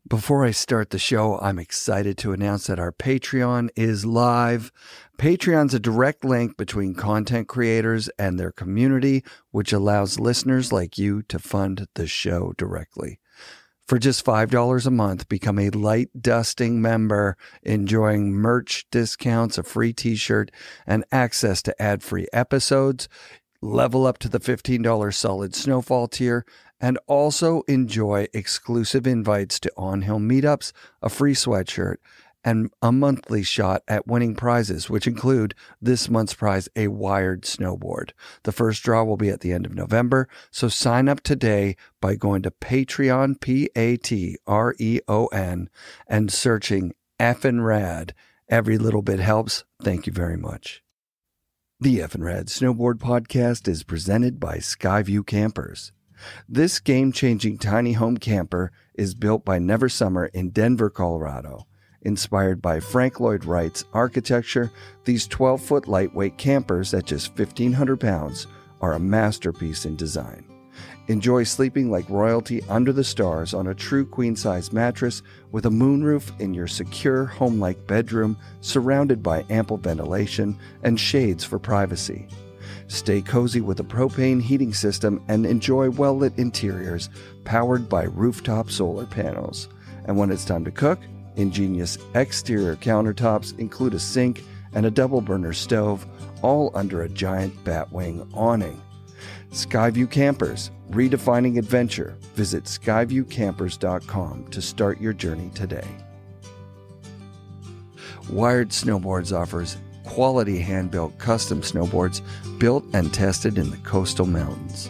Before I start the show, I'm excited to announce that our Patreon is live. Patreon's a direct link between content creators and their community, which allows listeners like you to fund the show directly. For just $5 a month, become a light dusting member, enjoying merch discounts, a free t-shirt, and access to ad-free episodes. Level up to the $15 solid snowfall tier, and also enjoy exclusive invites to on-hill meetups, a free sweatshirt, and a monthly shot at winning prizes, which include this month's prize, a wired snowboard. The first draw will be at the end of November, so sign up today by going to Patreon, Patreon, and searching FNRad. Every little bit helps. Thank you very much. The FNRad Snowboard Podcast is presented by Skyview Campers. This game-changing tiny home camper is built by Never Summer in Denver, Colorado. Inspired by Frank Lloyd Wright's architecture, these 12-foot lightweight campers at just 1,500 pounds are a masterpiece in design. Enjoy sleeping like royalty under the stars on a true queen-size mattress with a moonroof in your secure home-like bedroom surrounded by ample ventilation and shades for privacy. Stay cozy with a propane heating system and enjoy well-lit interiors powered by rooftop solar panels. And when it's time to cook, ingenious exterior countertops include a sink and a double-burner stove, all under a giant batwing awning. Skyview Campers, redefining adventure. Visit skyviewcampers.com to start your journey today. Wired Snowboards offers quality hand-built custom snowboards built and tested in the coastal mountains.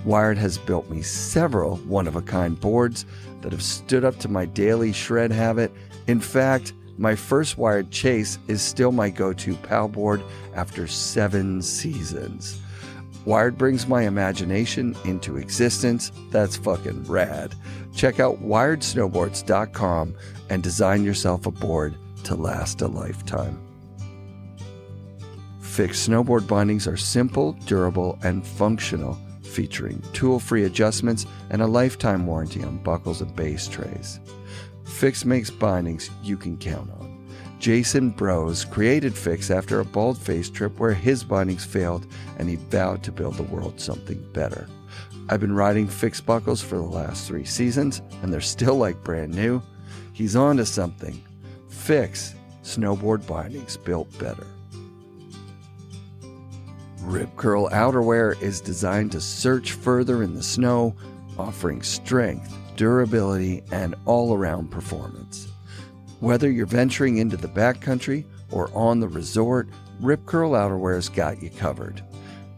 Wired has built me several one-of-a-kind boards that have stood up to my daily shred habit. In fact, my first Wired Chase is still my go-to POW board after 7 seasons. Wired brings my imagination into existence. That's fucking rad. Check out wiredsnowboards.com and design yourself a board to last a lifetime. Fixed snowboard bindings are simple, durable, and functional, featuring tool-free adjustments and a lifetime warranty on buckles and base trays. Fix makes bindings you can count on. Jason Bros created Fix after a bald-faced trip where his bindings failed and he vowed to build the world something better. I've been riding Fix buckles for the last 3 seasons and they're still like brand new. He's on to something. Fix, snowboard bindings built better. Ripcurl Outerwear is designed to search further in the snow, offering strength, durability, and all-around performance. Whether you're venturing into the backcountry or on the resort, Ripcurl Outerwear's got you covered.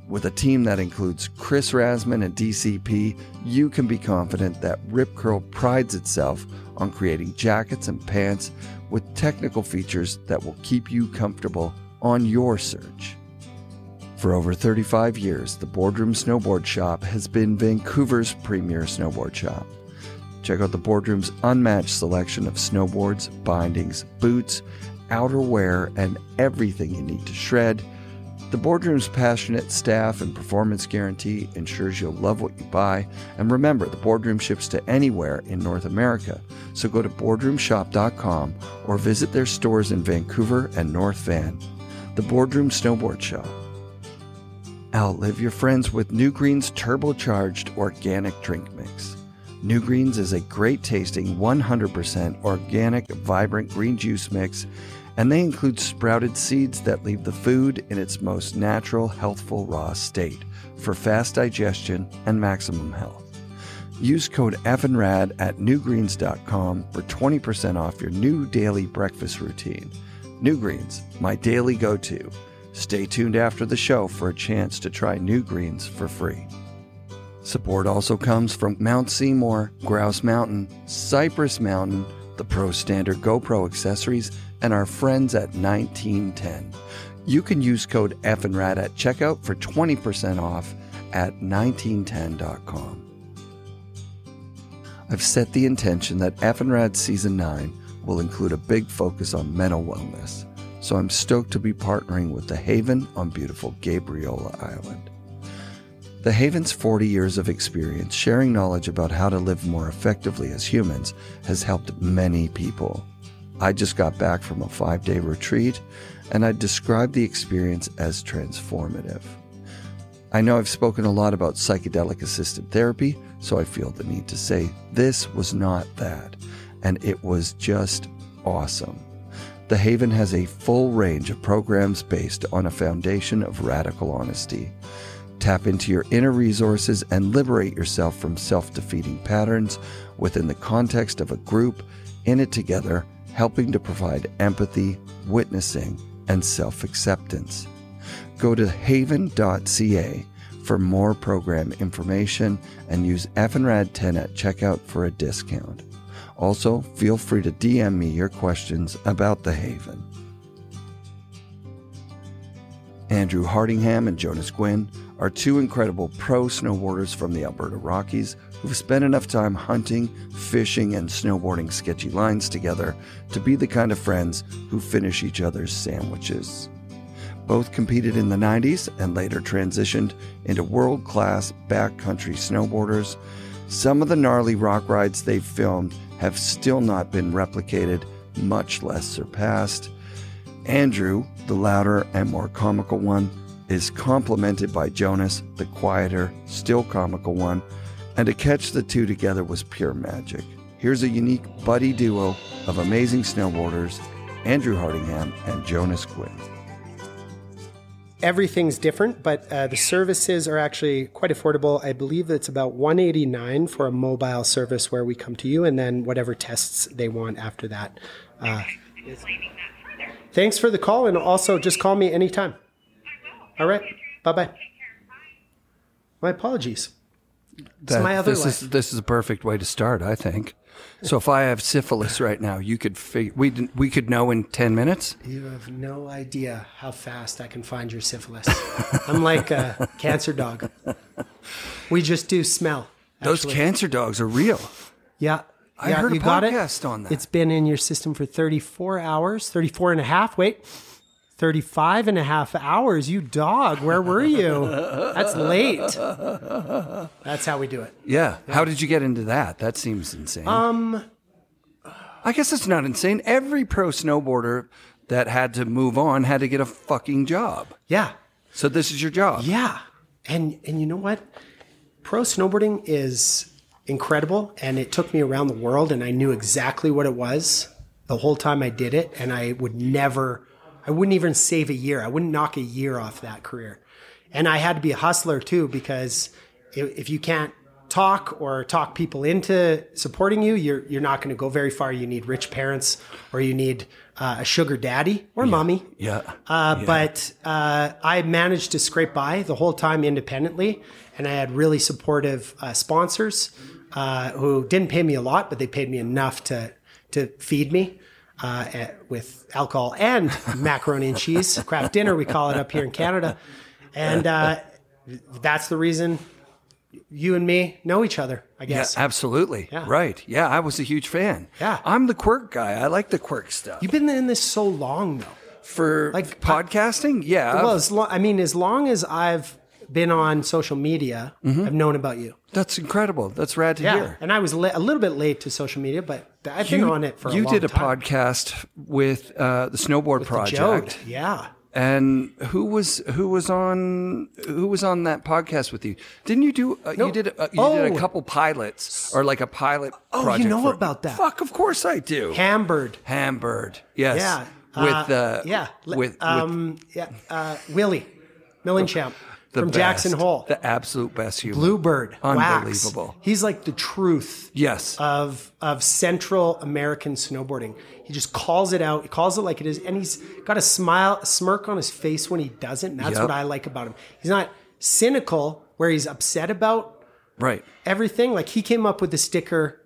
With a team that includes Chris Rasman and DCP, you can be confident that Ripcurl prides itself on creating jackets and pants with technical features that will keep you comfortable on your search. For over 35 years, the Boardroom Snowboard Shop has been Vancouver's premier snowboard shop. Check out the Boardroom's unmatched selection of snowboards, bindings, boots, outerwear, and everything you need to shred. The Boardroom's passionate staff and performance guarantee ensures you'll love what you buy. And remember, the Boardroom ships to anywhere in North America. So go to boardroomshop.com or visit their stores in Vancouver and North Van. The Boardroom Snowboard Shop. Outlive your friends with NewGreens turbocharged organic drink mix. NewGreens is a great tasting 100% organic, vibrant green juice mix, and they include sprouted seeds that leave the food in its most natural, healthful, raw state for fast digestion and maximum health. Use code FNRad at newgreens.com for 20% off your new daily breakfast routine. NewGreens, my daily go-to. Stay tuned after the show for a chance to try NewGreens for free. Support also comes from Mount Seymour, Grouse Mountain, Cypress Mountain, the Pro Standard GoPro accessories, and our friends at 1910. You can use code FNRad at checkout for 20% off at 1910.com. I've set the intention that FNRad Season 9 will include a big focus on mental wellness, so I'm stoked to be partnering with The Haven on beautiful Gabriola Island. The Haven's 40 years of experience sharing knowledge about how to live more effectively as humans has helped many people. I just got back from a 5-day retreat, and I'd describe the experience as transformative. I know I've spoken a lot about psychedelic-assisted therapy, so I feel the need to say this was not that, and it was just awesome. The Haven has a full range of programs based on a foundation of radical honesty. Tap into your inner resources and liberate yourself from self-defeating patterns within the context of a group in it together, helping to provide empathy, witnessing, and self-acceptance. Go to haven.ca for more program information and use FNRad 10 at checkout for a discount. Also, feel free to DM me your questions about the Haven. Andrew Hardingham and Jonas Guinn are two incredible pro snowboarders from the Alberta Rockies who've spent enough time hunting, fishing, and snowboarding sketchy lines together to be the kind of friends who finish each other's sandwiches. Both competed in the 90s and later transitioned into world-class backcountry snowboarders. Some of the gnarly rock rides they've filmed have still not been replicated, much less surpassed. Andrew, the louder and more comical one, is complemented by Jonas, the quieter, still comical one, and to catch the two together was pure magic. Here's a unique buddy duo of amazing snowboarders, Andrew Hardingham and Jonas Guinn. Everything's different, but the services are actually quite affordable. I believe it's about $189 for a mobile service where we come to you, and then whatever tests they want after that. Thanks for the call, and also just call me anytime. All right, bye-bye. My apologies. This is a perfect way to start, I think. So if I have syphilis right now, you could we could know in 10 minutes? You have no idea how fast I can find your syphilis. I'm like a cancer dog. We just do smell. Those cancer dogs are real. Yeah. I heard a podcast on that. It's been in your system for 34 hours, 34 and a half. Wait. 35 and a half hours, you dog. Where were you? That's late. That's how we do it. Yeah. How did you get into that? That seems insane. I guess it's not insane. Every pro snowboarder that had to move on had to get a fucking job. Yeah. So this is your job. Yeah. And you know what? Pro snowboarding is incredible, and it took me around the world, and I knew exactly what it was the whole time I did it, and I wouldn't even save a year. I wouldn't knock a year off that career. And I had to be a hustler too, because if you can't talk or talk people into supporting you, you're not going to go very far. You need rich parents, or you need a sugar daddy or mommy. Yeah. But I managed to scrape by the whole time independently. And I had really supportive sponsors who didn't pay me a lot, but they paid me enough to feed me. With alcohol and macaroni and cheese, craft dinner, we call it up here in Canada. And that's the reason you and me know each other, I guess. Yeah, absolutely. Yeah. Right. Yeah, I was a huge fan. Yeah. I'm the quirk guy. I like the quirk stuff. You've been in this so long, though. For like podcasting? Yeah. Well, as long as I've been on social media, I've known about you. That's incredible. That's rad to hear. And I was a little bit late to social media, but I've been on it for a long time. You did a podcast with the Snowboard Project. Yeah. And who was on that podcast with you? Didn't you do? You did a couple pilots, or like a pilot. Oh, you know about that? Fuck, of course I do. Hambird. Yes. Yeah. Willie Millenchamp. From Jackson Hole. The absolute best human. Bluebird. Unbelievable. Wax. He's like the truth of Central American snowboarding. He just calls it out. He calls it like it is. And he's got a smirk on his face when he does it. And that's what I like about him. He's not cynical where he's upset about everything. Like he came up with the sticker,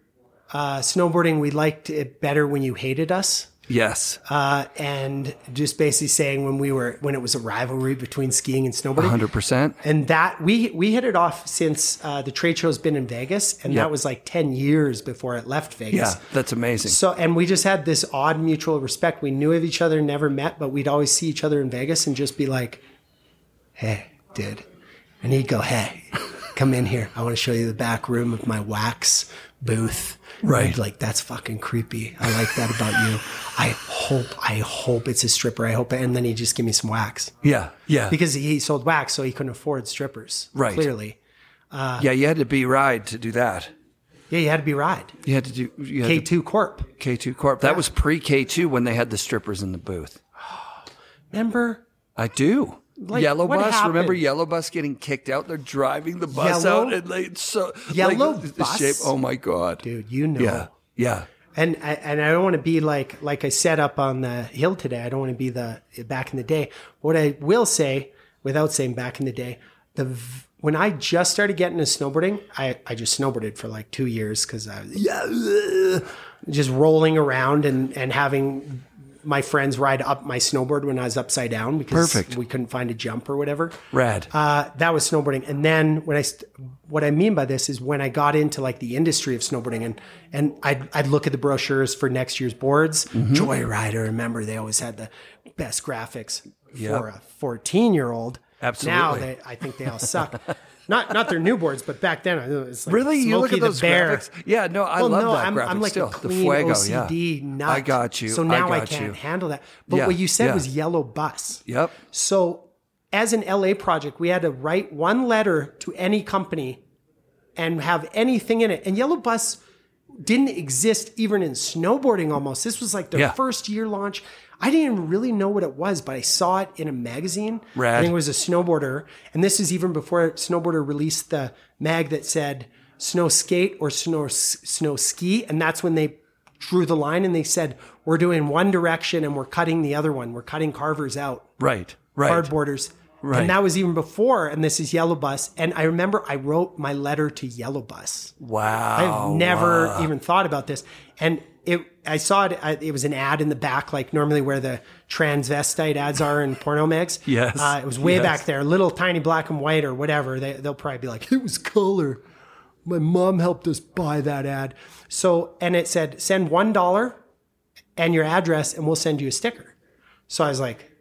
snowboarding, we liked it better when you hated us. Yes. And just basically saying when it was a rivalry between skiing and snowboarding. 100%. And that we hit it off since the trade show's been in Vegas, and that was like 10 years before it left Vegas. Yeah, that's amazing. So, and we just had this odd mutual respect. We knew of each other, never met, but we'd always see each other in Vegas and just be like, "Hey, dude." And he'd go, "Hey." come in here. I want to show you the back room of my wax booth. Right. Like, that's fucking creepy. I like that about you. I hope it's a stripper. I hope it. And then he just give me some wax. Yeah. Yeah. Because he sold wax, so he couldn't afford strippers. Right. Clearly. Yeah, you had to be ride to do that. Yeah, you had to be ride. You had to do K2 Corp. K2 Corp. That was pre K2 when they had the strippers in the booth. Remember? I do. Like, Yellow what Bus. happened? Remember Yellow Bus getting kicked out? They're driving the bus Yellow? out and like so Yellow like, Bus? the shape. Oh my god, Dude, you know. Yeah, yeah. And I don't want to be like I said up on the hill today. I don't want to be the back in the day. What I will say, without saying back in the day, when I just started getting into snowboarding, I just snowboarded for like 2 years because I was just rolling around and having my friends ride up my snowboard when I was upside down because we couldn't find a jump or whatever. Rad. That was snowboarding. And then what I mean by this is when I got into like the industry of snowboarding and I'd look at the brochures for next year's boards. Joyride, I remember they always had the best graphics for a 14-year-old. Absolutely. Now I think they all suck. Not their new boards, but back then it was like Really? You look Smokey at those the Bear. graphics? Yeah, no, I love that graphic I'm like still. a clean The Fuego, OCD nut. I got you. So now I got can't you. handle that. But what you said was Yellow Bus. Yep. So as an LA project, we had to write one letter to any company and have anything in it. And Yellow Bus didn't exist even in snowboarding almost. This was like their first year launch. I didn't even really know what it was, but I saw it in a magazine. Rad. I think it was a snowboarder. And this is even before Snowboarder released the mag that said snow skate or snow ski. And that's when they drew the line and they said, we're doing one direction and we're cutting the other one. We're cutting carvers out. Right. Cardboarders. Right. And that was even before, and this is Yellow Bus. And I remember I wrote my letter to Yellow Bus. Wow. I've never even thought about this. And I saw it, it was an ad in the back, like normally where the transvestite ads are in porno mags. Yes. It was way back there, little tiny black and white or whatever. They'll probably be like, it was color. My mom helped us buy that ad. So, and it said, send $1 and your address and we'll send you a sticker. So I was like,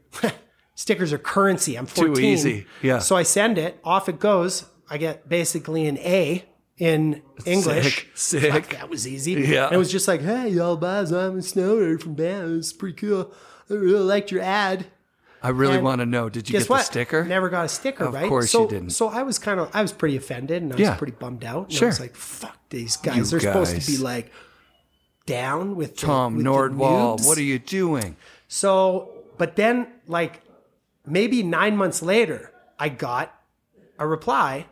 stickers are currency. I'm 14. Too easy. Yeah. So I send it, off it goes. I get basically an A in English. Sick. Fuck, that was easy. Yeah. And it was just like, hey, y'all guys, I'm a snowboarder from Bam. It's pretty cool. I really liked your ad. I really And want to know, did you guess get the what? sticker? Never got a sticker, right? Of course you didn't. So I was pretty offended and I was pretty bummed out. And I was like, fuck these guys. They're supposed to be like down with Tom with Nordwall, the noobs. what are you doing? So, but then like maybe 9 months later, I got a reply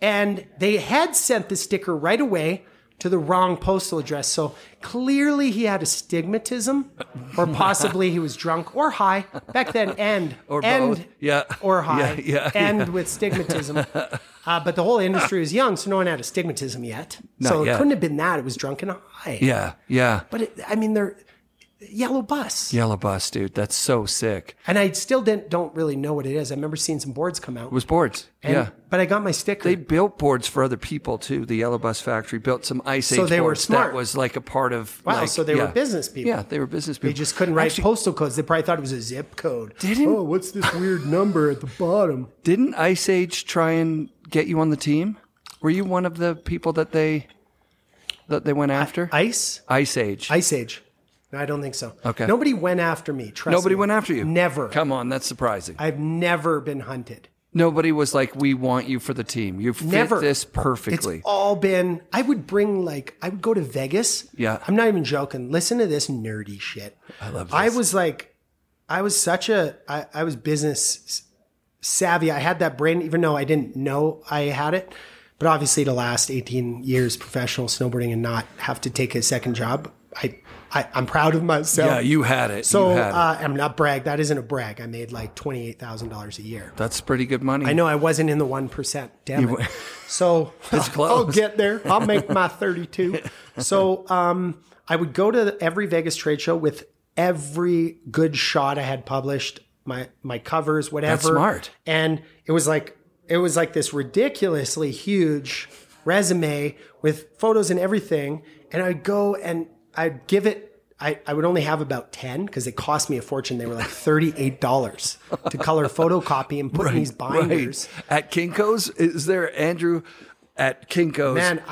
and they had sent the sticker right away to the wrong postal address. So clearly he had astigmatism or possibly he was drunk or high back then Or both. Yeah. Or high Yeah. with stigmatism. But the whole industry was young, so no one had astigmatism yet. So yet. it couldn't have been that. It was drunk and high. Yeah. Yeah. But they're Yellow Bus. Yellow Bus, dude. That's so sick. And I still don't really know what it is. I remember seeing some boards come out. It was boards. But I got my sticker. They built boards for other people too. The Yellow Bus factory built some Ice Age So they were boards smart. that was like a part of. Wow, like, so they were business people. Yeah, they were business people. They just couldn't write postal codes. They probably thought it was a zip code. Didn't what's this weird number at the bottom? Didn't Ice Age try and get you on the team? Were you one of the people that they went after? Ice Age. Ice Age. No, I don't think so. Okay. Nobody went after me. Trust Nobody me. went after you? Never. Come on, that's surprising. I've never been hunted. Nobody was like, we want you for the team. You fit Never. this perfectly. It's all been, I would go to Vegas. Yeah. I'm not even joking. Listen to this nerdy shit. I love this. I was business savvy. I had that brain, even though I didn't know I had it. But obviously to last 18 years professional snowboarding and not have to take a second job, I'm proud of myself. Yeah, you had it. So You had it. I'm not brag. That isn't a brag. I made like $28,000 a year. That's pretty good money. I know I wasn't in the 1%. Damn it. So It's close. I'll get there. I'll make my 32. So I would go to every Vegas trade show with every good shot I had published, my covers, whatever. That's smart. And it was like this ridiculously huge resume with photos and everything. And I'd go and I'd give it I would only have about 10 because it cost me a fortune. They were like $38 to color photocopy and put in these binders. Right. At Kinko's, is there, Andrew, at Kinko's? Man,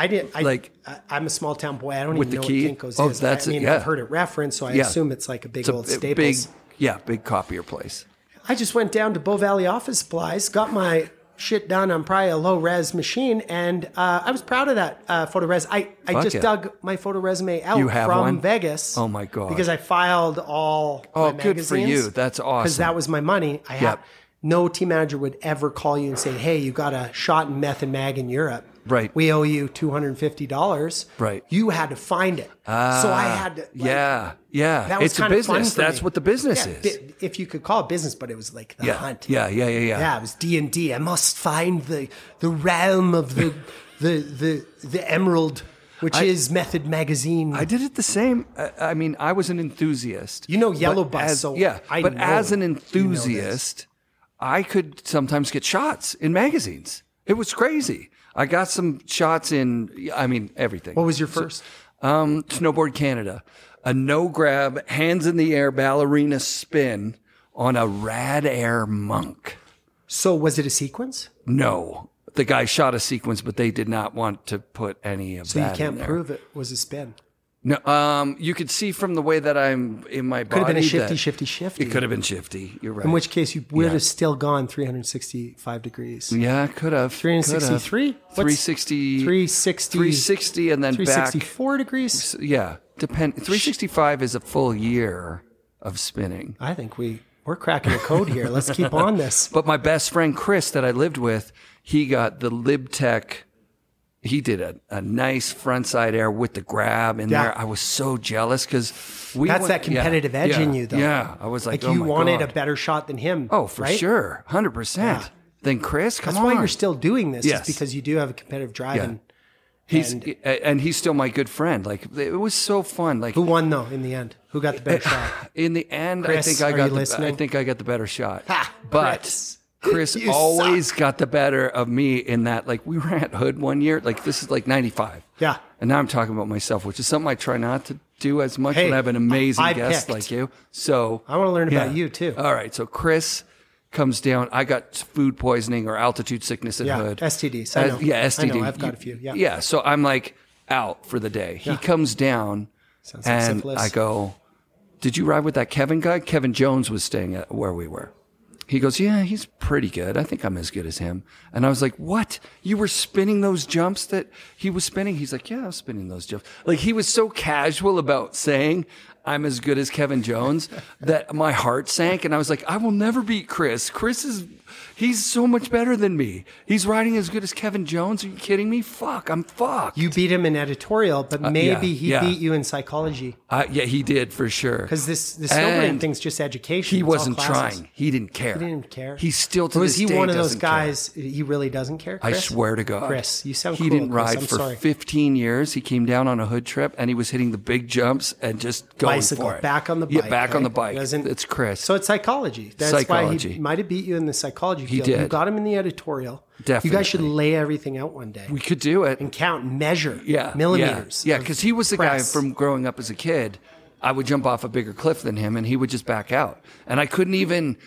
I'm a small town boy. I don't even know what Kinko's is. That's I've heard it referenced, so I assume it's like a big old Staples. Big copier place. I just went down to Bow Valley Office Supplies, got my shit done on probably a low res machine, and I was proud of that photo res. I just dug my photo resume out from Vegas. Oh my God. Because I filed all my magazines. Good for you. That's awesome. Because that was my money. No team manager would ever call you and say, hey, you got a shot in Meth and Mag in Europe. Right. We owe you $250. Right. You had to find it. So I had to. Yeah. That was it's a business. That's what the business is. If you could call it business, but it was like the hunt. Yeah. Yeah, it was D&D. I must find the realm of the emerald, which is Method Magazine. I did it the same. I mean, I was an enthusiast. You know Yellow Bus, as an enthusiast, I could sometimes get shots in magazines. It was crazy. I got some shots in, everything. What was your first? Snowboard Canada. A no-grab, hands in the air ballerina spin on a Rad Air Monk. So was it a sequence? No. The guy shot a sequence, but they did not want to put any of that in there. So you can't prove it was a spin? No, you could see from the way that I'm in my body. Could have been a shifty. It could have been shifty. You're right. In which case, you would have still gone 365 degrees. Yeah, could have. 363? 360. 360. 360 and then 364 degrees? Yeah. 365 is a full year of spinning. I think we're cracking a code here. Let's keep on this. But my best friend, Chris, that I lived with, he got the LibTech. He did a nice frontside air with the grab in there. I was so jealous because that's that competitive edge in you, though. Yeah, I was like, you wanted a better shot than him. Oh, for sure, 100%. Then Chris, that's why you're still doing this. Is because you do have a competitive drive. Yeah. And he's still my good friend. Like, it was so fun. Like, who won though in the end? Who got the better shot? In the end, Chris, I think I got the better shot. But Chris You always suck. got the better of me in that, like, we were at Hood one year, like, this is like 95. Yeah. And now I'm talking about myself, which is something I try not to do as much when I have an amazing guest like you. So I want to learn about you too. All right. So Chris comes down. I got food poisoning or altitude sickness at Hood. STDs. I know. STD. I know. I've got a few. Yeah. Yeah. So I'm like out for the day. He comes down Sounds like and syphilis. I go, did you ride with that Kevin guy? Kevin Jones was staying at where we were. He goes, yeah, he's pretty good. I think I'm as good as him. And I was like, what? You were spinning those jumps that he was spinning? He's like, yeah, I was spinning those jumps. Like, he was so casual about saying I'm as good as Kevin Jones that my heart sank. And I was like, I will never beat Chris. He's so much better than me. He's riding as good as Kevin Jones. Are you kidding me? Fuck, I'm fucked. You beat him in editorial, but maybe he beat you in psychology. Yeah, he did for sure. Because this snowboarding thing's just education. He wasn't trying. He didn't care. He didn't care. He still to this day doesn't care. Was he one of those care. guys, he really doesn't care, Chris? I swear to God. Chris, you sound cool. He didn't Chris. ride I'm for sorry. 15 years. He came down on a Hood trip and he was hitting the big jumps and just going Bicycle, for it. back on the bike. Yeah, back on the bike. It's Chris. So it's psychology. That's why he might have beat you in the psychology field. He did. You got him in the editorial. Definitely. You guys should lay everything out one day. We could do it. And count and measure millimeters. Yeah, because he was the guy from growing up as a kid. I would jump off a bigger cliff than him and he would just back out. And I couldn't even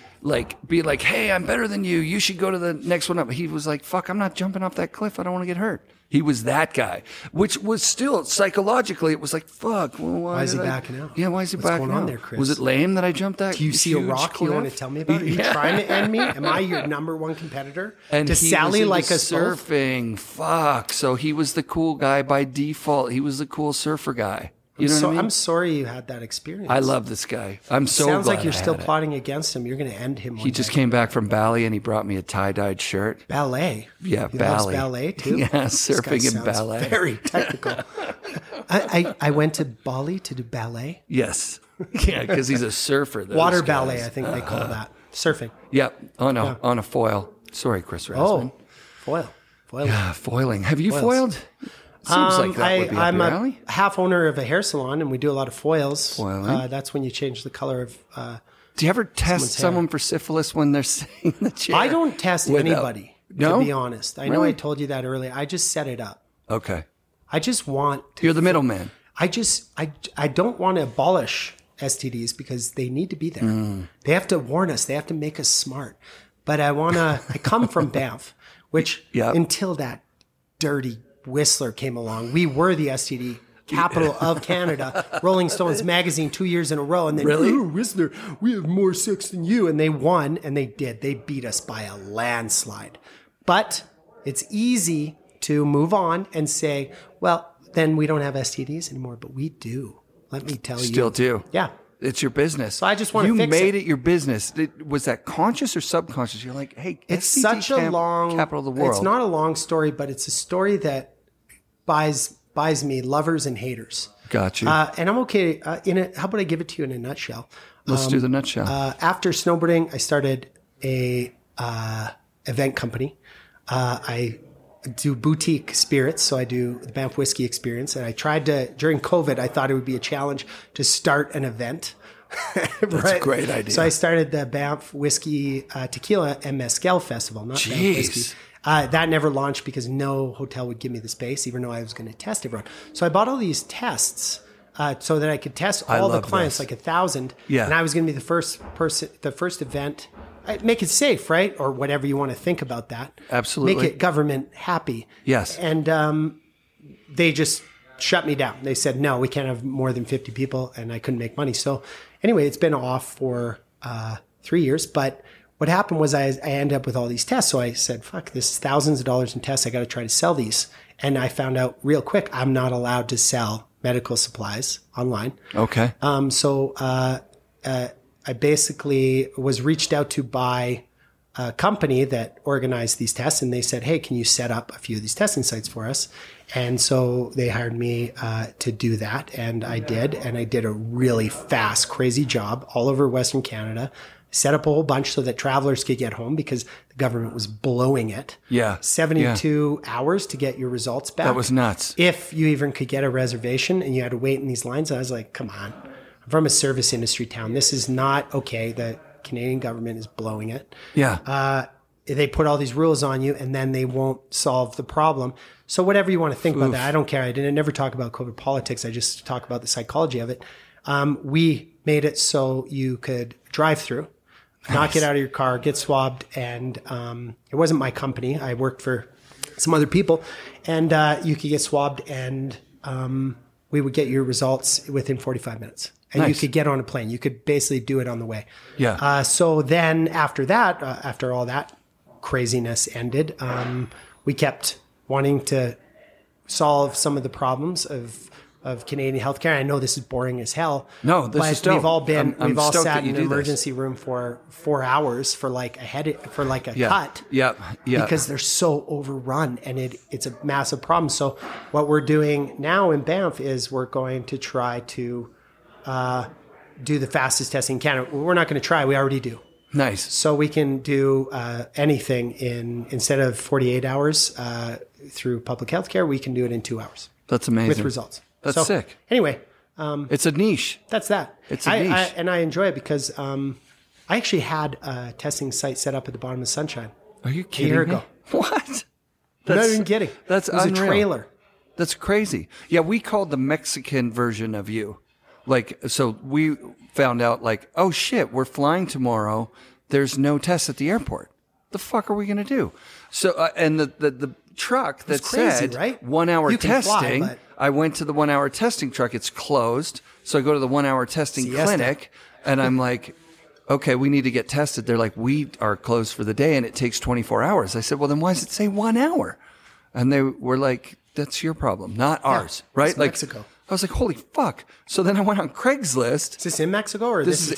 be like, hey, I'm better than you. You should go to the next one up. He was like, fuck, I'm not jumping off that cliff. I don't want to get hurt. He was that guy, which was still psychologically, it was like, fuck. Well, why is he backing out? Yeah, why is he What's backing going on out? there, Chris? Was it lame that I jumped that? Do you see a rock cliff? you want to tell me about? Are you trying to end me? Am I your number one competitor? And Does he Sally was like into us both? surfing. Fuck. So he was the cool guy by default. He was the cool surfer guy. You know what I mean? I'm sorry you had that experience. I love this guy. I'm so Sounds glad like you're I still had it. plotting against him. You're going to end him. He just came back from Bali and he brought me a tie-dyed shirt. Ballet. Yeah, He ballet. loves ballet too. Yeah, This guy surfing and sounds ballet. Very technical. I went to Bali to do ballet. Yes. Yeah, because he's a surfer. those Water guys. ballet, I think they call that. Surfing. Yep, on a foil. Sorry, Chris Rasman. Oh, foil. Yeah, foiling. Have you Foils. foiled? Seems like that would be up I'm your a alley. half owner of a hair salon, and we do a lot of foils. Foiling. That's when you change the color of. Do you ever test someone's hair. someone for syphilis when they're sitting in the chair? I don't test anybody. No? To be honest, I know Really? I told you that earlier. I just set it up. Okay. I just want. You're the middleman. I don't want to abolish STDs because they need to be there. They have to warn us. They have to make us smart. But I come from Banff, which until that dirty Whistler came along, we were the STD capital of Canada. Rolling Stones magazine 2 years in a row. And then, oh, Whistler, we have more sex than you. And they won, and they did. They beat us by a landslide. But it's easy to move on and say, well, then we don't have STDs anymore. But we do. Let me tell you. Still do. Yeah. It's your business. So I just want to fix it. You made it your business. Was that conscious or subconscious? You're like, hey, it's STD such a long capital of the world. It's not a long story, but it's a story that buys me lovers and haters. Got you. And I'm okay. How about I give it to you in a nutshell? Let's do the nutshell. After snowboarding, I started a event company. I do boutique spirits, so I do the Banff Whiskey Experience. And I tried to, during COVID, I thought it would be a challenge to start an event. That's a great idea. So I started the Banff Whiskey Tequila and Mezcal Festival, not Banff Whiskey. That never launched because no hotel would give me the space, even though I was going to test everyone. So I bought all these tests so that I could test all the clients, like 1,000. Yeah. And I was going to be the first event. Make it safe, right? Or whatever you want to think about that. Absolutely. Make it government happy. Yes. And they just shut me down. They said, no, we can't have more than 50 people. And I couldn't make money. So anyway, it's been off for 3 years. But what happened was I ended up with all these tests. So I said, fuck, this is thousands of dollars in tests. I got to try to sell these. And I found out real quick, I'm not allowed to sell medical supplies online. Okay. I basically was reached out to by a company that organized these tests, and they said, hey, can you set up a few of these testing sites for us? And so they hired me to do that, and I did. And I did a really fast, crazy job all over Western Canada. Set up a whole bunch so that travelers could get home because the government was blowing it. Yeah. 72 hours to get your results back. That was nuts. If you even could get a reservation, and you had to wait in these lines. I was like, come on. I'm from a service industry town. This is not okay. The Canadian government is blowing it. Yeah. They put all these rules on you, and then they won't solve the problem. So whatever you want to think about that, I don't care. I didn't never talk about COVID politics. I just talk about the psychology of it. We made it so you could drive through, not get out of your car, get swabbed. And it wasn't my company. I worked for some other people. And you could get swabbed, and we would get your results within 45 minutes. And you could get on a plane. You could basically do it on the way. Yeah. So then after that, after all that craziness ended, we kept wanting to solve some of the problems of Canadian healthcare. I know this is boring as hell. No, this is dope. We've all been, we've all sat in the an emergency room for 4 hours for like a cut. Yeah. Because they're so overrun, and it's a massive problem. So what we're doing now in Banff is we're going to try to do the fastest testing in Canada. We're not going to try. We already do. Nice. So we can do anything instead of 48 hours through public health care, we can do it in 2 hours. That's amazing. With results. That's sick. Anyway. It's a niche. That's that. It's a niche. And I enjoy it because I actually had a testing site set up at the bottom of Sunshine. Are you kidding me? A year ago. What? I'm not even kidding. That's unreal. It was a trailer. That's crazy. Yeah, we called the Mexican version of you. Like, so we found out like, oh shit, we're flying tomorrow. There's no tests at the airport. The fuck are we going to do? So, and the truck that said right? 1 hour testing, fly, I went to the 1 hour testing truck. It's closed. So I go to the 1 hour testing clinic, and I'm like, okay, we need to get tested. They're like, we are closed for the day and it takes 24 hours. I said, well, then why does it say 1 hour? And they were like, that's your problem, not ours. Right? Like Mexico. I was like, holy fuck. So then I went on Craigslist. Is this in Mexico or this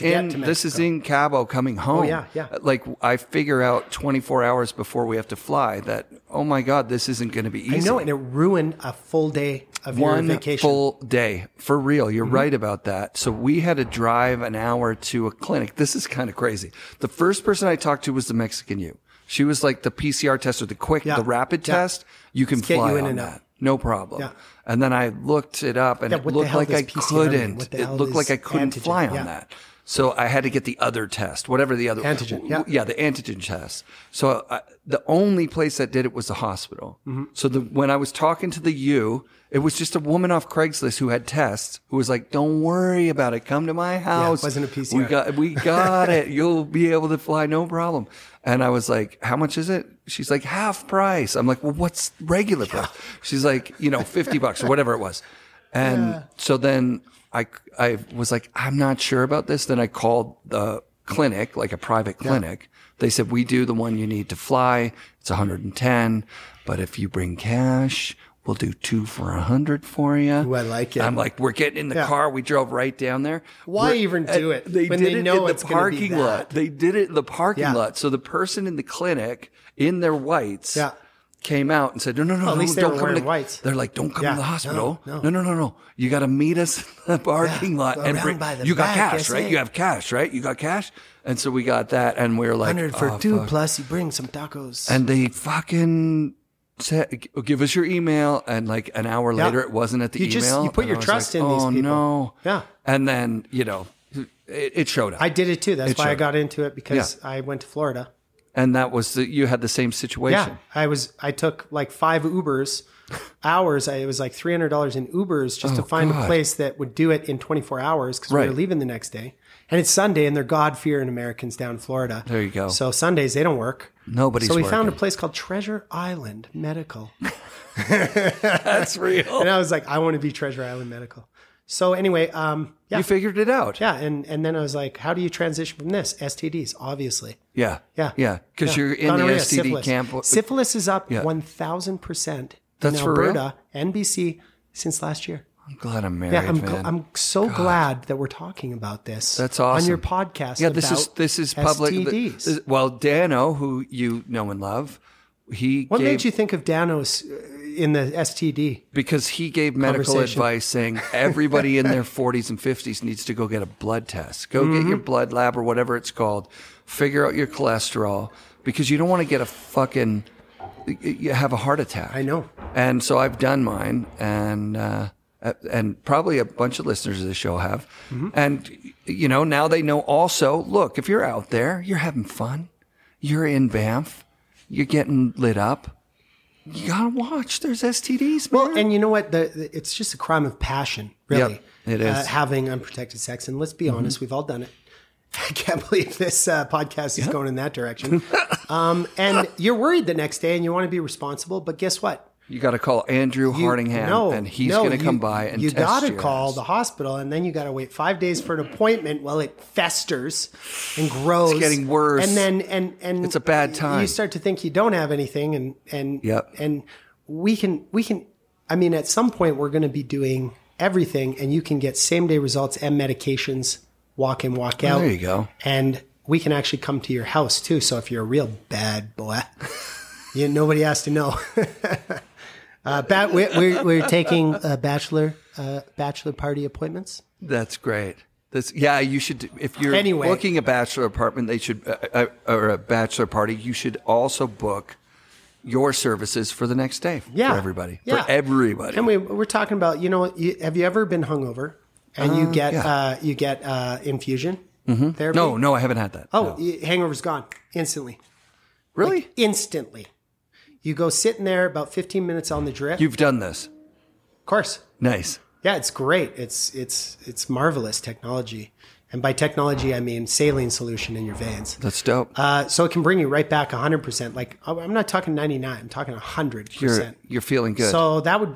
is in Cabo coming home. Oh, yeah. Like I figure out 24 hours before we have to fly that, oh my God, this isn't going to be easy. I know, and it ruined a full day of your vacation. 1 full day. For real. You're right about that. So we had to drive an hour to a clinic. This is kind of crazy. The first person I talked to was the Mexican you. She was like the PCR test or the rapid test. You can fly on that. No problem. Yeah. And then I looked it up, and it looked like I couldn't. It looked like I couldn't fly on that. So I had to get the other test, whatever the other antigen. Yeah, the antigen test. So the only place that did it was the hospital. So when I was talking to the U, it was just a woman off Craigslist who had tests who was like, "Don't worry about it. Come to my house. Yeah, it wasn't a PCR. We got it. You'll be able to fly, no problem." And I was like, "How much is it?" She's like, "Half price." I'm like, "Well, what's regular price?" She's like, $50 or whatever it was. And so then I was like, "I'm not sure about this." Then I called the clinic, like a private clinic. They said, "We do the one you need to fly. It's 110. But if you bring cash, we'll do 2 for 100 for you." Ooh, I like it. I'm like, we're getting in the car. We drove right down there. Why even do it They when did they it know in it's the going to be parking lot. that? They did it in the parking lot. So the person in the clinic in their whites came out and said, no, at least they don't were come wearing to whites. They're like, "Don't come to the hospital. No. You got to meet us in the parking lot and bring, you got cash, right? You have cash, right? You got cash." And so we got that, and we were like, 100 for 2 plus you bring some tacos. And they fucking said, "Give us your email." And like an hour later, it wasn't at the email. You put your trust in these people. No. Yeah. And then, it showed up. I did it too. That's why I got into it, because I went to Florida. And that was you had the same situation. Yeah. I took like 5 Ubers hours. It was like $300 in Ubers just to find a place that would do it in 24 hours, because we were leaving the next day. And it's Sunday, and they're God-fearing Americans down in Florida. There you go. So Sundays, they don't work. Nobody's So we working. found a place called Treasure Island Medical. That's real. And I was like, I want to be Treasure Island Medical. So anyway, You figured it out. Yeah. And then I was like, how do you transition from this? STDs, obviously. Yeah. Yeah. Because you're in Gonorrhea, the STD syphilis. camp. Syphilis is up 1,000% That's in for real? Alberta and BC since last year. I'm glad I'm married, Yeah, man. I'm so glad that we're talking about this. That's awesome. On your podcast. Yeah, this is public. STDs. Well, Dano, who you know and love, What made you think of Dano's in the STD? Because he gave medical advice saying everybody in their 40s and 50s needs to go get a blood test. Go get your blood lab or whatever it's called. Figure out your cholesterol, because you don't want to get you have a heart attack. I know. And so I've done mine, and probably a bunch of listeners of the show have. And, now they know also, look, if you're out there, you're having fun, you're in Banff, you're getting lit up, you got to watch. There's STDs, man. Well, and you know what? It's just a crime of passion, really. Yep, it is. Having unprotected sex. And let's be honest, we've all done it. I can't believe this podcast is going in that direction. And you're worried the next day and you want to be responsible, but guess what? You got to call Andrew Hardingham, and he's going to come by and test you. You got to call the hospital, and then you got to wait 5 days for an appointment while it festers and grows. It's getting worse. And then and it's a bad time. You start to think you don't have anything, and we can. I mean, at some point, we're going to be doing everything, and you can get same day results and medications. Walk in, walk out. There you go. And we can actually come to your house too. So if you're a real bad boy, nobody has to know. We're taking bachelor party appointments. That's great. You should. If you're booking a bachelor apartment, they should, or a bachelor party, you should also book your services for the next day for everybody. Yeah. For everybody. And we're talking about, have you ever been hungover and you get infusion therapy? No, I haven't had that. Oh, hangover's gone instantly. Really? Like, instantly. You go sitting there about 15 minutes on the drip. You've done this. Of course. Nice. Yeah, it's great. It's marvelous technology. And by technology, I mean saline solution in your veins. That's dope. So it can bring you right back 100%. Like, I'm not talking 99. I'm talking 100%. You're feeling good. So that would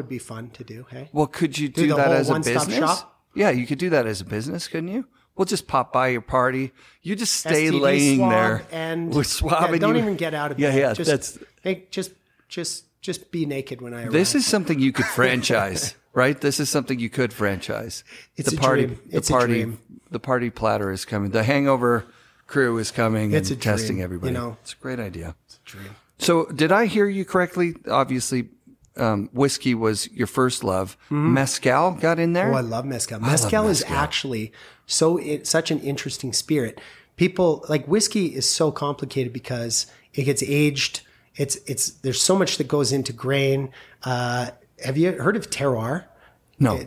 be fun to do. Hey. Well, could you do that as a business? Shop? Yeah, you could do that as a business, couldn't you? We'll just pop by your party. You just stay STD laying swab, there. and we're swabbing. Don't even get out of bed. Yeah. Just be naked when I arrive. This is something you could franchise, right? This is something you could franchise. It's a dream. The party platter is coming. The hangover crew is coming and testing everybody. It's a great idea. It's a dream. So did I hear you correctly? Obviously, whiskey was your first love. Mezcal got in there? Oh, I love mezcal. Mezcal is actually such an interesting spirit. People like whiskey is so complicated because it gets aged. There's so much that goes into grain. Have you heard of terroir? No.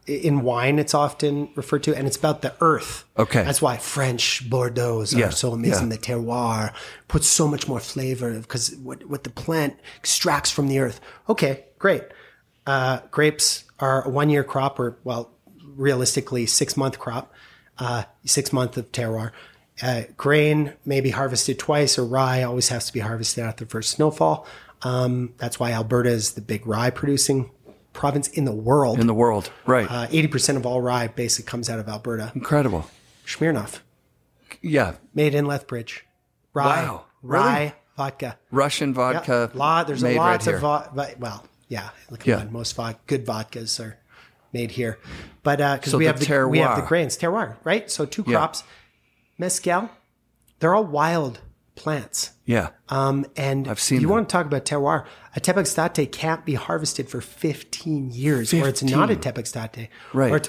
in wine, it's often referred to, and it's about the earth. Okay. That's why French Bordeaux are so amazing. The terroir puts so much more flavor because what the plant extracts from the earth. Okay, great. Grapes are a 1 year crop, or realistically 6 month crop, 6 months of terroir. Grain may be harvested twice, or rye always has to be harvested after the first snowfall. That's why Alberta is the big rye producing province in the world. In the world, right. 80% of all rye basically comes out of Alberta. Incredible. Smirnoff. Yeah. Made in Lethbridge. Rye. Wow. Rye Really? vodka. Russian vodka. There's made a lot right of here. vodka. Look at most good vodkas are made here. But because So we the have we have the terroir. grains. Terroir, right? So 2 crops. Mezcal, they're all wild plants. Yeah. And I've seen you them. want to talk about terroir. A tepextate can't be harvested for 15 years, or it's not a tepextate. Right. Or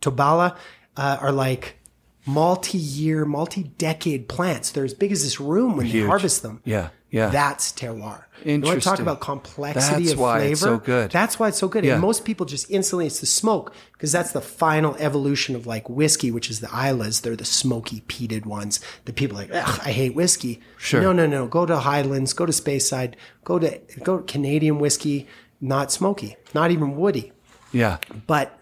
tobala are like multi-year, multi-decade plants. They're as big as this room when you harvest them. Yeah. Yeah. That's terroir. You want to talk Interesting. about complexity That's of why flavor? it's so good. That's why it's so good. Yeah. And most people just instantly, it's the smoke, because that's the final evolution of like whiskey, which is the Islas. They're the smoky, peated ones that people are like, ugh, I hate whiskey. Sure. No. Go to Highlands, go to Speyside, go to Canadian whiskey, not smoky, not even woody. Yeah. But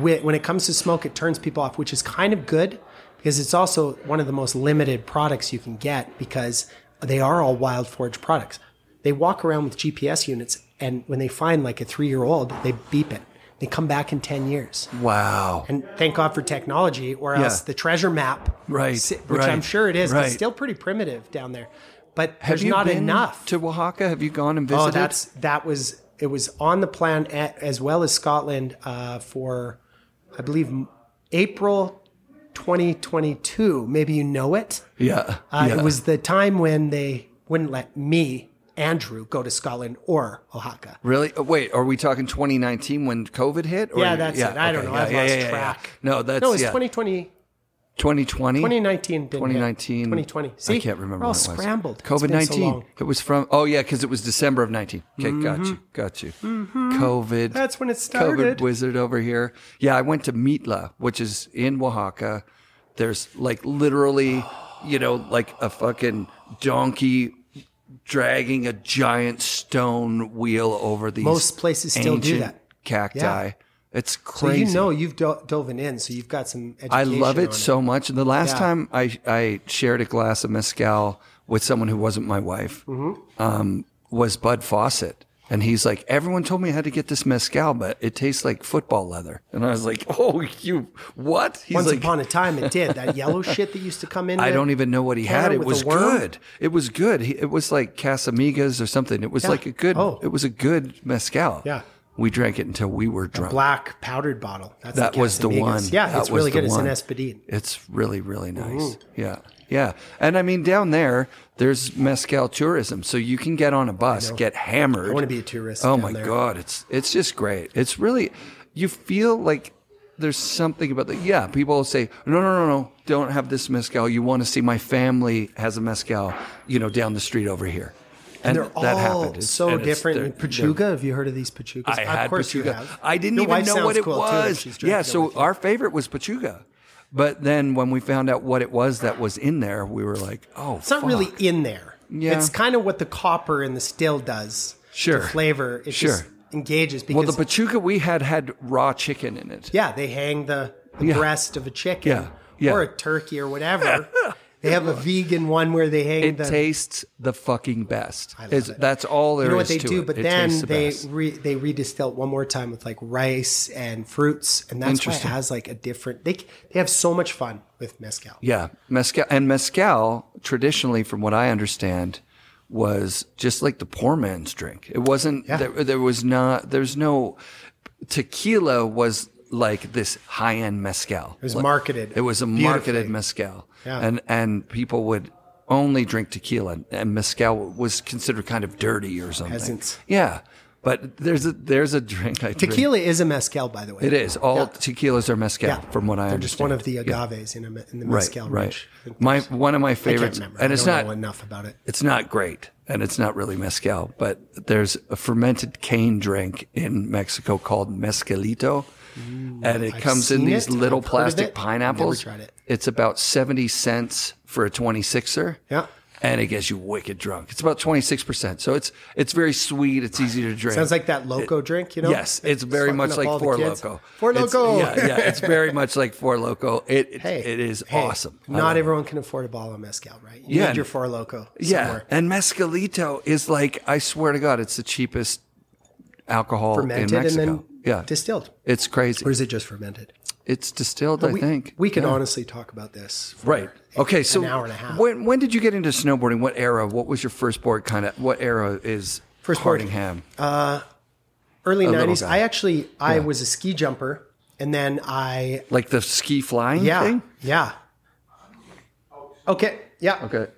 when it comes to smoke, it turns people off, which is kind of good because it's also one of the most limited products you can get because they are all wild forage products. They walk around with GPS units, and when they find like a 3-year-old, they beep it. They come back in 10 years. Wow. And thank God for technology, or else the treasure map, which I'm sure it is, but it's still pretty primitive down there. But there's not enough. To Oaxaca? Have you gone and visited? It was on the plan as well as Scotland for, I believe, April 2022. Maybe you know it. Yeah. It was the time when they wouldn't let me, Andrew, go to Scotland or Oaxaca. Really? Wait, are we talking 2019 when COVID hit? Or That's it. I don't know. I've lost track. No, that's No, it's 2020. 2020? 2019 didn't 2019. hit. 2020. See? I can't remember We're all when it was. scrambled. It's COVID-19. been so long. It was from, because it was December of 19. Okay, got you. COVID. That's when it started. COVID wizard over here. Yeah, I went to Mitla, which is in Oaxaca. There's like literally, like a fucking donkey dragging a giant stone wheel over these Most places still do ancient that. cacti. Yeah. It's crazy. So you've dove in, so you've got some education. I love it on so much. The last time I shared a glass of mezcal with someone who wasn't my wife was Bud Fawcett. And he's like, everyone told me I had to get this mezcal, but it tastes like football leather. And I was like, oh, you, what? He's Once like, upon a time it did. That yellow shit that used to come in. I don't even know what he had. It with was a worm? good. It was good. It was like Casamigas or something. It was like a good, it was a good mezcal. Yeah. We drank it until we were drunk. Black powdered bottle. That was the one. Yeah, That it's was really the good. It's one. an Espadine. It's really, really nice. Yeah. Yeah. And I mean, down there's mezcal tourism. So you can get on a bus, get hammered. I want to be a tourist. Oh down my there. God. It's just great. It's really, you feel like there's something about people will say, no, don't have this mezcal. You want to see my family has a mezcal, down the street over here. And they're that all happened. so different. Pachuga, have you heard of these Pachugas? I had of course Pachuga. You have. I didn't Your even wife know sounds what it cool, too, that was. she's drinking So everything. our favorite was Pachuga. But then when we found out what it was that was in there, we were like, oh, It's not really in there. Yeah. It's kind of what the copper in the still does. Sure. The flavor. It just engages. Because, Well, the Pachuga we had raw chicken in it. yeah, they hang the breast of a chicken or a turkey or whatever. They have a vegan one where they hang It tastes the fucking best. I love it. That's all there is You know what they to do, it. but It then tastes the they best. they redistill it one more time with like rice and fruits, and that's why it has like a different. They have so much fun with mezcal. Yeah, mezcal traditionally, from what I understand, was just like the poor man's drink. It wasn't. Yeah. There's no tequila was like this high end mezcal. It was marketed. It was a marketed mezcal, and people would only drink tequila, and mezcal was considered kind of dirty or something. Peasants. Yeah. But there's a drink I drink. Tequila is a mezcal, by the way. It is. All tequilas are mezcal, from what I understand. Just one of the agaves in the mezcal range. Right. One of my favorites. I can't remember. And it's not know enough about it. It's not great, and it's not really mezcal. But there's a fermented cane drink in Mexico called mezcalito, and it comes in these little plastic pineapples. Never tried it. It's about 70 cents for a 26er. Yeah. And it gets you wicked drunk. It's about 26%. So it's very sweet. It's easy to drink. Sounds like that Loco drink, you know? Yes. It's very much like Four Loco. Four Loco. Yeah. It's very much like Four Loco. It is awesome. Not everyone can afford a bottle of mezcal, right? You need your Four Loco somewhere. Yeah. And mezcalito is like, I swear to God, it's the cheapest alcohol fermented in Mexico. And then distilled. It's crazy. Or is it just fermented? It's distilled, I think. We could honestly talk about this for okay, so an hour and a half. When did you get into snowboarding? What era? What was your first board kind of? What era is first Hardingham? Early 90s. I was a ski jumper, and then I... Like the ski flying thing? Yeah. Okay, yeah. Okay.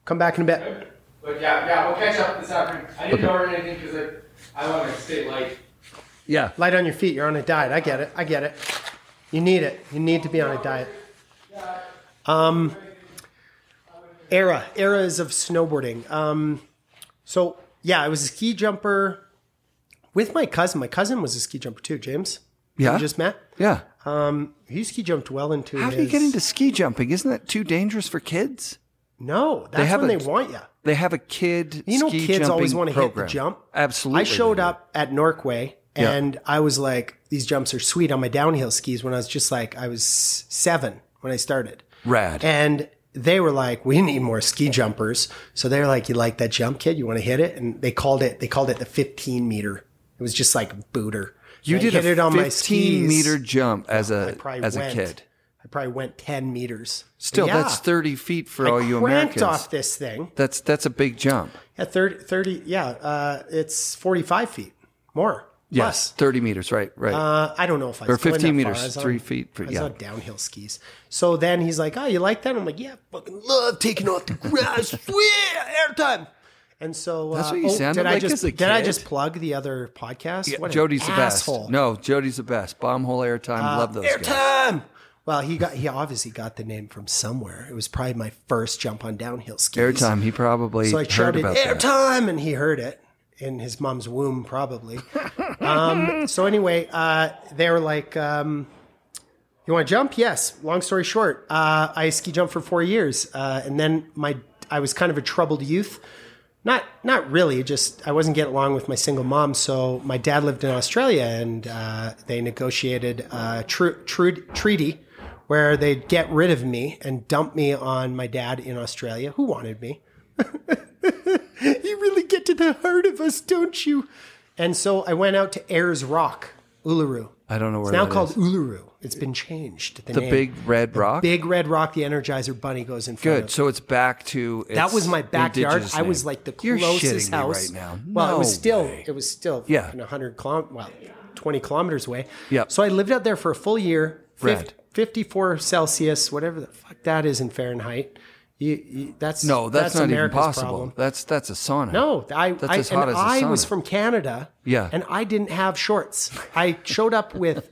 Come back in a bit. But we'll catch up this afternoon. I didn't order anything because I want to stay light. Yeah. Light on your feet. You're on a diet. I get it. You need it. You need to be on a diet. Eras of snowboarding. So, I was a ski jumper with my cousin. My cousin was a ski jumper too, James. Yeah. You just met? Yeah. He ski jumped well into How do you get into ski jumping? Isn't that too dangerous for kids? No, that's when they want you. They have a kid You know, ski kids jumping always want to program. hit the jump. Absolutely. I showed up at Norquay. And I was like, these jumps are sweet on my downhill skis when I was just like, I was 7 when I started. Rad. And they were like, we need more ski jumpers. So they're like, you like that jump, kid? You want to hit it? And they called it the 15 meter. It was just like booter. You did hit it on my 15 skis. meter jump as a kid. I probably went 10 meters. Still, that's 30 feet for all you Americans. I cranked off this thing. That's a big jump. Yeah, 30 it's 45 feet more. Yes, 30 meters, right. I don't know if I was or 15 meters, meters, 3 feet. I was on downhill skis. So then he's like, "Oh, you like that?" I'm like, "Yeah, I fucking love taking off the grass, sweet airtime." And so that's what you sounded like as a kid. Did I just plug the other podcast? Yeah, what Jody's the asshole. best. No, Jody's the best. Bombhole Airtime, love those guys. Airtime. Well, he obviously got the name from somewhere. It was probably my first jump on downhill skis. Airtime, he probably heard about that. Airtime, and he heard it. In his mom's womb, probably. So anyway, they were like, "You want to jump?" Yes. Long story short, I ski jumped for 4 years, and then I was kind of a troubled youth. Not really. Just I wasn't getting along with my single mom. So my dad lived in Australia, and they negotiated a treaty where they'd get rid of me and dump me on my dad in Australia, who wanted me. You really get to the heart of us, don't you? And so I went out to Ayers Rock, Uluru. I don't know where it's now that called is. Uluru. It's been changed. The name. Big red rock? Big red rock, the Energizer Bunny goes in front of. Good. So it's back to that was my backyard. I was like the closest house. Right now. Well, no it was still 20 kilometers away. Yeah. So I lived out there for a full year, 54 Celsius, whatever the fuck that is in Fahrenheit. That's not America's even possible. Problem. That's a sauna. No, that's as hot as a sauna. I was from Canada. Yeah. And I didn't have shorts. I showed up with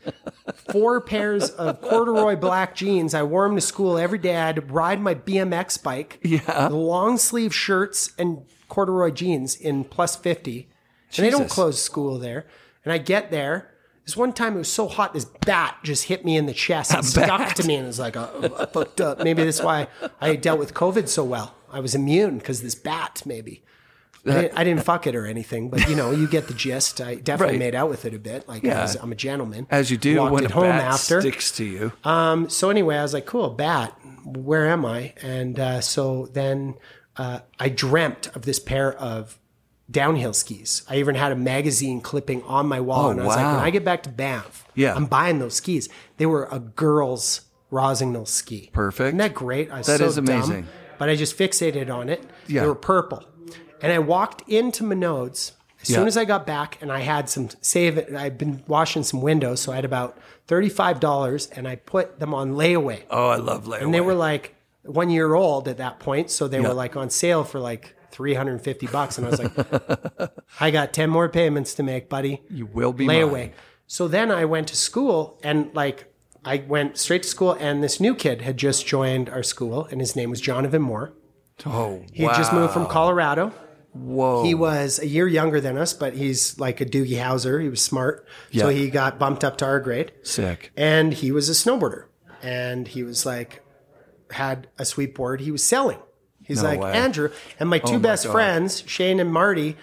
4 pairs of corduroy black jeans. I wore them to school every day. I had to ride my BMX bike. Yeah. Long sleeve shirts and corduroy jeans in plus 50. And they don't close school there. And I get there. This one time it was so hot, this bat just hit me in the chest and stuck to me. And it was like, I fucked up. Maybe that's why I dealt with COVID so well. I was immune because this bat, maybe. I didn't fuck it or anything, but you get the gist. I definitely made out with it a bit. Like I'm a gentleman. As you do walked when it a home bat after. sticks to you. So anyway, I was like, cool, bat. Where am I? And so then I dreamt of this pair of downhill skis. I even had a magazine clipping on my wall. And I was like, when I get back to Banff, I'm buying those skis. They were a girl's Rosignol ski. Perfect. Isn't that great? I was that so is amazing. Dumb, but I just fixated on it. Yeah. They were purple. And I walked into Menards as soon as I got back, and I had some I'd been washing some windows, so I had about $35, and I put them on layaway. Oh, I love layaway. And they were like 1 year old at that point, so they were like on sale for like $350. And I was like, I got 10 more payments to make, buddy. You will be layaway. mine. So then I went to school, and like I went straight to school, and this new kid had just joined our school, and his name was Jonathan Moore. Oh, He had just moved from Colorado. Whoa. He was a year younger than us, but he's like a Doogie Howser. He was smart. So he got bumped up to our grade. Sick. And he was a snowboarder. And he was like, had a sweet board he was selling. He's No like, way. Andrew. And my two my best God. friends, Shane and Marty,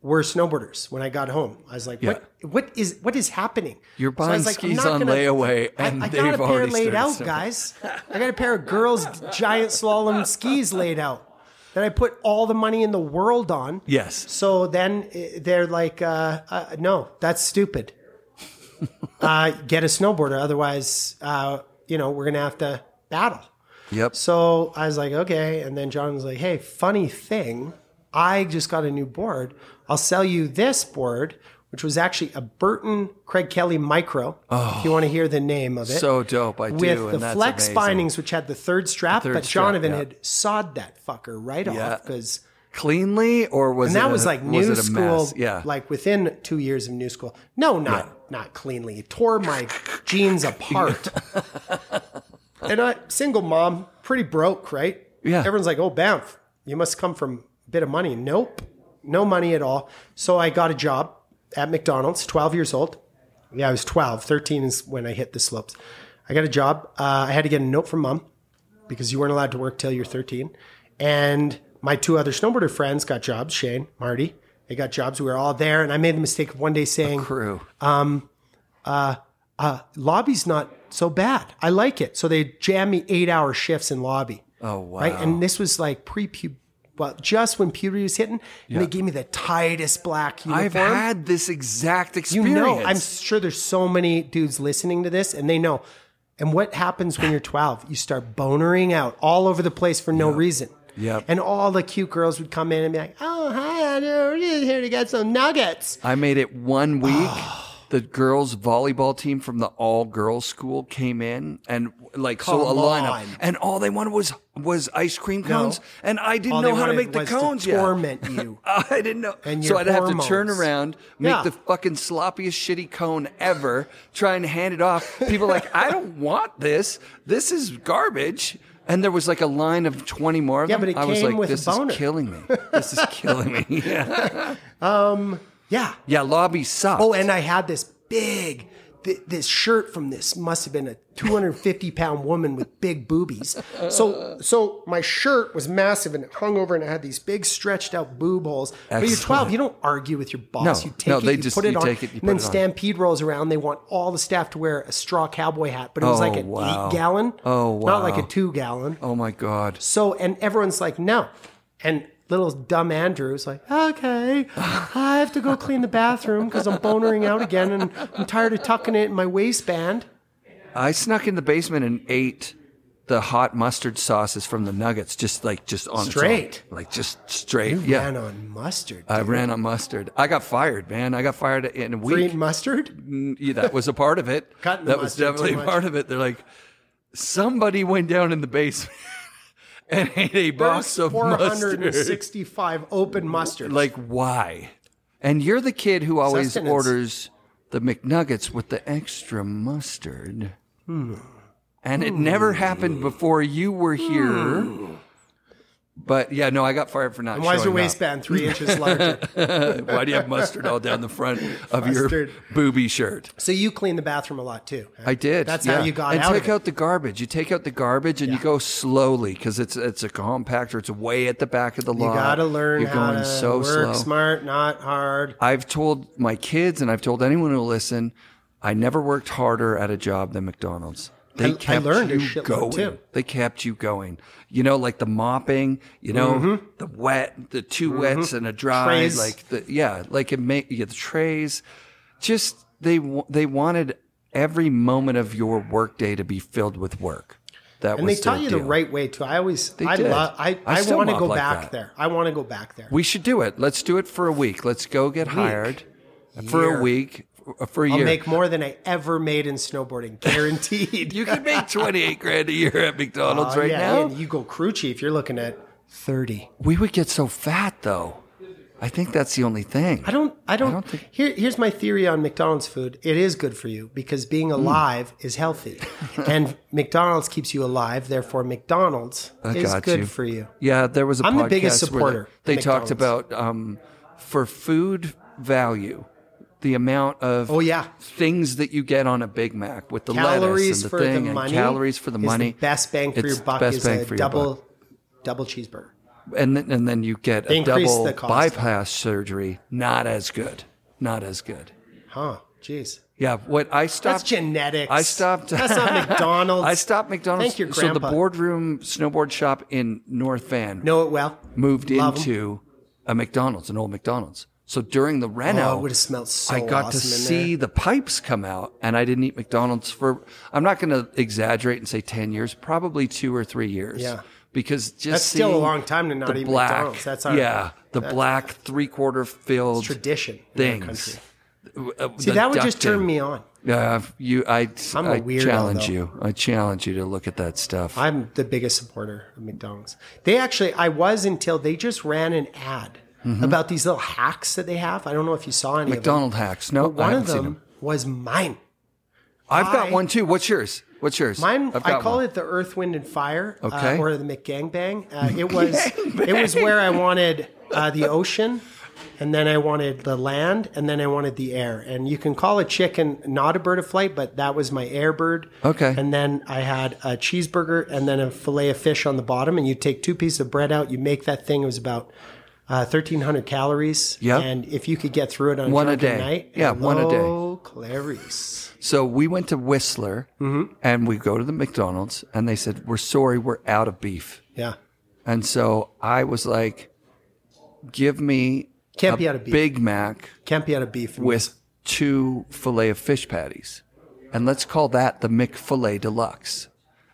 were snowboarders when I got home. I was like, what is happening? You're So I buying was like, I'm skis not on gonna- layaway, and I they've got a pair already laid started out, snowboarding. guys. I got a pair of girls' giant slalom skis laid out that I put all the money in the world on. Yes. So then they're like, no, that's stupid. Get a snowboarder. Otherwise, we're going to have to battle. Yep. So I was like, okay. And then John was like, hey, funny thing. I just got a new board. I'll sell you this board, which was actually a Burton Craig Kelly Micro. If you want to hear the name of it. So dope. I do. With and the that's flex amazing. bindings, which had the third strap, third but strap, Jonathan yeah. had sawed that fucker right off because... Cleanly, or was And it that was like new was it a school, mess? Yeah. like within 2 years of new school. No, not cleanly. It tore my jeans apart. And I, single mom, pretty broke, right? Yeah. Everyone's like, oh, Banff, you must come from a bit of money. Nope, no money at all. So I got a job at McDonald's, 12 years old. Yeah, I was 12. 13 is when I hit the slopes. I got a job. I had to get a note from mom because you weren't allowed to work till you're 13. And my two other snowboarder friends got jobs, Shane, Marty. They got jobs. We were all there. And I made the mistake of one day saying, Crew. lobby's not so bad. I like it. So they jammed me 8-hour shifts in lobby. Oh, wow. Right. And this was like just when puberty was hitting, and they gave me the tightest black uniform. I've had this exact You experience. know, I'm sure there's so many dudes listening to this, and they know. And what happens when you're 12? You start bonering out all over the place for no reason. Yep. And all the cute girls would come in and be like, oh, hi, Andrew. We're just here to get some nuggets. I made it 1 week. The girls' volleyball team from the all-girls school came in and like Come a lineup, on. and all they wanted was ice cream cones, and I didn't All know they how to wanted make the was cones to yet. torment you. I didn't know. And So your I'd have to hormones. turn around, make Yeah. the fucking sloppiest shitty cone ever, try and hand it off. People are like, I don't want this. This is garbage. And there was like a line of 20 more of Yeah, them. but it I was came like, with a this is boner. killing me. This is killing me. Yeah. Yeah. Yeah, lobby sucked. Oh, and I had this big, this shirt from this must have been a 250-pound woman with big boobies. So my shirt was massive and it hung over, and it had these big stretched out boob holes. But you're 12, you don't argue with your boss. No, you take no, it, they you just- put it you on, take it, you and put then it on. Stampede rolls around. They want all the staff to wear a straw cowboy hat, but it was Oh, like an wow. 8-gallon, Oh, not like a wow. 2-gallon. Oh my God. So, and everyone's like, no. And little dumb Andrew's like, okay, I have to go clean the bathroom because I'm bonering out again, and I'm tired of tucking it in my waistband. I snuck in the basement and ate the hot mustard sauces from the nuggets, just on Straight. its own. Like just straight. You yeah. ran on mustard. I dude. ran on mustard. I got fired, man. I got fired in a For week. eating mustard? Yeah, that was a part of it. Cutting the that was mustard definitely too a much. part of it. They're like, somebody went down in the basement and ate a box There's of mustard. 465 open mustards. Like, why? And you're the kid who always Sustenance. orders the McNuggets with the extra mustard. And it never happened before you were here. But yeah, no, I got fired for not and why is your showing up. waistband 3 inches larger? Why do you have mustard all down the front of your Mustard. booby shirt? So you clean the bathroom a lot too. Huh? I did. That's yeah. how you got and out take of it. out the garbage. You take out the garbage and you go slowly because it's a compactor. It's way at the back of the lot. You got to learn You're how going to so work slow. smart, not hard. I've told my kids and I've told anyone who'll listen, I never worked harder at a job than McDonald's. They I kept learned a you shitload, going. too. They kept you going. You know, like the mopping, you know, the wet, the two wets and a dry, Trays. like like it made the trays. Just they wanted every moment of your workday to be filled with work. That And was they taught their you deal. the right way too. I did. I still want to mop go like back that. there. I want to go back there. We should do it. Let's do it for a week. Let's go get hired for Year. a week, for a I'll year. make more than I ever made in snowboarding, guaranteed. You can make $28,000 a year at McDonald's right now. And you go crew chief, you're looking at 30. We would get so fat, though. I think that's the only thing. I don't think. Here's my theory on McDonald's food. It is good for you because being alive is healthy, and McDonald's keeps you alive. Therefore, McDonald's is good for you. Yeah, there was a podcast I'm the biggest supporter. Where they talked about for food value, the amount of things that you get on a Big Mac with the lettuce and the thing, and calories for the money. The best bang for your buck is a double cheeseburger. And then you get a double bypass surgery. Not as good. Huh? Jeez. Yeah. What I stopped. That's genetics. I stopped. That's not McDonald's. I stopped McDonald's. Thank your grandpa. So the Boardroom snowboard shop in North Van. Know it well. Moved into a McDonald's, an old McDonald's. So during the reno, it would have smelled so I got to see the pipes come out, and I didn't eat McDonald's for. I'm not going to exaggerate and say 10 years, probably 2 or 3 years. Yeah. Because just that's still a long time to not eat McDonald's. That's the black 3/4 filled tradition things. See, that would just turn me on. I'm a weirdo, challenge though. you. I challenge you to look at that stuff. I'm the biggest supporter of McDonald's. I was until they just ran an ad about these little hacks that they have. I don't know if you saw any McDonald's of them. hacks. No, one of them was mine. I've got one too. What's yours? Mine, I call it the Earth, Wind, and Fire, or the McGangbang. It was where I wanted the ocean, and then I wanted the land, and then I wanted the air. And you can call a chicken not a bird of flight, but that was my air bird. Okay. And then I had a cheeseburger and then a fillet of fish on the bottom, and you take 2 pieces of bread out, you make that thing. It was about 1,300 calories. Yep. And if you could get through it on one a day, night, one a day. Low calories. So we went to Whistler, and we go to the McDonald's, and they said, "We're sorry, we're out of beef." Yeah. And so I was like, "Give me Big Mac. Can't be out of beef with 2 fillet of fish patties, and let's call that the McFillet Deluxe."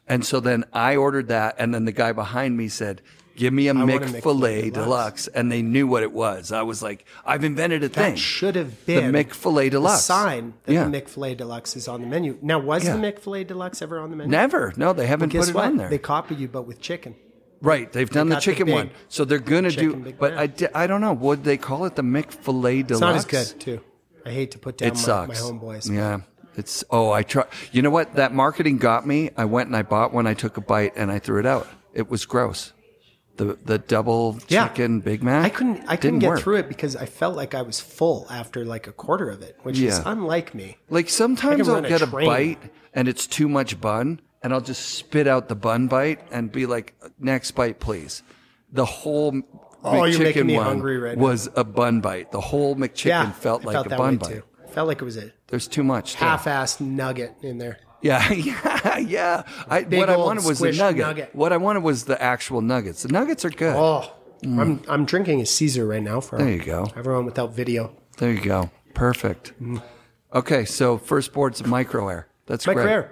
And so then I ordered that, and then the guy behind me said, "Give me a McFillet Deluxe." And they knew what it was. I was like, I've invented a thing. That should have been the McFillet Deluxe. The sign that the McFillet Deluxe is on the menu. Now, was the McFillet Deluxe ever on the menu? Never. No, they haven't put it on there. They copied you, but with chicken. Right. They've done the chicken one. So they're going to do, but I don't know. Would they call it the McFillet Deluxe? It's not as good, too. I hate to put down my homeboys. Yeah. I try. You know what? That marketing got me. I went and I bought one. I took a bite and I threw it out. It was gross. The double chicken Big Mac. I couldn't get through it because I felt like I was full after like a quarter of it, which is unlike me. Like sometimes I'll get a bite and it's too much bun, and I'll just spit out the bun bite and be like, "Next bite, please." The whole McChicken one was a bun bite. The whole McChicken felt like a bun bite. Too. Felt like it was There's too much. Half-assed nugget in there. Yeah. What I wanted was the nugget. What I wanted was the actual nuggets. The nuggets are good. Oh, I'm drinking a Caesar right now for everyone without video. There you go. Perfect. Okay, so first board's Micro Air. That's great. Micro Air.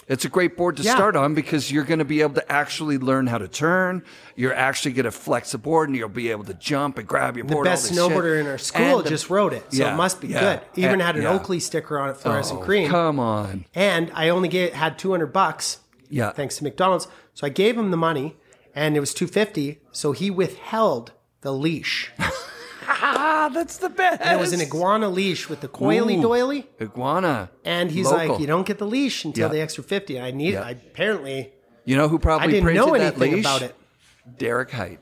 It's a great board to start on because you're going to be able to actually learn how to turn. You're actually going to flex the board, and you'll be able to jump and grab your board. The best snowboarder in our school just rode it, so it must be good. Even had an Oakley sticker on it, fluorescent green. Come on! And I only had $200. Yeah, thanks to McDonald's. So I gave him the money, and it was $250. So he withheld the leash. That's the best. And it was an iguana leash with the coily doily. Iguana. And he's like, "You don't get the leash until the extra 50. I need it. Apparently. You know who probably I didn't printed know that anything leash? About it. Derek Height.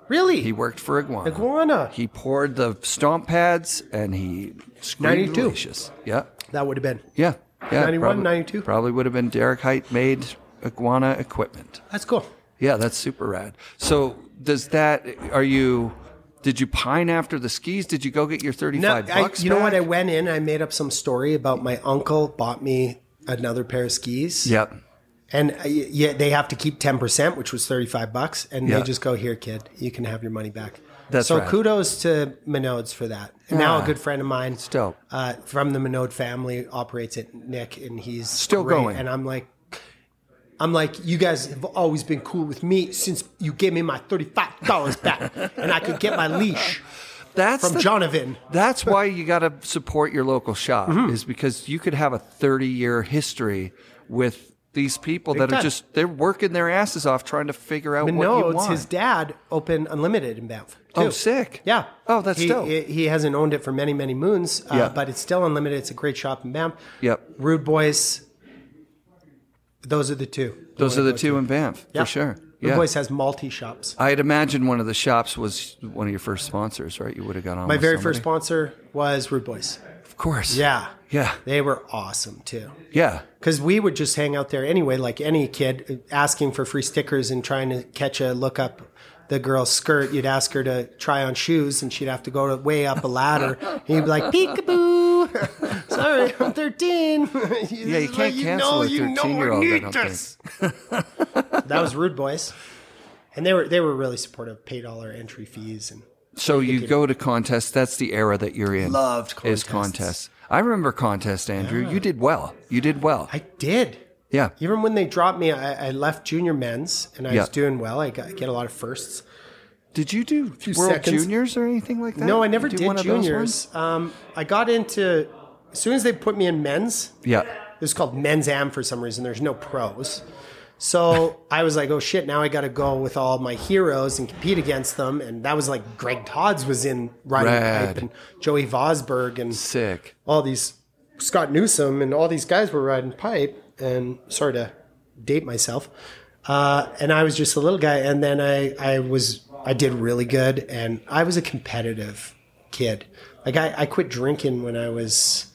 Really? He worked for Iguana. He poured the stomp pads and he screwed the leashes. Yeah. That would have been. Yeah. 91, 92. Probably would have been Derek Height made Iguana equipment. That's cool. Yeah, that's super rad. So did you pine after the skis? Did you go get your $35 You know what? I went in, I made up some story about my uncle bought me another pair of skis. Yep. And they have to keep 10%, which was $35. And they just go, "Here, kid, you can have your money back." So kudos to Minodes for that. And now a good friend of mine from the Minode family operates it, Nick, and he's still great. going. And I'm like, "You guys have always been cool with me since you gave me my $35 back, and I could get my leash from Jonathan." That's why you got to support your local shop, is because you could have a 30-year history with these people Big that are time. they're working their asses off trying to figure out But what no, you it's want. his dad opened Unlimited in Banff. Oh, too. sick. Yeah. Oh, that's dope. He hasn't owned it for many, many moons, Yeah. but it's still Unlimited. It's a great shop in Banff. Yep. Rude Boys, those are the two. Those are the two in Banff, Yeah. for sure. Rude Yeah. Boys has multi-shops. I'd imagine one of the shops was one of your first sponsors, right? You would have got on My with very somebody. first sponsor was Rude Boys. Of course. Yeah. Yeah. They were awesome, too. Yeah. Because we would just hang out there anyway, like any kid, asking for free stickers and trying to catch a look up the girl's skirt. You'd ask her to try on shoes, and she'd have to go way up a ladder. And you'd be like, peekaboo. Sorry, I'm 13. Yeah, you can't cancel a 13-year-old, I don't think. That was Rude Boys. And they were really supportive, paid all our entry fees. And So you go to contests. That's the era that you're in. Loved contests. Is contests. I remember contests, Andrew. Yeah. You did well. I did. Yeah. Even when they dropped me, I left junior men's, and I was doing well. I get a lot of firsts. Did you do World Juniors or anything like that? No, I never did one of juniors. I got into, as soon as they put me in men's, it was called Men's Am for some reason. There's no pros. So I was like, oh shit, now I got to go with all my heroes and compete against them. And that was like Greg Todds was in riding pipe, and Joey Vosberg and sick. All these, Scott Newsom and all these guys were riding pipe. And sorry to date myself. And I was just a little guy. And then I did really good. And I was a competitive kid. Like I quit drinking when I was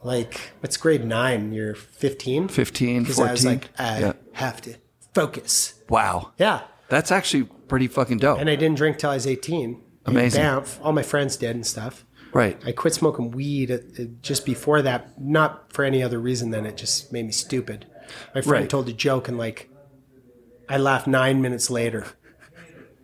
like, what's grade 9? You're 15? 15, 14. Because I was like, I have to focus. Wow. Yeah. That's actually pretty fucking dope. And I didn't drink till I was 18. Amazing. In Banff, all my friends did and stuff. Right. I quit smoking weed just before that, not for any other reason than it just made me stupid. My friend told a joke, and like, I laughed 9 minutes later.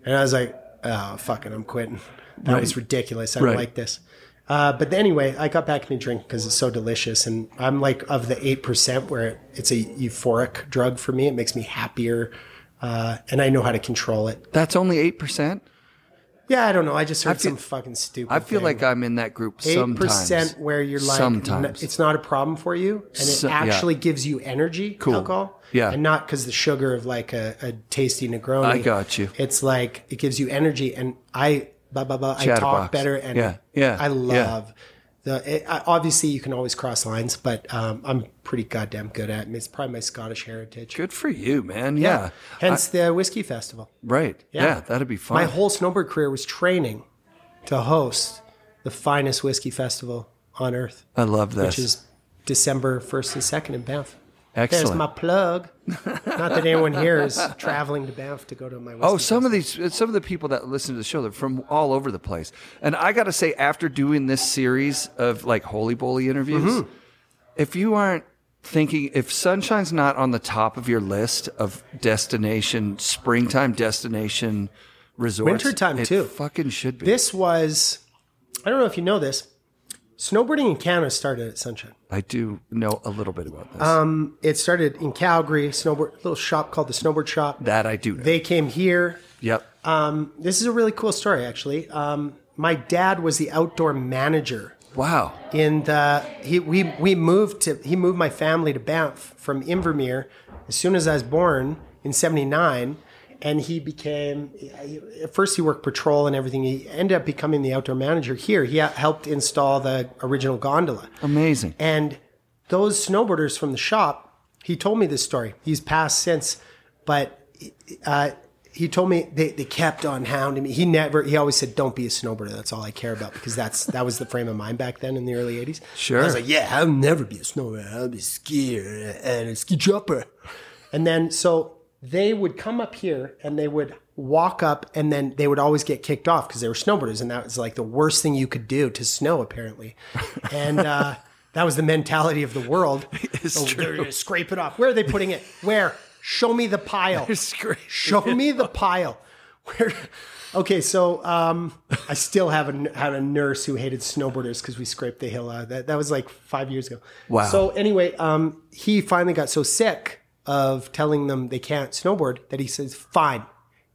And I was like, oh, fuck it, I'm quitting. That was ridiculous. I don't like this. But anyway, I got back into drink because it's so delicious. And I'm like of the 8% where it's a euphoric drug for me. It makes me happier. And I know how to control it. That's only 8%? Yeah, I don't know. I just heard some fucking stupid I feel thing. like I'm in that group sometimes. 8% where you're like, it's not a problem for you. And it actually gives you energy, alcohol. Yeah. And not because the sugar of like a tasty Negroni. I got you. It's like, it gives you energy. And I talk better. And I love obviously you can always cross lines, but I'm pretty goddamn good at it. It's probably my Scottish heritage. Good for you, man. Yeah. Hence the whiskey festival. Right. Yeah, that'd be fun. My whole snowboard career was training to host the finest whiskey festival on earth. I love this. Which is December 1st and 2nd in Banff. Excellent. There's my plug. Not that anyone here is traveling to Banff to go to my whiskey festival. Some of the people that listen to the show, they're from all over the place. And I got to say, after doing this series of like Holy Bowly interviews, if you aren't thinking, if Sunshine's not on the top of your list of springtime destination resorts. Wintertime too. It fucking should be. This was, I don't know if you know this, snowboarding in Canada started at Sunshine. I do know a little bit about this. It started in Calgary, little shop called the Snowboard Shop. That I do know. They came here. Yep. This is a really cool story, actually. My dad was the outdoor manager. Wow. He moved my family to Banff from Invermere as soon as I was born in 79. And he became, at first he worked patrol and everything. He ended up becoming the outdoor manager here. He helped install the original gondola. Amazing. And those snowboarders from the shop, he told me this story. He's passed since, but he told me they kept on hounding me. He always said, don't be a snowboarder. That's all I care about, because that was the frame of mind back then in the early 80s. Sure. And I was like, yeah, I'll never be a snowboarder. I'll be a skier and a ski jumper. And then, so they would come up here and they would walk up, and then they would always get kicked off because they were snowboarders. And that was like the worst thing you could do to snow, apparently. And that was the mentality of the world. They're going to scrape it off. Where are they putting it? Where? Show me the pile. Show me the pile. Where? Okay, so I still had a nurse who hated snowboarders because we scraped the hill out. That was like 5 years ago. Wow. So anyway, he finally got so sick of telling them they can't snowboard that he says, fine,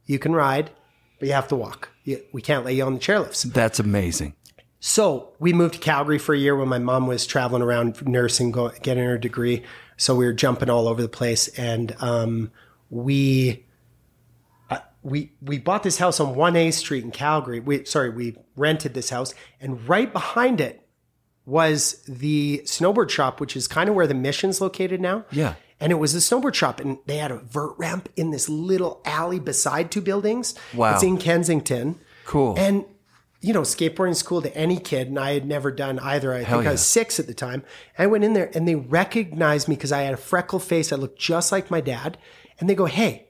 you can ride, but you have to walk. We can't lay you on the chairlifts. That's amazing. So we moved to Calgary for a year when my mom was traveling around nursing, getting her degree. So we were jumping all over the place. And we bought this house on 1A Street in Calgary. We rented this house. And right behind it was the snowboard shop, which is kind of where the Mission's located now. Yeah. And it was a snowboard shop. And they had a vert ramp in this little alley beside two buildings. Wow. It's in Kensington. Cool. And you know, skateboarding is cool to any kid, and I had never done either. I think I was 6 at the time. I went in there, and they recognized me because I had a freckle face. I looked just like my dad. And they go, hey,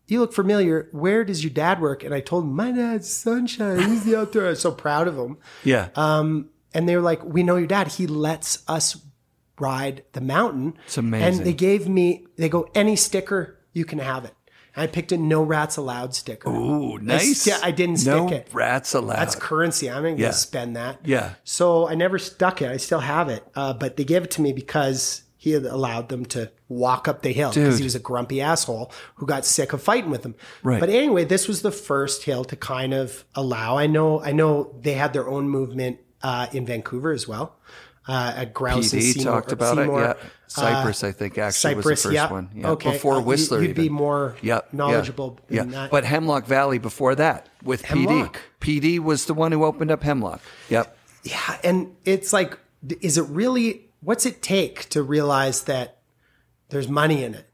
you look familiar. Where does your dad work? And I told them, my dad's Sunshine. He's the outdoor. I was so proud of him. Yeah. And they were like, we know your dad. He lets us ride the mountain. It's amazing. And they go, any sticker, you can have it. I picked a no rats allowed sticker. Ooh, nice. I didn't stick it. No rats allowed. That's currency. I'm going to spend that. Yeah. So I never stuck it. I still have it. But they gave it to me because he had allowed them to walk up the hill because he was a grumpy asshole who got sick of fighting with them. Right. But anyway, this was the first hill to kind of allow. I know they had their own movement in Vancouver as well. At Grouse and Seymour. Talked about Seymour. it, yeah. Cypress, I think, actually was the first one. Yeah. Okay. Before Whistler You'd be more knowledgeable in that. But Hemlock Valley before that with Hemlock. PD. PD was the one who opened up Hemlock. Yep. Yeah, and it's like, is it really, what's it take to realize that there's money in it?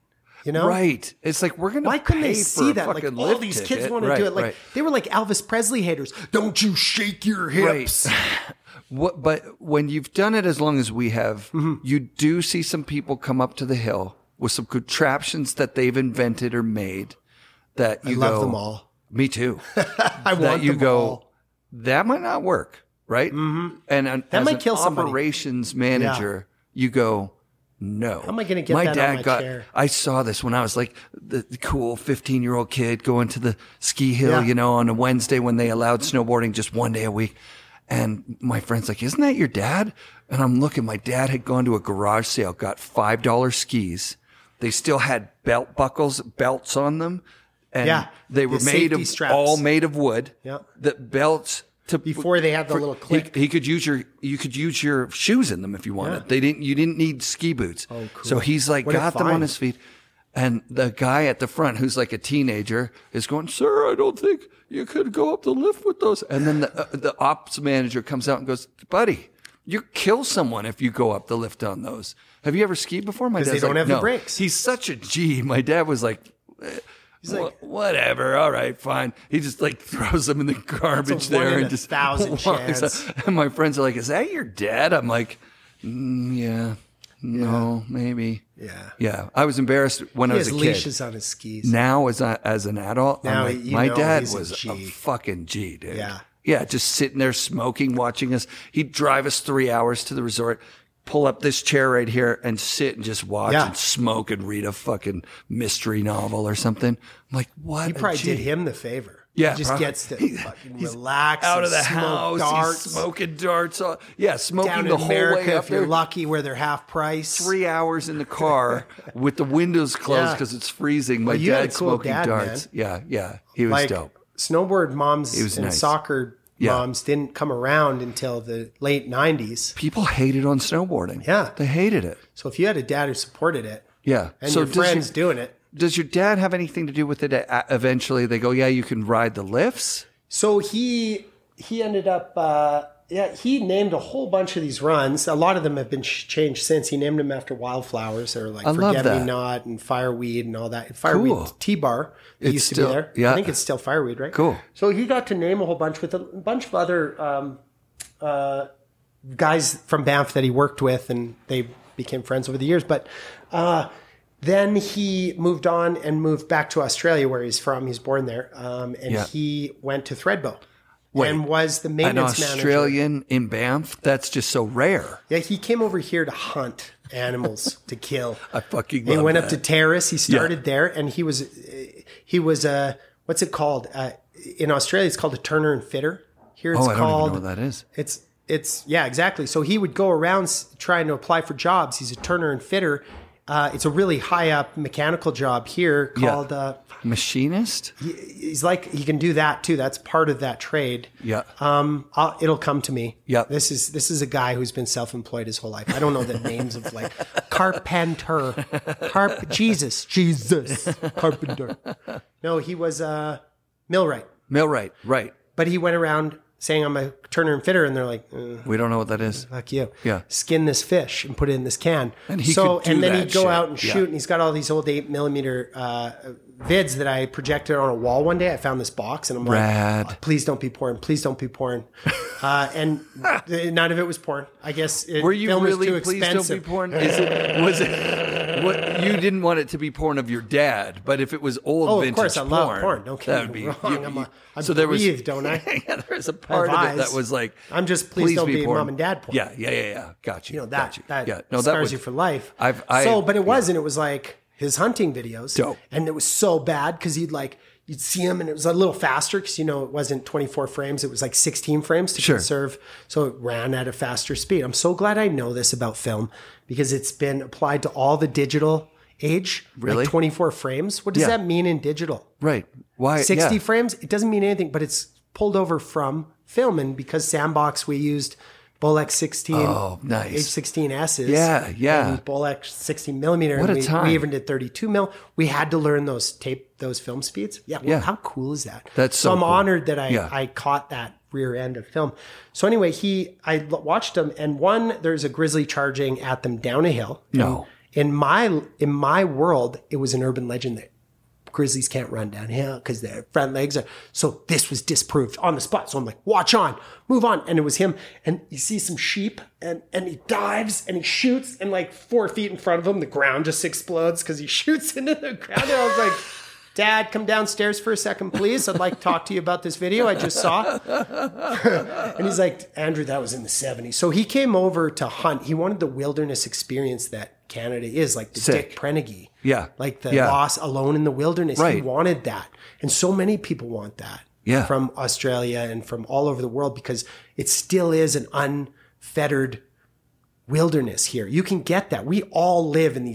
You know? Right. It's like, we're going to Why couldn't they see that? Like, all all these kids want to do it. Like, they were like Elvis Presley haters. Don't you shake your hips. Right. But when you've done it as long as we have, you do see some people come up to the hill with some contraptions that they've invented or made that you love them all. Me too. I want them all. That might not work, right? Mm-hmm. And that might kill somebody. Operations manager, you go, no. How am I going to get that on my chair? I saw this when I was like the cool 15-year-old kid going to the ski hill, you know, on a Wednesday when they allowed snowboarding just one day a week. And my friend's like, isn't that your dad? And I'm looking, my dad had gone to a garage sale, got $5 skis. They still had belts on them. And they were all made of wood. Yeah. The belts before they had the little click. You could use your shoes in them if you wanted. Yeah. You didn't need ski boots. Oh, cool. So he's like, got them on his feet. And the guy at the front, who's like a teenager, is going, sir, I don't think you could go up the lift with those. And then the ops manager comes out and goes, buddy, you kill someone if you go up the lift on those. Have you ever skied before? My dad's they don't have the brakes. He's such a G. My dad was like, he's like, whatever, all right, fine. He just like throws them in the garbage there and just 1,000 chance. And my friends are like, is that your dad? I'm like, yeah. No, maybe. Yeah. Yeah. I was embarrassed when I was a kid. He has leashes on his skis. Now, as an adult, now, I'm like, my dad was a fucking G, dude. Yeah. Yeah. Just sitting there smoking, watching us. He'd drive us 3 hours to the resort, pull up this chair right here and sit and just watch and smoke and read a fucking mystery novel or something. I'm like, what? You probably did him the favor. Yeah, he just gets to fucking relax out of the house. Darts. He's smoking darts. Smoking down the in whole America, way up if you're there. lucky, where they're half price. 3 hours in the car with the windows closed because it's freezing. My dad smoking darts. Man. Yeah, he was dope. Snowboard moms and soccer moms didn't come around until the late 90s. People hated on snowboarding. Yeah, they hated it. So if you had a dad who supported it, and your friends doing it. Does your dad have anything to do with it? Eventually, they go, yeah, you can ride the lifts. So he ended up, he named a whole bunch of these runs. A lot of them have been changed since. He named them after wildflowers or like Forget-Me-Not and Fireweed and all that. Fireweed T-Bar used to be there. Yeah. I think it's still Fireweed, right? Cool. So he got to name a whole bunch with a bunch of other guys from Banff that he worked with, and they became friends over the years. But then he moved on and moved back to Australia, where he's from. He's born there. He went to Threadbow and was the maintenance manager. An Australian in Banff? That's just so rare. Yeah, he came over here to hunt animals to kill. I fucking love He went that. up to Terrace. He started there, and he was what's it called? In Australia, it's called a turner and fitter. Here it's called. I don't even know what that is. It's exactly. So he would go around trying to apply for jobs. He's a turner and fitter. It's a really high up mechanical job here called machinist. He's like, he can do that too. That's part of that trade. Yeah. It'll come to me. Yeah. This is a guy who's been self-employed his whole life. I don't know the names of like carpenter, Jesus, carpenter. No, he was a millwright. Millwright, right. But he went around saying I'm a turner and fitter, and they're like, we don't know what that is. Fuck you. Yeah. Skin this fish and put it in this can. And he could do and then that he'd go shit. out and shoot, and he's got all these old 8mm vids that I projected on a wall one day. I found this box, and I'm Rad. like, oh, please don't be porn. Please don't be porn. And none of it was porn. I guess Were you film really was too please expensive. don't be porn? Was it what you didn't want it to be porn of your dad, but if it was old vintage of course, I porn, love porn. Don't get me wrong. I'm so there was breathe, don't I? Yeah, there was a part of it that was like, I'm just please don't be porn. mom and dad porn. Yeah. Got you. You know that scars you for life. But it wasn't. It was like his hunting videos. Dope. And it was so bad because you'd see him and it was a little faster because, it wasn't 24 frames. It was like 16 frames to conserve. So it ran at a faster speed. I'm so glad I know this about film because it's been applied to all the digital age. Really? Like 24 frames. What does that mean in digital? Right. Why? 60 frames? It doesn't mean anything, but it's pulled over from film. And because Sandbox, we used Bolex 16, nice. H16S's. Yeah. And Bolex 16 millimeter. What and a time. We even did 32 mil. We had to learn those film speeds. Yeah. Well, how cool is that? That's so I'm cool. honored that I caught that rear end of film. So anyway, I watched them, and there's a grizzly charging at them down a hill. No. In my world, it was an urban legend that grizzlies can't run downhill because their front legs are. So this was disproved on the spot. So I'm like, watch on, move on. And it was him. And you see some sheep and he dives and he shoots, and like 4 feet in front of him, the ground just explodes because he shoots into the ground. And I was like, Dad, come downstairs for a second, please. I'd like to talk to you about this video I just saw. And he's like, Andrew, that was in the 70s. So he came over to hunt. He wanted the wilderness experience that Canada is, like the Dick Preneggy. Yeah. Like the Lost Alone in the Wilderness. Right. He wanted that. And so many people want that. Yeah. From Australia and from all over the world because it still is an unfettered wilderness here. You can get that. We all live in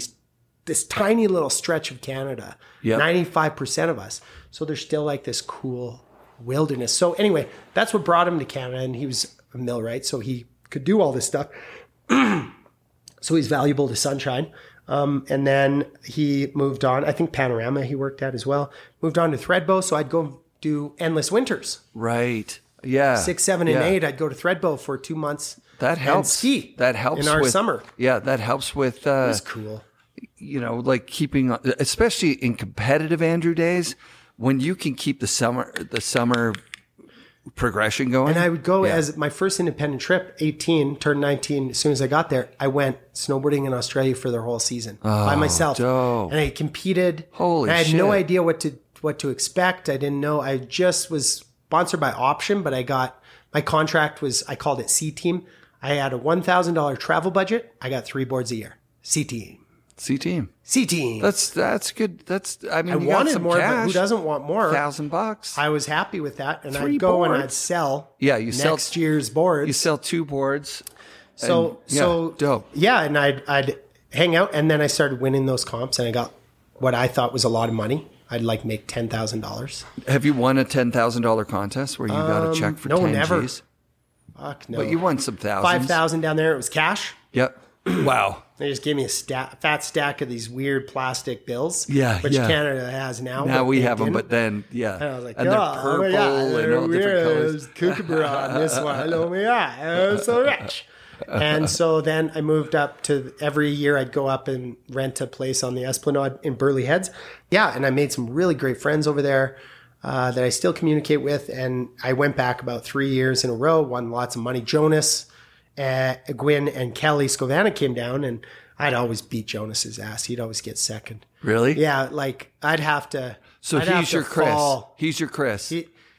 this tiny little stretch of Canada. 95% of us. So there's still like this cool wilderness. So anyway, that's what brought him to Canada. And he was a millwright, so he could do all this stuff. So he's valuable to Sunshine. And then he moved on. I think Panorama he worked at as well. Moved on to Threadbow. So I'd go do Endless Winters. Right. Yeah. 6, 7, and 8. I'd go to Threadbow for 2 months. That helps. And ski. That helps in our with, summer. Yeah, that helps with. It was cool. Like keeping, especially in competitive Andrew days, when you can keep the summer progression going. And I would go as my first independent trip, 18, turned 19. As soon as I got there, I went snowboarding in Australia for their whole season by myself. Dope. And I competed. Holy and I had shit. no idea what to expect. I didn't know. I just was sponsored by Option, but my contract was, I called it C-Team. I had a $1,000 travel budget. I got 3 boards a year. C-Team. C-Team. That's good. I wanted more, but who doesn't want more? $1,000. I was happy with that. And 3 I'd go boards. and I'd sell next next year's boards. You sell 2 boards. So dope. Yeah, and I'd hang out, and then I started winning those comps, and I got what I thought was a lot of money. I'd like make $10,000. Have you won a $10,000 contest where you got a check for 10 never. G's? Fuck no. But you won some thousands. 5,000 down there. It was cash. Yep. Wow. They just gave me a fat stack of these weird plastic bills. Which Canada has now. Now we have them, but then And I was like, and they're purple and all different colors. Kookaburra on this one. Oh my god, I'm so rich. And so then I moved up to every year I'd go up and rent a place on the Esplanade in Burleigh Heads. Yeah, and I made some really great friends over there that I still communicate with. And I went back about 3 years in a row, won lots of money. Jonas, Guinn, and Kelly Scovana came down, and I'd always beat Jonas's ass. He'd always get second. Really? Yeah, like I'd have to. So I'd he's your Chris. fall. He's your Chris.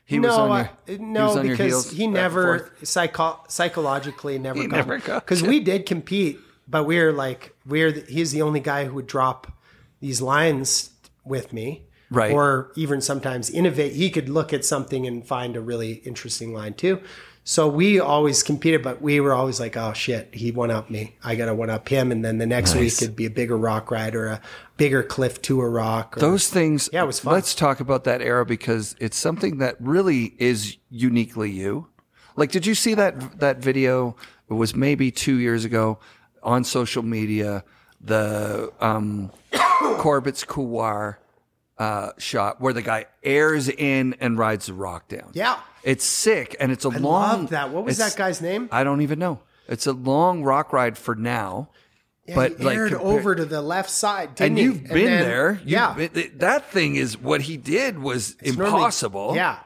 He was on your because heels he never psychologically never got. Because we did compete, but he's the only guy who would drop these lines with me, right? Or even sometimes innovate. He could look at something and find a really interesting line too. So we always competed, but we were always like, oh shit, he one up me. I got to one up him. And then the next week it'd be a bigger rock ride or a bigger cliff tour rock. Those things. Yeah, it was fun. Let's talk about that era because it's something that really is uniquely you. Like, did you see that video? It was maybe 2 years ago on social media. The Corbett's Couloir shot where the guy airs in and rides the rock down. Yeah. It's sick, and it's a I long... love that. What was that guy's name? I don't even know. It's a long rock ride for now. Yeah, but he aired over to the left side, didn't and he? you've been there. Yeah. That thing is... What he did was impossible. Yeah.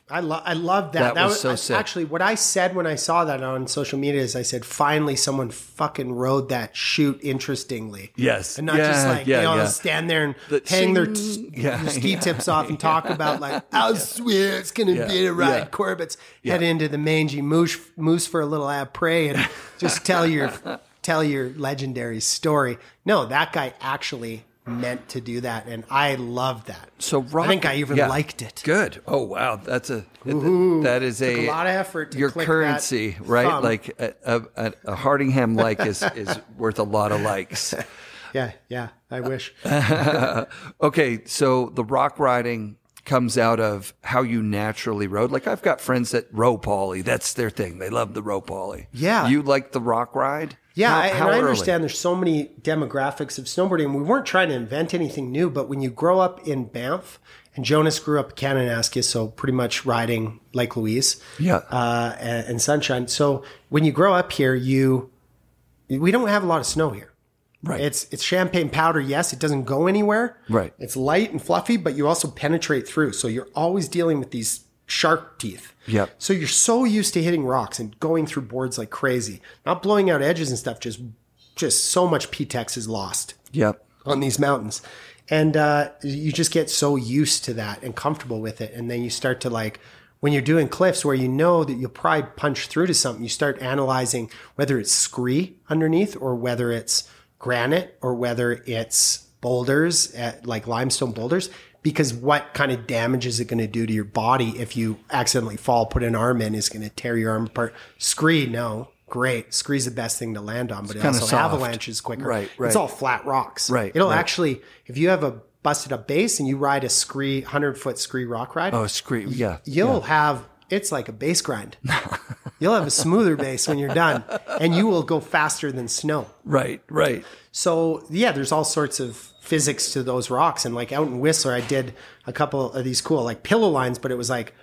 I love that. That was so sick. Actually, what I said when I saw that on social media is I said, finally someone fucking rode that chute interestingly. Yes. And not just like, stand there and hang their ski tips off and talk about like, how sweet it's going to be to ride Corbett's. Head into the mangy moose for a little après and just tell your legendary story. No, that guy actually meant to do that, and I loved that. So I think I even liked it. Good. Oh wow, that is took a lot of effort to your click currency, that right? thumb. Like a Hardingham like is worth a lot of likes. Yeah, I wish. Okay, so the rock riding comes out of how you naturally rode. Like I've got friends that row poly. That's their thing. They love the row poly. Yeah. You like the rock ride? Yeah, How I early? understand there's so many demographics of snowboarding. We weren't trying to invent anything new, but when you grow up in Banff, and Jonas grew up in Kananaskis, so pretty much riding Lake Louise and Sunshine. So when you grow up here, we don't have a lot of snow here. Right. It's champagne powder. Yes, it doesn't go anywhere. Right. It's light and fluffy, but you also penetrate through. So you're always dealing with these shark teeth. Yep. So you're so used to hitting rocks and going through boards like crazy, not blowing out edges and stuff. Just so much PTEX is lost. Yep. On these mountains, and you just get so used to that and comfortable with it, and then you start to like when you're doing cliffs where you know that you'll probably punch through to something. You start analyzing whether it's scree underneath or whether it's granite or whether it's boulders like limestone boulders. Because what kind of damage is it going to do to your body if you accidentally fall, put an arm in, is going to tear your arm apart? Scree, no. Great. Scree's the best thing to land on, but it also avalanches quicker. Right. It's all flat rocks. Right. It'll actually, if you have a busted up base and you ride a scree, 100-foot scree rock ride. Oh, scree. Yeah. You'll have, it's like a base grind. You'll have a smoother base when you're done, and you will go faster than snow. Right. So, yeah, there's all sorts of physics to those rocks. And like out in Whistler, I did a couple of these cool like pillow lines, but it was like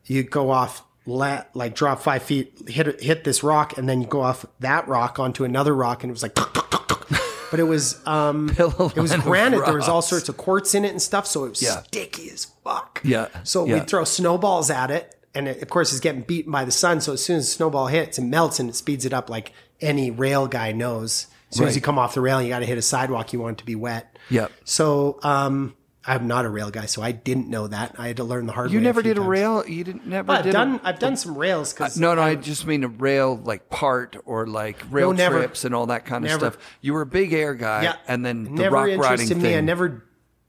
you go off, like drop 5 feet, hit this rock, and then you go off that rock onto another rock, and it was like, but it was granite. There was all sorts of quartz in it and stuff, so it was sticky as fuck. Yeah. So we'd throw snowballs at it, and it, of course, it's getting beaten by the sun. So as soon as the snowball hits, it melts and it speeds it up, like any rail guy knows. As soon as you come off the rail, you got to hit a sidewalk. You want it to be wet. Yep. So I'm not a rail guy, so I didn't know that. I had to learn the hard way. You never did times. a rail? You didn't never Well, did I've done some rails because no, I just mean a rail like part or like rail trips and all that kind of stuff. You were a big air guy, and then the rock riding thing. Me. I never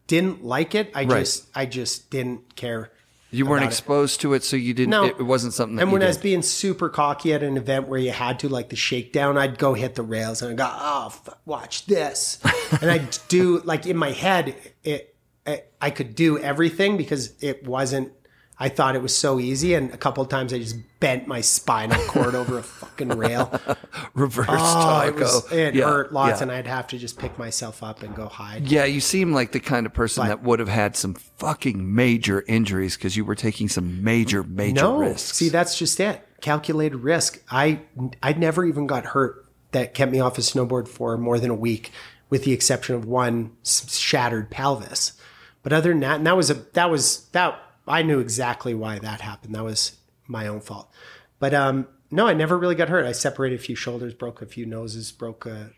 didn't like it. I just didn't care. You weren't exposed to it, so you didn't. No. It wasn't something. And when I was being super cocky at an event where you had to, like the shakedown, I'd go hit the rails and I'd go, "Oh, watch this," and I'd do like in my head, I could do everything because it wasn't. I thought it was so easy, and a couple of times I just bent my spinal cord over a fucking rail. Reverse taco. It hurt lots, and I'd have to just pick myself up and go hide. Yeah, you seem like the kind of person that would have had some fucking major injuries because you were taking some major risks. See, that's just it. Calculated risk. I never even got hurt that kept me off a snowboard for more than a week, with the exception of one shattered pelvis. But other than that, and that was I knew exactly why that happened. That was my own fault. But no, I never really got hurt. I separated a few shoulders, broke a few noses, broke a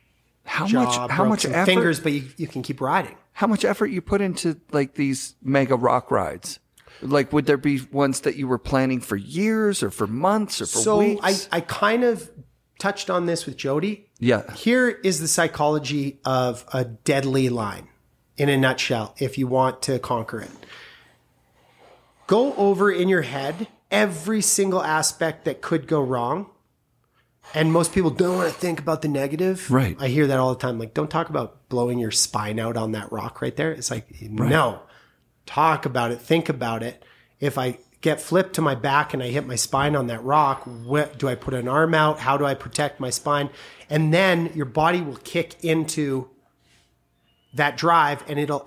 how jaw, much effort? Fingers, but you can keep riding. How much effort you put into like these mega rock rides? Like, would there be ones that you were planning for years or for months or for weeks? So I kind of touched on this with Jody. Yeah. Here is the psychology of a deadly line in a nutshell if you want to conquer it. Go over in your head every single aspect that could go wrong. And most people don't want to think about the negative. Right. I hear that all the time. Like, don't talk about blowing your spine out on that rock right there. It's like, no, talk about it. Think about it. If I get flipped to my back and I hit my spine on that rock, what, do I put an arm out? How do I protect my spine? And then your body will kick into that drive and it'll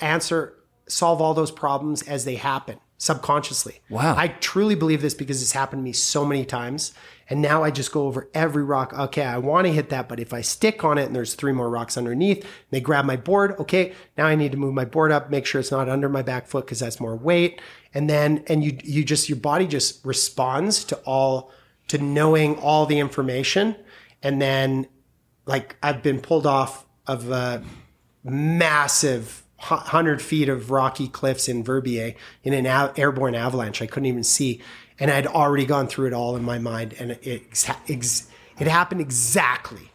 solve all those problems as they happen subconsciously. Wow. I truly believe this because it's happened to me so many times. And now I just go over every rock. Okay, I want to hit that, but if I stick on it and there's 3 more rocks underneath, and they grab my board. Okay, now I need to move my board up, make sure it's not under my back foot because that's more weight. And then, your body just responds to knowing all the information. And then, like, I've been pulled off of a massive 100 feet of rocky cliffs in Verbier in an airborne avalanche. I couldn't even see. And I'd already gone through it all in my mind. And it happened exactly.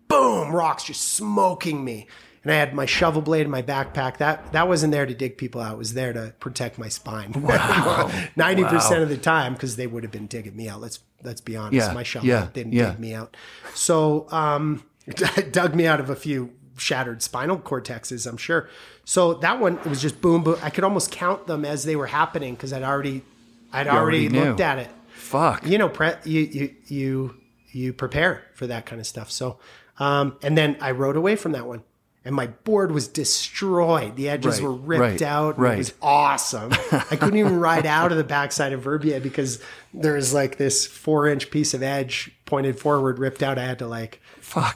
Boom, rocks just smoking me. And I had my shovel blade in my backpack. That wasn't there to dig people out. It was there to protect my spine. Wow. 90% of the time, because they would have been digging me out. Let's be honest. My shovel didn't dig me out. So it dug me out of a few shattered spinal cortexes, I'm sure. So that one, it was just boom, boom. I could almost count them as they were happening because I'd already looked at it. Fuck. You prepare for that kind of stuff. So, and then I rode away from that one and my board was destroyed. The edges were ripped out. And it was awesome. I couldn't even ride out of the backside of Verbier because there was like this 4-inch piece of edge pointed forward, ripped out. I had to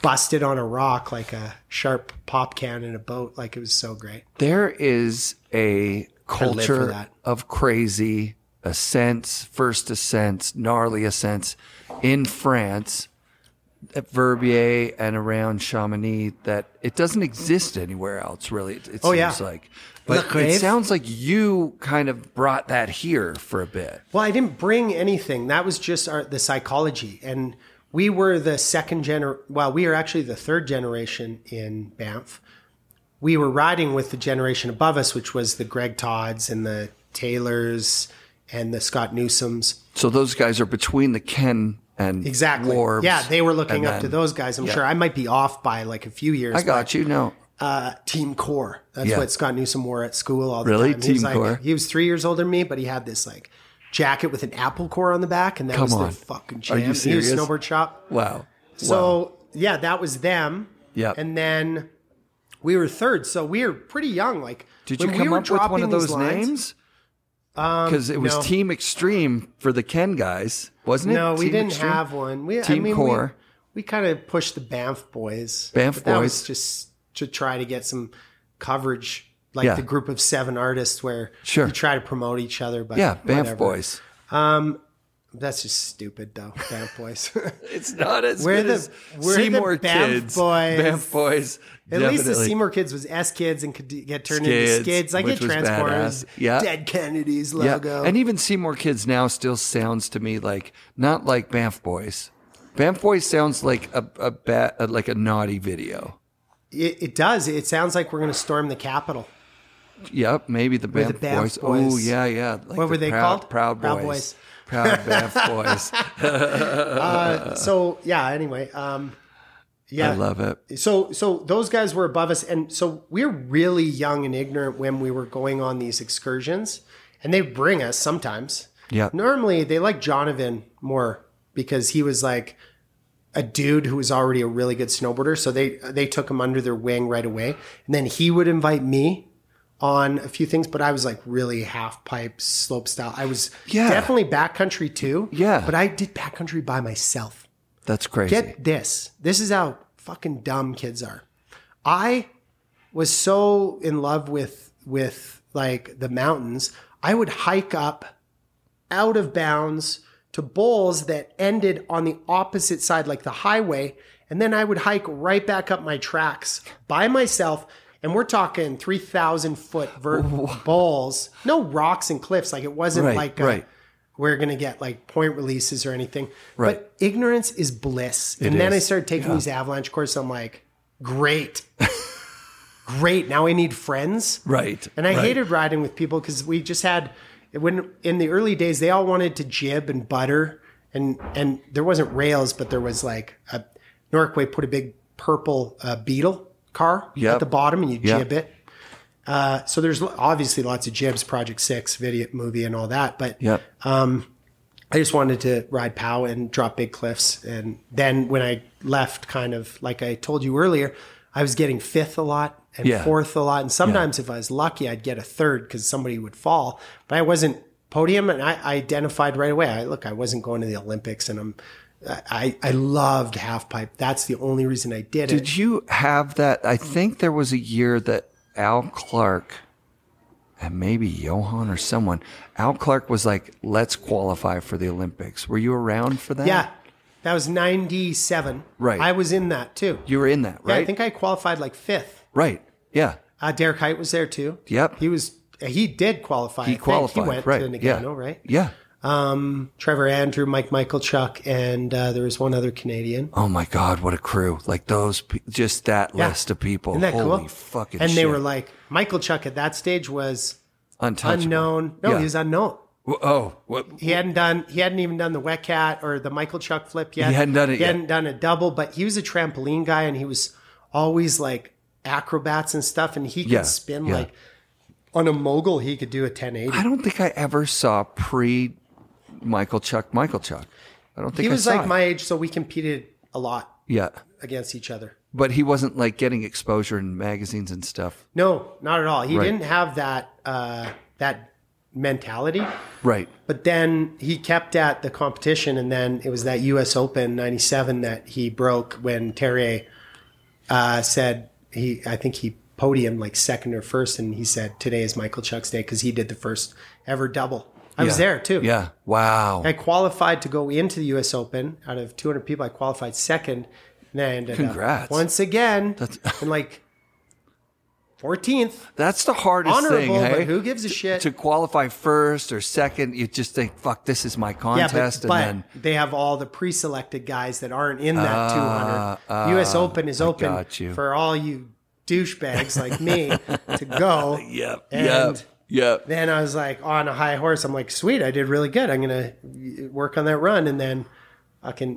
bust it on a rock like a sharp pop can in a boat. Like, it was so great. There is a culture of crazy ascents, first ascents, gnarly ascents in France at Verbier and around Chamonix that it doesn't exist anywhere else, really. It seems like. But it sounds like you kind of brought that here for a bit. Well, I didn't bring anything. That was just the psychology. And we were the we are actually the 3rd generation in Banff. We were riding with the generation above us, which was the Greg Todds and the Taylors and the Scott Newsoms. So those guys are between the Ken and Warbs. Yeah, they were looking up to those guys. I'm sure I might be off by like a few years. I got you. No. Team Core. That's what Scott Newsom wore at school all the time. Really? Team Core? He was 3 years older than me, but he had this like jacket with an apple core on the back, and that was the fucking jam. Are you serious? He was snowboard shop. Wow. So that was them. Yeah. And then we were 3rd, so we were pretty young. Like, did you come up with one of those names? Because it was Team Extreme for the Ken guys, wasn't it? No, we didn't have one. Team Core. We kind of pushed the Banff boys. That was just to try to get some coverage, like the group of 7 artists where we try to promote each other. But Banff boys. That's just stupid, though. Banff boys. It's not as good as Seymour kids. Banff boys. At least the Seymour kids was S kids and could get turned into skids. Like it Transformers, Dead Kennedys logo. Yeah. And even Seymour kids now still sounds to me like not like Banff boys. Banff boys sounds like a naughty video. It does. It sounds like we're going to storm the Capitol. Yep, maybe the Banff boys. Oh yeah. Like what were they called? Proud boys. Proud Banff boys. Anyway. I love it. So those guys were above us. And so we're really young and ignorant when we were going on these excursions. And they bring us sometimes. Yeah. Normally they like Jonathan more because he was like a dude who was already a really good snowboarder. So they took him under their wing right away. And then he would invite me on a few things, but I was like really half pipe slope style. I was definitely backcountry too. Yeah. But I did backcountry by myself. That's crazy. Get this. This is how fucking dumb kids are. I was so in love with like the mountains. I would hike up out of bounds to bowls that ended on the opposite side, like the highway. And then I would hike right back up my tracks by myself. And we're talking 3,000 foot bowls, no rocks and cliffs. Like it wasn't we're going to get like point releases or anything. Right. But ignorance is bliss. Then I started taking these avalanche courses. I'm like, great. Now I need friends. Right. And I hated riding with people because we just had, when in the early days, they all wanted to jib and butter, and there wasn't rails, but there was like Norquay put a big purple Beetle car at the bottom, and you jib it. So there's obviously lots of jibs, Project 6, video, movie, and all that. But I just wanted to ride POW and drop big cliffs. And then when I left, kind of like I told you earlier, I was getting 5th a lot and 4th a lot. And sometimes if I was lucky, I'd get a 3rd because somebody would fall. But I wasn't podium, and I identified right away. I wasn't going to the Olympics, and I loved halfpipe. That's the only reason I did it. Did you have that? I think there was a year that Al Clark and maybe Johan or someone, Al Clark was like, let's qualify for the Olympics. Were you around for that? Yeah. That was 97. Right. I was in that too. You were in that, right? Yeah, I think I qualified like 5th. Right. Yeah. Derek Height was there too. Yep. He did qualify. He qualified. He went right. to Nagano, right? Yeah. Trevor Andrew, Mike Chuck, and there was one other Canadian. Oh my God, what a crew. Like just that list of people. Isn't that Holy cool? fucking and shit. they were like, Michael Chuck at that stage was untouchable. Unknown. No, he was unknown. Oh, what? He hadn't even done the wet cat or the Michael Chuck flip yet. He hadn't done it yet. He hadn't done a double, but he was a trampoline guy, and he was always like acrobats and stuff, and he could spin like on a mogul. He could do a 1080. I don't think I ever saw pre Michael Chuck. I don't think he was I saw like my age, so we competed a lot. Yeah, against each other. But he wasn't like getting exposure in magazines and stuff. No, not at all. He didn't have that that mentality. Right. But then he kept at the competition, and then it was that U.S. Open 97 that he broke when Terrier said I think he podiumed like 2nd or 1st, and he said today is Michael Chuck's day because he did the first ever double. I was there too. Yeah. Wow. I qualified to go into the U.S. Open. Out of 200 people, I qualified 2nd. And then I ended Congrats. up once again in like 14th. That's the hardest Honorable, thing, hey? but who gives a shit? To qualify 1st or 2nd, you just think, fuck, this is my contest. But and then they have all the pre-selected guys that aren't in that 200. U.S. Open is open for all you douchebags like me to go. Yep. Then I was like on a high horse. I'm like, sweet, I did really good. I'm going to work on that run. And then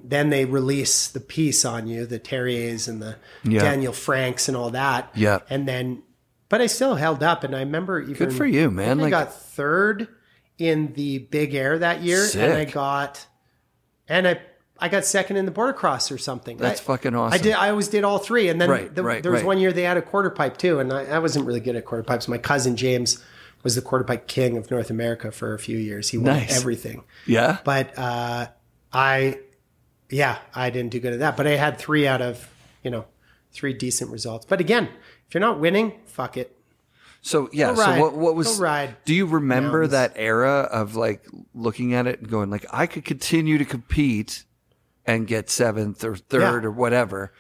then they release the piece on you, the Terriers and the Daniel Franks and all that. Yeah. And then, but I still held up. And I remember even. Good for you, man. I got 3rd in the Big Air that year. Sick. And I got 2nd in the border cross or something. That's fucking awesome. I always did all 3. And then there was one year they had a quarter pipe too. And I wasn't really good at quarter pipes. My cousin James was the quarter pipe king of North America for a few years. He won everything. Yeah. But I didn't do good at that. But I had 3 out of 3 decent results. But again, if you're not winning, fuck it. So yeah. So what was? Go ride. Do you remember mountains. that era of like looking at it and going like, I could continue to compete and get 7th or 3rd or whatever,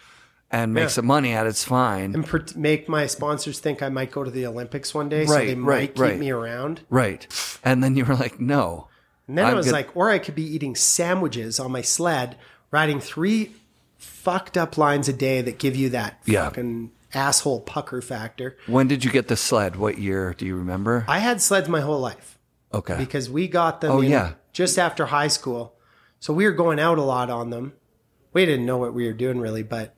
and make some money at it. It's fine. And make my sponsors think I might go to the Olympics one day, so they might keep me around. Right. And then you were like, no. And then I was like, or I could be eating sandwiches on my sled, riding 3 fucked up lines a day that give you that fucking asshole pucker factor. When did you get the sled? What year? Do you remember? I had sleds my whole life. Okay. Because we got them just after high school. So we were going out a lot on them. We didn't know what we were doing really, but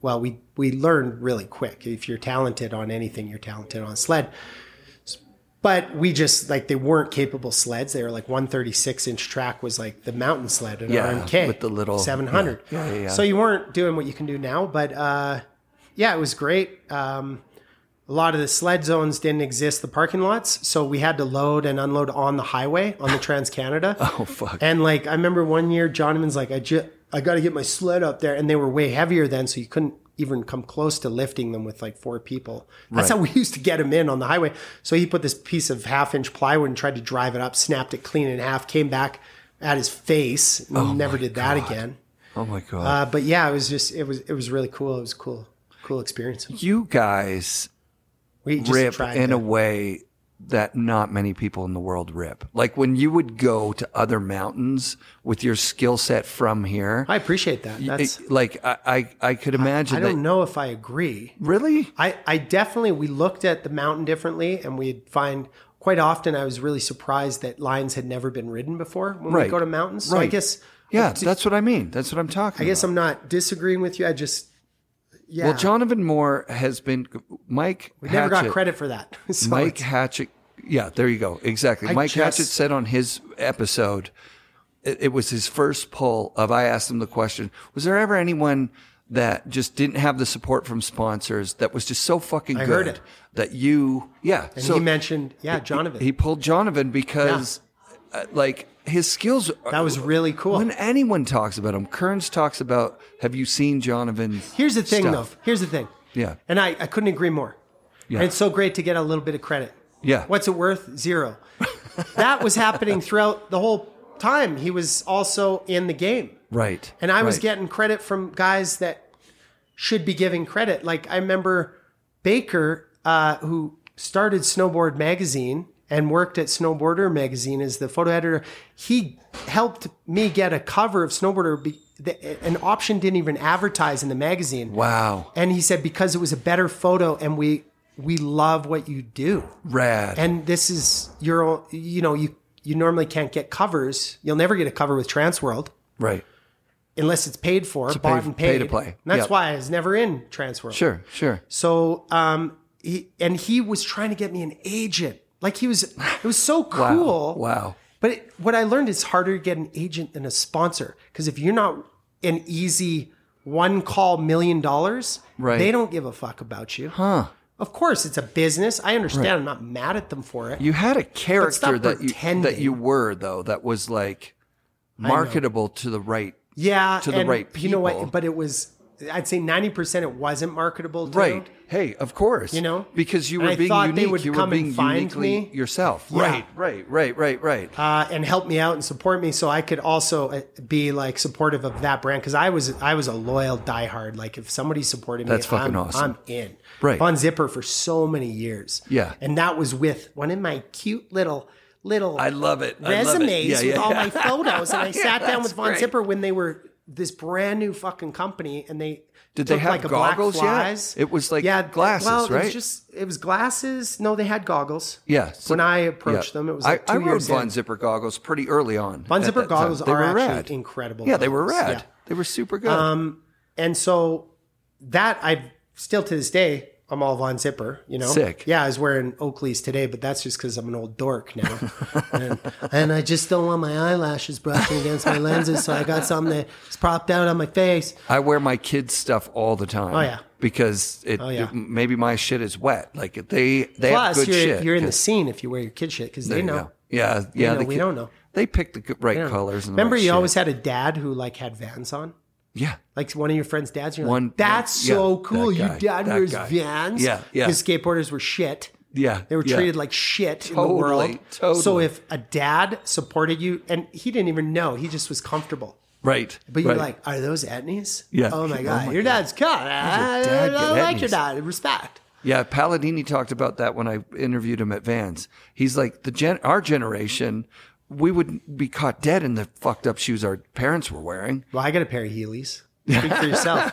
we learned really quick. If you're talented on anything, you're talented on a sled. But we just, like, they weren't capable sleds. They were like 136-inch track was like the mountain sled, an RMK. With the little 700. Yeah. So you weren't doing what you can do now. But, it was great. A lot of the sled zones didn't exist, the parking lots. So we had to load and unload on the highway, on the Trans-Canada. Oh, fuck. And, like, I remember one year, Jonathan's like, I got to get my sled up there. And they were way heavier then, so you couldn't even come close to lifting them with like 4 people. That's how we used to get them in on the highway. So he put this piece of 1/2-inch plywood and tried to drive it up, snapped it clean in half, came back at his face, and never did that again. Oh my God. But yeah, it was really cool. It was cool experience. You guys rip in a way that not many people in the world rip. Like when you would go to other mountains with your skill set from here. I appreciate that. That's like I could imagine. I don't know if I agree. Really? I definitely, we looked at the mountain differently, and we'd find quite often I was really surprised that lines had never been ridden before when we Right. go to mountains. So I Right. guess, Yeah, that's what I mean. That's what I'm talking about. I guess I'm not disagreeing with you. I just, yeah. Well, Jonathan Moore has been Mike. we never got Hatchett- credit for that. So Mike it's- Hatchett. Yeah, there you go. Exactly. Mike Hatchett said on his episode, it was his first poll of, I asked him the question, was there ever anyone that just didn't have the support from sponsors that was just so fucking good heard it. that you, yeah. And he mentioned, Jonathan. He pulled Jonathan because like his skills. That was really cool. When anyone talks about him, Kearns talks about, have you seen Jonathan? Here's the thing, stuff? though. Here's the thing. Yeah. And I couldn't agree more. Yeah. And it's so great to get a little bit of credit. Yeah. What's it worth? 0. That was happening throughout the whole time. He was also in the game. Right. And I was right. getting credit from guys that should be giving credit. Like I remember Baker, who started Snowboard Magazine and worked at Snowboarder Magazine as the photo editor. He helped me get a cover of Snowboarder. An option didn't even advertise in the magazine. Wow. And he said, because it was a better photo and we love what you do. Rad. And this is your, you normally can't get covers. You'll never get a cover with Transworld Right. unless it's paid for, bought and paid. pay to play. And that's Yep. why I was never in Transworld. Sure. So, he was trying to get me an agent. Like it was so cool. Wow. But what I learned is harder to get an agent than a sponsor. Because if you're not an easy one call $1 million, Right. they don't give a fuck about you. Huh. Of course, it's a business. I understand. I'm not mad at them for it. You had a character stop that pretending. you were, though, that was like marketable to the right. Yeah. To the and right people. You know what? But it was, I'd say 90% it wasn't marketable to. Right. Hey, of course. Because you And were I being thought unique. they would You were come and being find uniquely me. yourself. Yeah. Right. And help me out and support me so I could also be like supportive of that brand. Because I was a loyal diehard. Like if somebody supported me, That's fucking awesome. I'm in. Right. Von Zipper for so many years. Yeah. And that was with one of my cute little I love it. resumes with all my photos. And I sat down with that's Von great. Zipper when they were this brand new fucking company, and they Did they took have like a Black goggles yet? Flies. It was like Yeah, glasses, well, right? It was glasses. No, they had goggles. Yeah. So- When I approached them, it was like 2 I rode years Von in. Zipper goggles pretty early on. Von at Zipper that time. goggles They are were actually rad. incredible. Yeah, they were goggles. rad. Yeah. They were super good. And so that I still to this day, I'm all Von Zipper, Sick. Yeah, I was wearing Oakleys today, but that's just because I'm an old dork now. and I just don't want my eyelashes brushing against my lenses, so I got something that's propped out on my face. I wear my kids' stuff all the time. Oh, yeah. Because maybe my shit is wet. Like they have Plus, good shit. you're in the scene if you wear your kid shit, because they There you know. go. Yeah. We don't know. They pick the right colors. And the Remember, right you shit. always had a dad who like had Vans on? Yeah. Like one of your friend's dads? You're One- like, that's yeah, so that cool. guy, Your dad that wears guy. Vans? Yeah. Because skateboarders were shit. Yeah. They were yeah. treated like shit in the Totally, world. totally. So if a dad supported you, and he didn't even know, he just was comfortable. Right. But you're right. like, are those etnies? Yeah. Oh my Oh God. my Your God. dad's cut. dad I get like your etnies. dad. Respect. Yeah, Palladini talked about that when I interviewed him at Vans. He's like, our generation, we would be caught dead in the fucked up shoes our parents were wearing. Well, I got a pair of Heelys. Speak for yourself.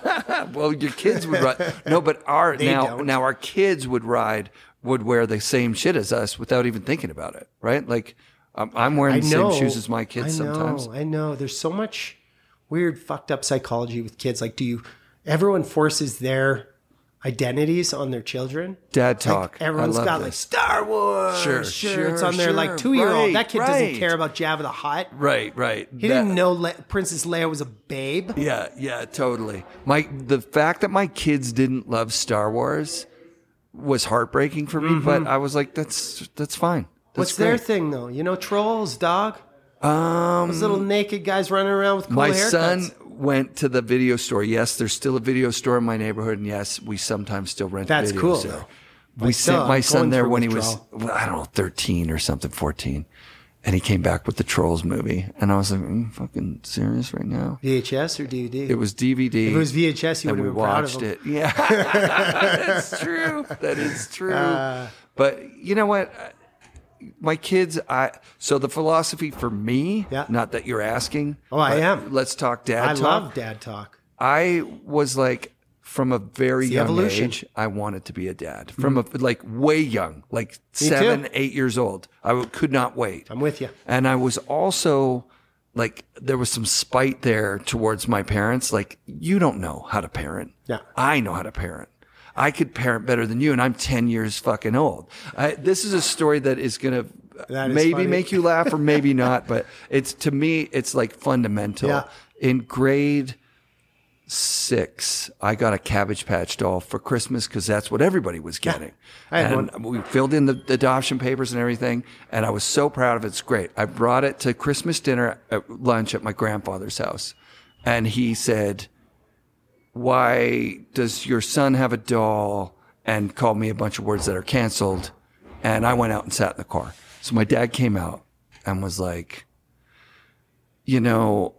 Well, your kids would ride. No, but don't. now our kids would wear the same shit as us without even thinking about it, right? Like I'm wearing the same shoes as my kids sometimes. I know. There's so much weird, fucked up psychology with kids. Like, everyone forces their identities on their children. Dad talk. Like, everyone's I love got this. like Star Wars shirts on their like 2-year-old. Right, That kid doesn't right. care about Jabba the Hutt. Right. He didn't know Princess Leia was a babe. Yeah, totally. The fact that my kids didn't love Star Wars was heartbreaking for me, but I was like, that's fine. What's their thing though? Trolls, dog. Those little naked guys running around with cool My haircuts. son went to the video store. Yes, there's still a video store in my neighborhood, and yes, we sometimes still rent That's videos cool, there. though. We sent my son going there through when withdrawal. he was, I don't know, 13 or something, 14. And he came back with the Trolls movie. And I was like, are you fucking serious right now? VHS or DVD? It was DVD. If it was VHS, you would and have we been proud of watched them. it. Yeah, that's true. That is true. But you know what? My kids, so the philosophy for me, not that you're asking. Oh, I am. Let's talk dad I talk. love dad talk. I was like, from a very young evolution. age, I wanted to be a dad. From a like way young, like 7, 8 years old. I could not wait. I'm with you. And I was also like, there was some spite there towards my parents. Like, you don't know how to parent. Yeah. I know how to parent. I could parent better than you, and I'm 10 years fucking old. This is a story that is going to maybe make you laugh or maybe not, but to me, it's like fundamental. Yeah. In grade 6, I got a Cabbage Patch doll for Christmas because that's what everybody was getting. I had and we filled in the adoption papers and everything, and I was so proud of it. It's great. I brought it to Christmas dinner at lunch at my grandfather's house, and he said, "Why does your son have a doll?" and called me a bunch of words that are canceled. And I went out and sat in the car. So my dad came out and was like, "You know,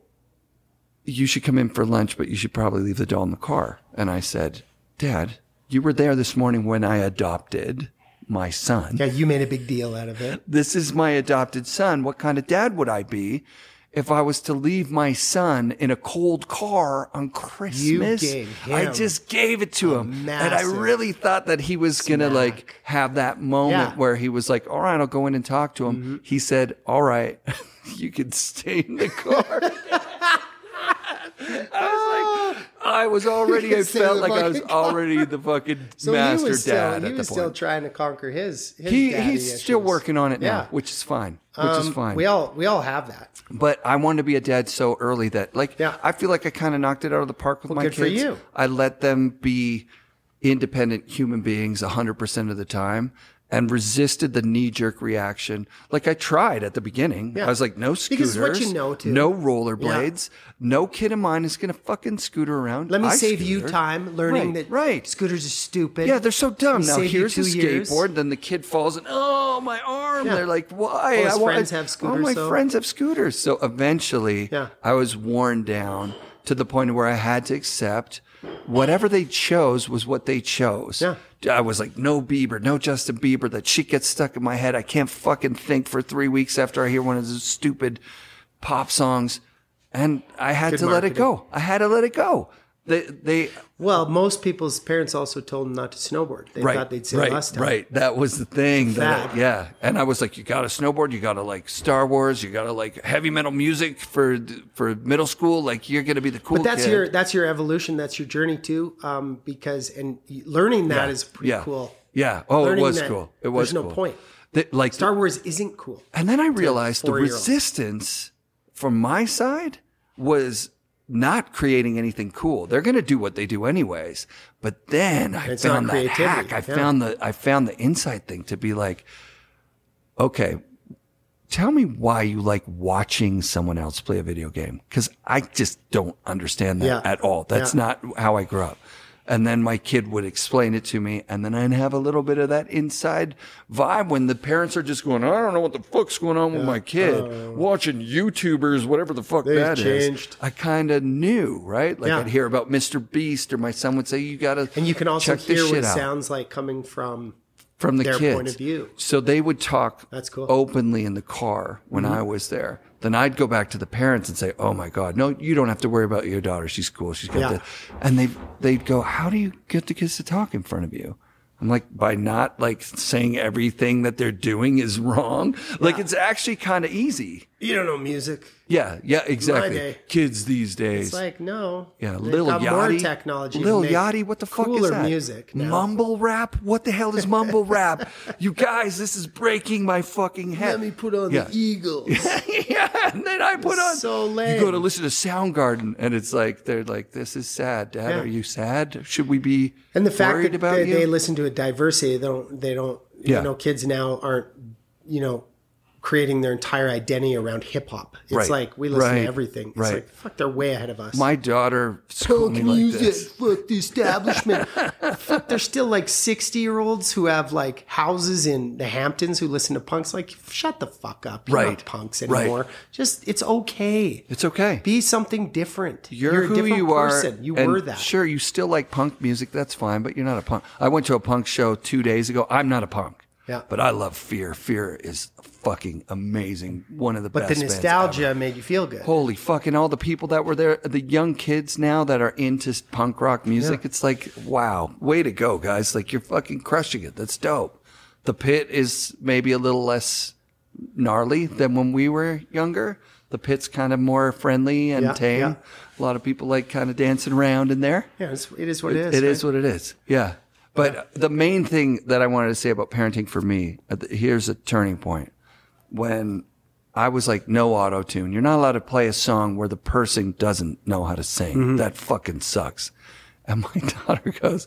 you should come in for lunch, but you should probably leave the doll in the car." And I said, "Dad, you were there this morning when I adopted my son. Yeah, you made a big deal out of it. This is my adopted son. What kind of dad would I be if I was to leave my son in a cold car on Christmas?" You gave him I just gave it to him. And I massive really thought that he was going to like have that moment where he was like, "All right, I'll go in and talk to him." He said, "All right, you can stay in the car." I was already, I felt like I was already the fucking master dad at the point. He was still trying to conquer his He's still working on it now, which is fine. We all have that. But I wanted to be a dad so early that, like, I feel like I kind of knocked it out of the park with my kids. Good for you. I let them be independent human beings 100% of the time and resisted the knee-jerk reaction. Like, I tried at the beginning. I was like, no scooters, because what you know too. no rollerblades, no kid of mine is going to fucking scooter around. Let me save you time learning that scooters are stupid. Yeah, they're so dumb. Now, here's a 2 years. skateboard, then the kid falls and, oh, my arm. They're like, why? All his friends have scooters. All my friends have scooters. So eventually, I was worn down to the point where I had to accept whatever they chose was what they chose. Yeah. I was like, no Bieber, no Justin Bieber. That shit gets stuck in my head. I can't fucking think for 3 weeks after I hear one of those stupid pop songs. And I had to let it go. I had to let it go. Well, most people's parents also told them not to snowboard. They thought they'd say last time. Right. That was the thing. And I was like, you got to snowboard. You got to like Star Wars. You got to like heavy metal music for middle school. Like, you're going to be the cool kid. That's your evolution. That's your journey too. Because learning that is pretty cool. Yeah. Oh, learning it was cool. It was there's cool. no point. Like Star Wars isn't cool. And then I realized the resistance from my side was not creating anything cool. They're going to do what they do anyways. But then I found that hack. I found the insight thing to be like, okay, tell me why you like watching someone else play a video game. Because I just don't understand that at all. That's not how I grew up. And then my kid would explain it to me, and then I'd have a little bit of that inside vibe when the parents are just going, I don't know what the fuck's going on with my kid, watching YouTubers, whatever the fuck that is. I kind of knew, right? Like, I'd hear about Mr. Beast, or my son would say, you got to check this shit out. And you can also hear what it sounds like coming from the their kids. point of view. So they would talk That's cool. openly in the car when I was there. Then I'd go back to the parents and say, oh my God, no, you don't have to worry about your daughter. She's cool. She's got this. And they'd go, how do you get the kids to talk in front of you? I'm like, by not like saying everything that they're doing is wrong. Like, it's actually kind of easy. You don't know music. Yeah, exactly. My day. Kids these days. It's like, no. Yeah, Lil Yachty. More technology. Lil Yachty, what the fuck is that? Music now. Mumble rap? What the hell is mumble rap? You guys, this is breaking my fucking head. Let me put on the Eagles. And then I put on. So lame. You go to listen to Soundgarden, and it's like, they're like, this is sad, Dad. Are you sad? Should we be and the fact worried that about they listen to a diversity, they don't, you know, kids now aren't, you know, creating their entire identity around hip hop. It's like, we listen to everything. It's like, fuck, they're way ahead of us. My daughter schooled me like this. Fuck the establishment. Fuck, there's still like 60-year-olds who have like houses in the Hamptons who listen to punks. Like, shut the fuck up. You're not punks anymore. Just, it's okay. It's okay. Be something different. You're a who different you person. are. You were that. Sure, you still like punk music. That's fine, but you're not a punk. I went to a punk show 2 days ago. I'm not a punk. Yeah. But I love Fear. Fear is fucking amazing. One of the best But the bands nostalgia ever. made you feel good. Holy fucking all the people that were there, the young kids now that are into punk rock music. Yeah. It's like, wow, way to go, guys. Like, you're fucking crushing it. That's dope. The Pit is maybe a little less gnarly than when we were younger. The Pit's kind of more friendly and tame. Yeah. A lot of people like kind of dancing around in there. Yeah, it is what it is. It is what it is. Yeah. But the main thing that I wanted to say about parenting for me, here's a turning point. When I was like, no auto-tune. You're not allowed to play a song where the person doesn't know how to sing. Mm-hmm. That fucking sucks. And my daughter goes,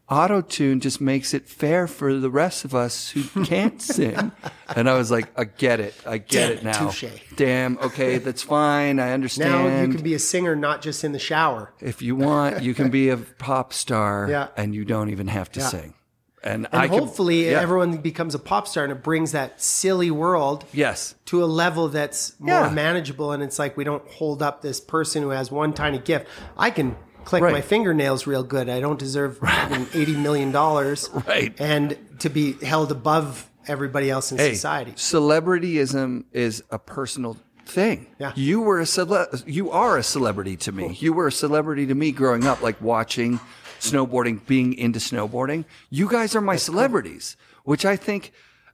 auto-tune just makes it fair for the rest of us who can't sing. And I was like, I get it. I get it now. Touche. Damn. Okay, that's fine. I understand. Now you can be a singer, not just in the shower. If you want, you can be a pop star Yeah. and you don't even have to sing. And Hopefully everyone becomes a pop star and it brings that silly world Yes. to a level that's more Yeah. manageable. And it's like we don't hold up this person who has one tiny gift. I can click Right. my fingernails real good. I don't deserve $80 million Right. and to be held above everybody else in society. Celebrityism is a personal thing. Yeah. You are a celebrity to me. You were a celebrity to me growing up, like watching snowboarding, being into snowboarding. You guys are my celebrities, which I think,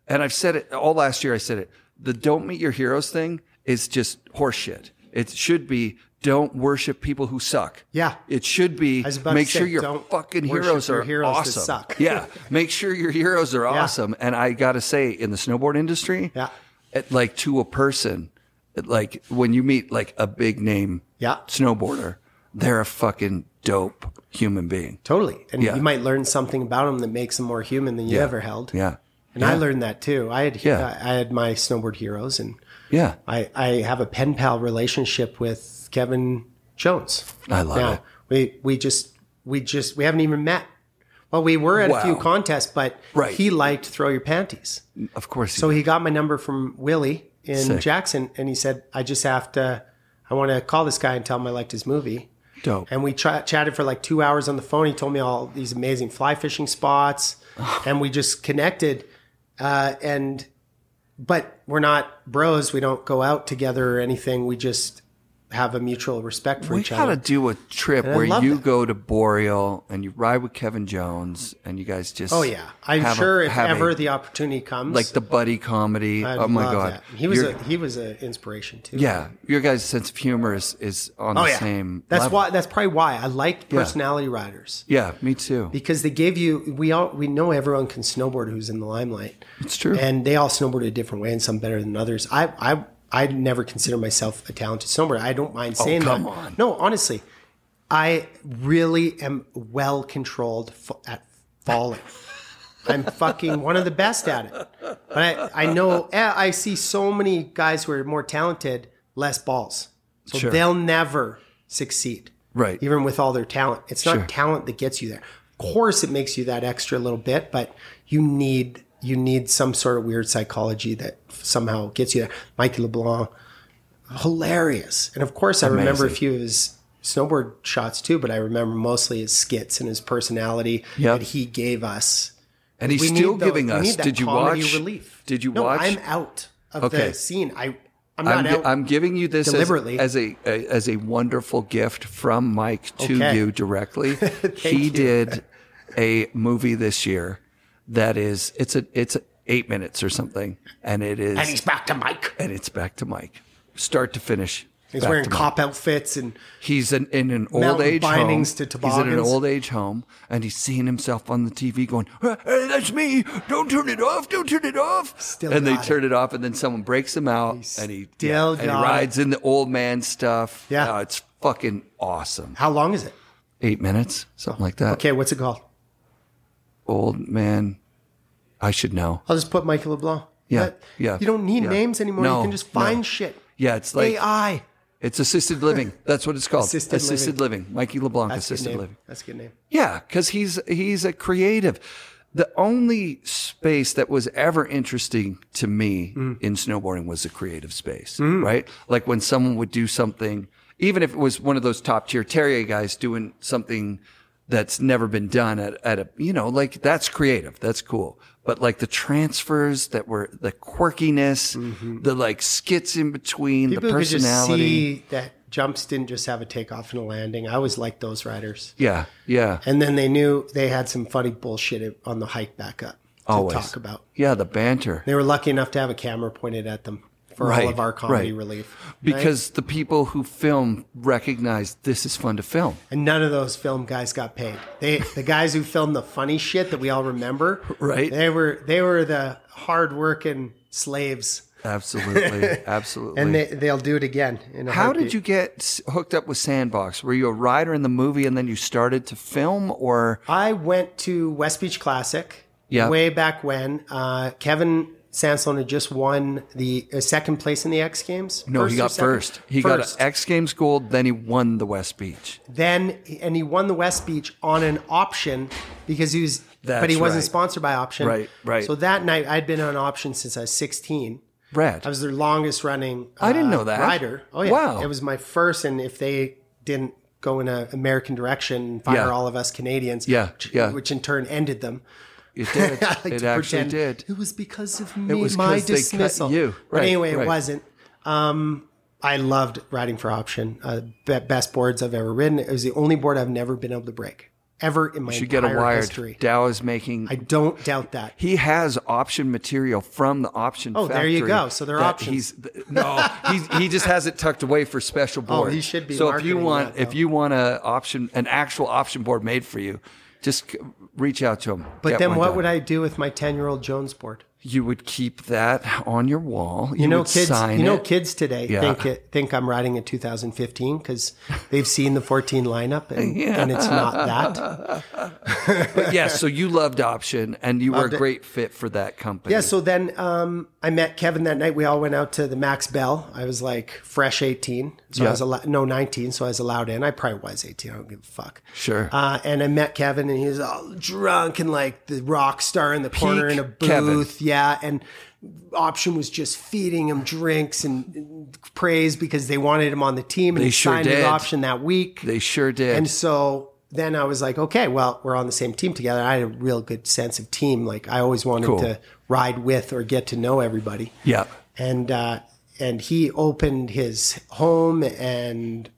and I've said it all last year, I said it, the don't meet your heroes thing is just horseshit. It should be don't worship people who suck. Yeah. It should be I was about make to say, sure your don't fucking worship heroes your are heroes that awesome. suck. Yeah. Make sure your heroes are awesome. And I got to say, in the snowboard industry, like to a person, like when you meet like a big name snowboarder, they're a fucking dope human being. Totally. And you might learn something about them that makes them more human than you ever held. Yeah. And I learned that too. I had my snowboard heroes, and I have a pen pal relationship with Kevin Jones. I love it. We haven't even met. Well, we were at a few contests, but he liked Throw Your Panties. Of course. So he got my number from Willie in Jackson, and he said, I want to call this guy and tell him I liked his movie. Dope. And we chatted for like 2 hours on the phone. He told me all these amazing fly fishing spots, and we just connected. But we're not bros. We don't go out together or anything. We just have a mutual respect for each other. We got to do a trip where you go to Boreal and you ride with Kevin Jones and you guys just. Oh yeah, I'm sure if ever the opportunity comes, like the buddy comedy. Oh my god, that. He was an inspiration too. Yeah, your guys' sense of humor is on the same. That's level. why. That's probably why I liked personality riders. Yeah, me too. Because they gave you. We know everyone can snowboard who's in the limelight. It's true, and they all snowboard a different way, and some better than others. I never consider myself a talented snowboarder. I don't mind saying that. Come on. No, honestly, I really am well controlled at falling. I'm fucking one of the best at it. But I know I see so many guys who are more talented, less balls. So they'll never succeed. Right. Even with all their talent. It's not talent that gets you there. Of course it makes you that extra little bit, but you need some sort of weird psychology that somehow gets you there. Mikey LeBlanc, hilarious. And of course, I remember a few of his snowboard shots too, but I remember mostly his skits and his personality that he gave us. And he's still giving us. Did you watch? Relief. Did you no, watch? I'm out of the scene. I'm not out. I'm giving you this deliberately as a wonderful gift from Mike to you directly. He did a movie this year. That is, it's 8 minutes or something, and it is. And he's back to Mike. And it's back to Mike, start to finish. He's wearing cop outfits and he's in an old age home. To toboggans. He's in an old age home, and he's seeing himself on the TV going, "Hey, that's me! Don't turn it off! Don't turn it off!" And they turn it off, and then someone breaks him out, and he rides in the old man stuff. Yeah, it's fucking awesome. How long is it? 8 minutes, something like that. Okay, what's it called? Old man, I should know. I'll just put Michael LeBlanc. Yeah. You don't need names anymore. You can just find shit. Yeah, it's like AI. It's assisted living. That's what it's called. Assisted living. Mikey LeBlanc, assisted living. That's a good name. Yeah, because he's a creative. The only space that was ever interesting to me in snowboarding was a creative space, right? Like when someone would do something, even if it was one of those top tier Terrier guys doing something that's never been done at a, you know, like that's creative. That's cool. But like the transfers that were the quirkiness, the like skits in between, People the personality. could just see that jumps didn't just have a takeoff and a landing. I always liked those riders. Yeah. Yeah. And then they knew they had some funny bullshit on the hike back up to Always. talk about. Yeah. The banter. They were lucky enough to have a camera pointed at them for all of our comedy relief. Because the people who film recognize this is fun to film. And none of those film guys got paid. The guys who filmed the funny shit that we all remember, Right. They were the hard-working slaves. Absolutely. Absolutely. And they'll do it again. In a How heartbeat. did you get hooked up with Sandbox? Were you a rider in the movie and then you started to film, or? I went to West Beach Classic way back when. Kevin Sansone had just won the second place in the X Games. No, he got first. He got an X Games gold, then he won the West Beach. And he won the West Beach on an option because he was, but he wasn't sponsored by Option. Right, right. So that night I'd been on Option since I was 16. Rad. I was their longest running I didn't know that. rider. Oh yeah. Wow. It was my first, and if they didn't go in an American direction and fire all of us Canadians, which in turn ended them. It did. It actually did. It was because of me, It was my 'cause they cut dismissal. you. But Right, anyway, right. it wasn't. I loved riding for Option. Best boards I've ever ridden. It was the only board I've never been able to break. Ever in my You should get a entire wired. history. Dow is making. I don't doubt that. He has option material from the option factory. there you go. So they're that options. He just has it tucked away for special boards. he should be So if you marketing want, that, if you want an actual option board made for you, just reach out to him. But then what would I do with my 10-year-old Jones board? You would keep that on your wall. You know, would kids. sign You know, it. kids today think I'm riding in 2015 because they've seen the 14 lineup and it's not that. But yes, so you loved option, and you were a great fit for that company. Yeah. So then I met Kevin that night. We all went out to the Max Bell. I was like fresh 18, so I was 19, so I was allowed in. I probably was 18. I don't give a fuck. Sure. And I met Kevin, and he was all drunk and like the rock star in the corner in a booth. Kevin. Yeah, and Option was just feeding him drinks and praise because they wanted him on the team, and They he sure signed did. with Option that week. They sure did. And so then I was like, okay, well, we're on the same team together. I had a real good sense of team. Like I always wanted to ride with or get to know everybody. Yeah. And he opened his home and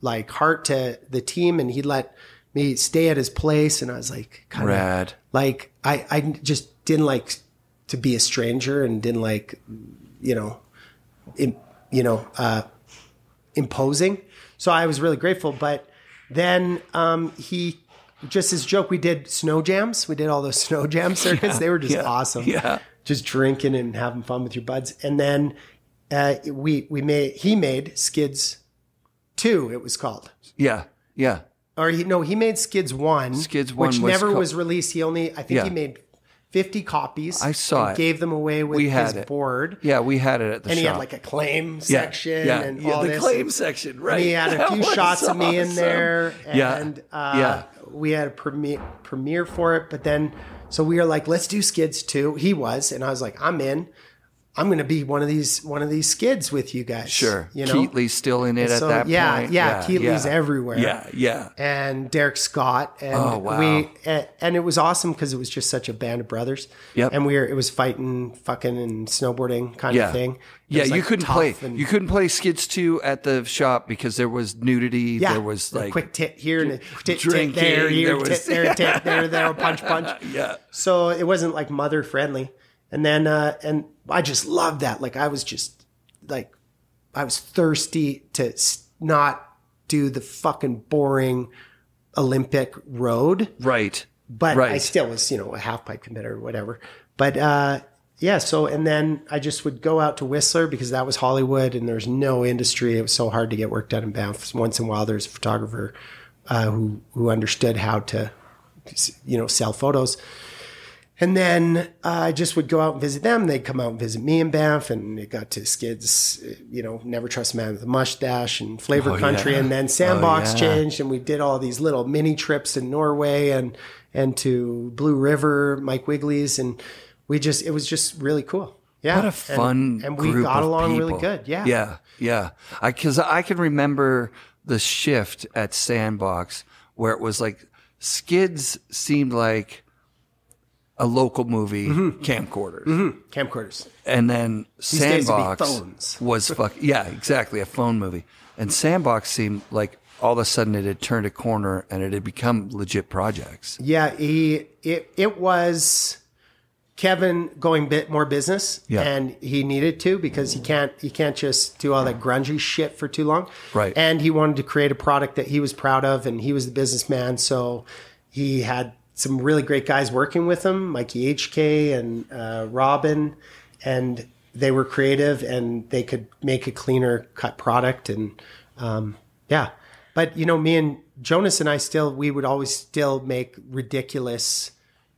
like heart to the team, and he let me stay at his place. And I was like, kind of Rad. like, I just didn't like to be a stranger and didn't like, imposing. So I was really grateful. But then he, just as a joke, we did snow jams. We did all those snow jam circuits. They were just awesome. Yeah. Just drinking and having fun with your buds. And then he made Skids 2, it was called. Yeah. Yeah. Or he made Skids 1. Skids 1 which was never called- was released. I think he made 50 copies. I saw and it. Gave them away with We had his it. board. Yeah, we had it at the And shop. he had like a claim section and all the this. claim section, right? And he had a That few was shots of me in awesome. there. Yeah. And we had a premiere for it. But then, so we were like, let's do Skids 2. He was. And I was like, I'm in. I'm going to be one of these skids with you guys. Sure. You know? Keatley's still in it at that point. Yeah. Keatley's everywhere. Yeah. And Derek Scott. And Oh, wow. and it was awesome because it was just such a band of brothers. Yep. And it was fighting, fucking, and snowboarding kind of thing. It Yeah, was, you like, couldn't tough play. and- You couldn't play Skids 2 at the shop because there was nudity. Yeah, There was a like quick tit here and a tit drinking, there, here, there was- tit there, tit there, punch. Yeah. So it wasn't like mother friendly. And then, and I just loved that. Like I was just like, I was thirsty to not do the fucking boring Olympic road. Right. But right. I still was, a half pipe competitor or whatever. But, yeah. So, and then I just would go out to Whistler because that was Hollywood and there's no industry. It was so hard to get work done in Banff. Once in a while, there's a photographer, who understood how to, sell photos. And then I just would go out and visit them. They'd come out and visit me in Banff, and it got to Skids, Never Trust a Man with a Mustache and Flavor Country. Yeah. And then Sandbox yeah. changed, and we did all these little mini trips in Norway and to Blue River, Mike Wigley's. And it was just really cool. Yeah. What a fun and we group got of along people. really good. Yeah. Yeah. Because I can remember the shift at Sandbox where it was like Skids seemed like a local movie, camcorders. Camcorders. And then These days it'd be Sandbox phones. was yeah, exactly, a phone movie. And Sandbox seemed like all of a sudden it had turned a corner and it had become legit projects. Yeah, it was Kevin going bit more business, and he needed to because he can't just do all that grungy shit for too long. Right. And he wanted to create a product that he was proud of, and he was the businessman, so he had some really great guys working with him, Mikey HK and Robin, and they were creative and they could make a cleaner cut product. And but me and Jonas and we would always still make ridiculous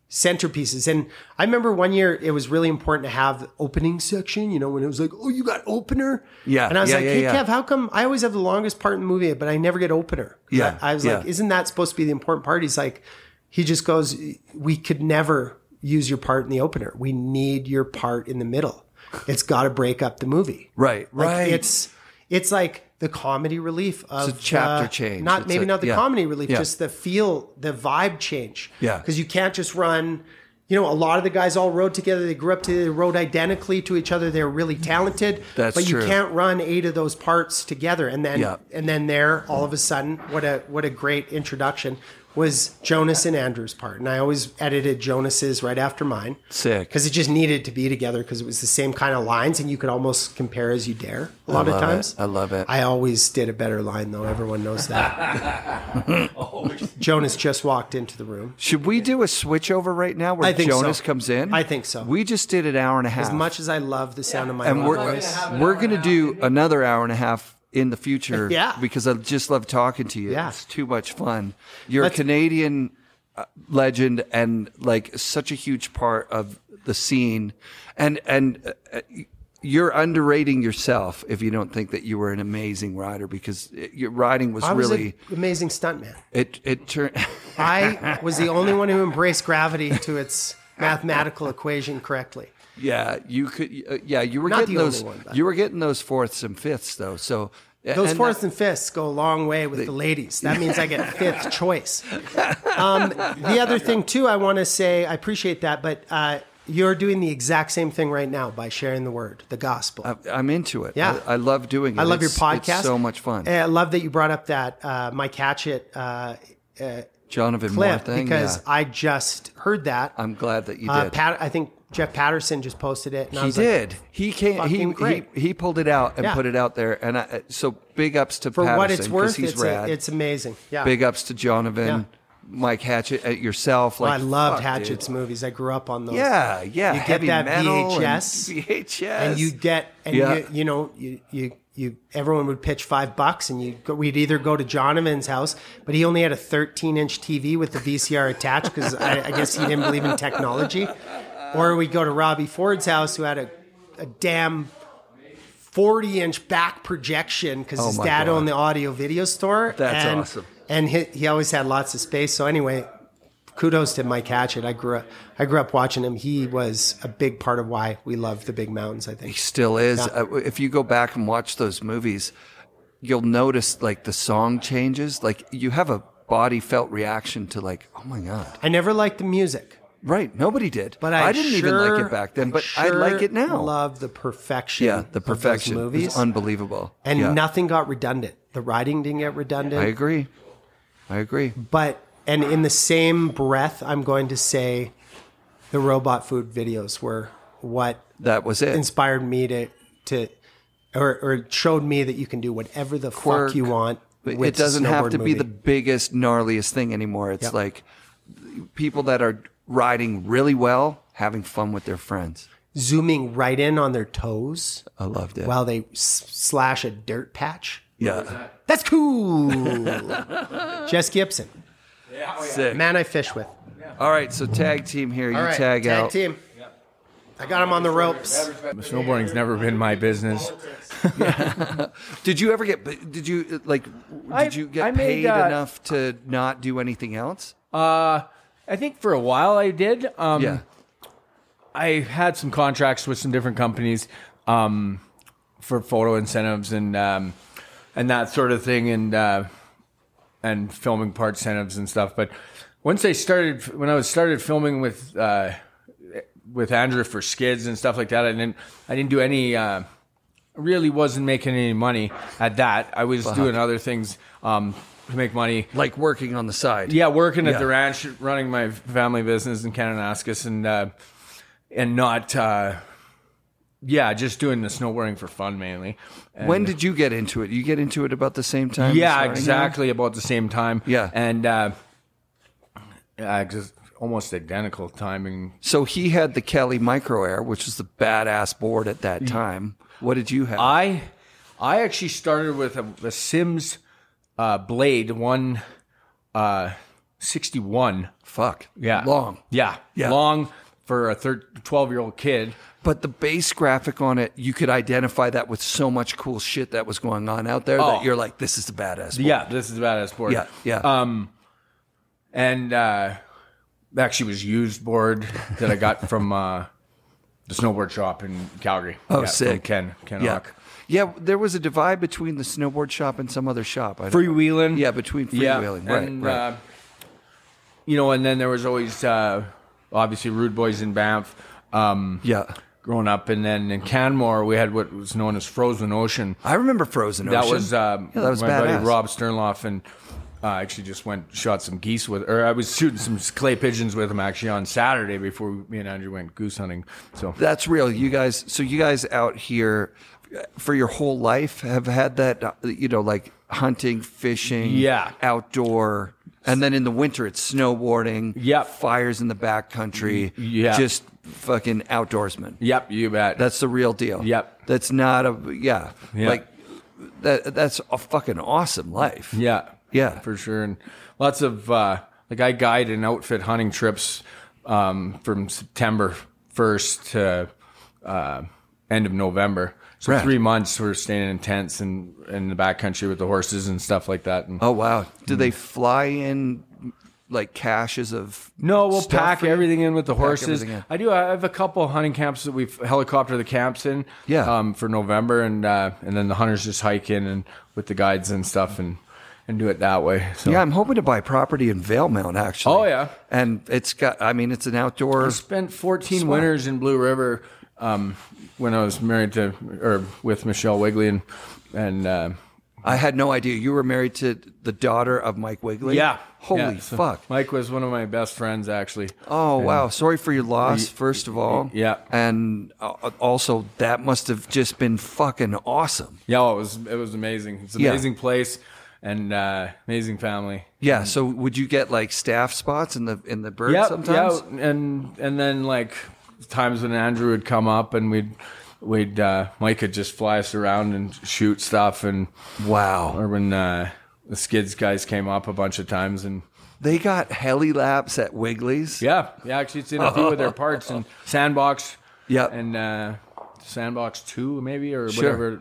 centerpieces. And I remember one year it was really important to have the opening section, when it was like, oh, you got opener? Yeah. And I was hey, Kev, how come I always have the longest part in the movie, but I never get opener? Yeah. I was like, isn't that supposed to be the important part? He's like, he just goes, we could never use your part in the opener. We need your part in the middle. It's got to break up the movie. Right. It's like the comedy relief of it's a chapter change. Not the comedy relief, just the vibe change. Yeah. Because you can't just run. A lot of the guys all rode together. They grew up together. They rode identically to each other. They're really talented. That's but true. you can't run 8 of those parts together. And then there, all of a sudden, what a great introduction was Jonas and Andrew's part. And I always edited Jonas's right after mine. Sick. Because it just needed to be together because it was the same kind of lines and you could almost compare as you dare a lot of times. I love it. I always did a better line though. Everyone knows that. Jonas just walked into the room. Should we do a switch over right now where Jonas comes in? I think so. We just did an hour and a half. As much as I love the sound of my voice. We're going to do another hour and a half in the future because I just love talking to you. Yeah. It's too much fun. You're a Canadian legend and like such a huge part of the scene. And you're underrating yourself if you don't think that you were an amazing rider because your riding was really an amazing stuntman. It turned. I was the only one who embraced gravity to its mathematical equation correctly. Yeah, you could. You were Not getting the those. only one, You were getting those fourths and fifths though. So those fourths and fifths go a long way with the ladies. That means I get fifth choice. The other thing too, I want to say, I appreciate that, but you're doing the exact same thing right now by sharing the word, the gospel. I'm into it. Yeah, I love doing it. I love your podcast. It's so much fun. I love that you brought up that Mike Hatchett. Jonathan clip Moore thing because I just heard that. I'm glad that you did. I think Jeff Patterson just posted it. And he did. He came. Great. He pulled it out and put it out there. And so big ups to for Patterson, what it's worth. He's rad. It's amazing. Yeah. Big ups to Jonathan, Mike Hatchett, yourself. I loved Hatchett's movies. I grew up on those. Yeah. You get Heavy that metal VHS, and you get you everyone would pitch $5 and we'd either go to Jonathan's house, but he only had a 13-inch TV with the VCR attached because I guess he didn't believe in technology, or we'd go to Robbie Ford's house who had a damn 40-inch back projection because his dad owned the audio video store. That's awesome. And he always had lots of space. So anyway, kudos to Mike Hatchett. I grew up watching him. He was a big part of why we love the big mountains, I think. He still is. Yeah. If you go back and watch those movies, you'll notice like the song changes. Like you have a body felt reaction to like, oh my God. I never liked the music. Right. Nobody did. But I didn't even like it back then, but I like it now. I love the perfection. Yeah, the perfection of those movies. is unbelievable. And nothing got redundant. The writing didn't get redundant. I agree. But and in the same breath, I'm going to say the robot food videos were what that was it. Inspired me to or showed me that you can do whatever the fuck you want. It doesn't have to be the biggest, gnarliest thing anymore. It's like people that are riding really well, having fun with their friends. Zooming right in on their toes. I loved it. While they slash a dirt patch. Yeah. That's cool. Jess Gibson. Sick. Man I fish with. All right, so tag team here. All you right, tag out. Tag team. I got him on the ropes. Snowboarding's never been my business. Did you ever get? Did you get paid enough to not do anything else? I think for a while I did. Yeah. I had some contracts with some different companies for photo incentives and that sort of thing, and filming part incentives and stuff. But When I started filming with Andrew for skids and stuff like that, I didn't do any. Really wasn't making any money at that. I was doing other things to make money, like working on the side. Yeah, working at the ranch, running my family business in Kananaskis, and not. Just doing the snowboarding for fun mainly. And when did you get into it? You get into it about the same time? Yeah, exactly about the same time. Yeah. And just almost identical timing. So he had the Kelly Micro Air, which was the badass board at that time. What did you have? I actually started with a Sims Blade 161. Fuck. Yeah. Long. Yeah. Long for a 12-year-old kid. But the base graphic on it, you could identify that with so much cool shit that was going on out there that you're like, this is the badass board. Yeah, this is the badass board. Yeah. And actually was used board that I got from the snowboard shop in Calgary. Oh, sick. Ken Yeah. Ock. Yeah, there was a divide between the snowboard shop and some other shop. Freewheeling. Yeah, between freewheeling. And, right. And then there was always obviously Rude Boys in Banff. Growing up, and then in Canmore we had what was known as Frozen Ocean. I remember Frozen Ocean. That was that was my badass. buddy Rob Sternloff, and actually just shot some geese I was shooting some clay pigeons with him actually on Saturday before me and Andrew went goose hunting. So that's real. You guys out here for your whole life have had that, like hunting, fishing, outdoor. And then in the winter, it's snowboarding, fires in the backcountry, just fucking outdoorsman. Yep, you bet. That's the real deal. Yep. That's not like that's a fucking awesome life. Yeah, for sure. And lots of I guide and outfit hunting trips from September 1st to end of November. So 3 months we're staying in tents and in the backcountry with the horses and stuff like that. And, oh wow! Do they fly in like caches of? No, we'll pack everything in with the horses. I have a couple hunting camps that we've helicopter the camps in. For November, and then the hunters just hike in and with the guides and stuff and do it that way. So. Yeah, I'm hoping to buy property in Valemount actually. Oh yeah, and it's an outdoor. I spent 14 winters in Blue River. When I was with Michelle Wigley and I had no idea you were married to the daughter of Mike Wigley. Yeah, holy fuck! Mike was one of my best friends actually. Oh wow! Sorry for your loss, first of all. Yeah, and also that must have just been fucking awesome. Yeah, it was amazing. It's an amazing place and amazing family. Yeah. So would you get like staff spots in the bird sometimes? Yeah, and then like. Times when Andrew would come up and we'd Mike could just fly us around and shoot stuff and or when the skids guys came up a bunch of times and they got heli laps at Wigley's. Yeah, actually it's in a few of their parts and Sandbox and Sandbox 2 maybe or whatever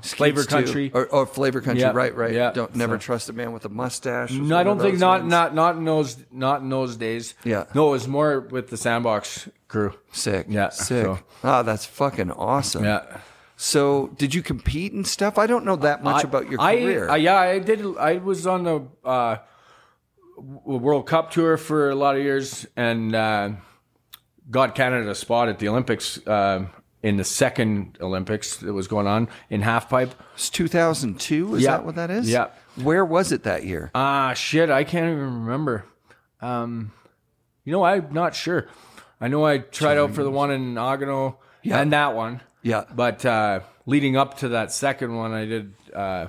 Flavor Country or Flavor Country right yeah. Never trust a man with a mustache. No, I don't think not in those days. Yeah, no, it was more with the Sandbox crew. Sick. Yeah, sick. That's fucking awesome. Yeah. So did you compete and stuff? I don't know that much about your career. I did. I was on the World Cup tour for a lot of years and got Canada a spot at the Olympics in the second Olympics that was going on in halfpipe. It's 2002. Is that what that is? Yeah. Where was it that year? Shit, I can't even remember. I'm not sure. I know I tried out for the one in Nagano and that one. Yeah. But leading up to that second one, I did a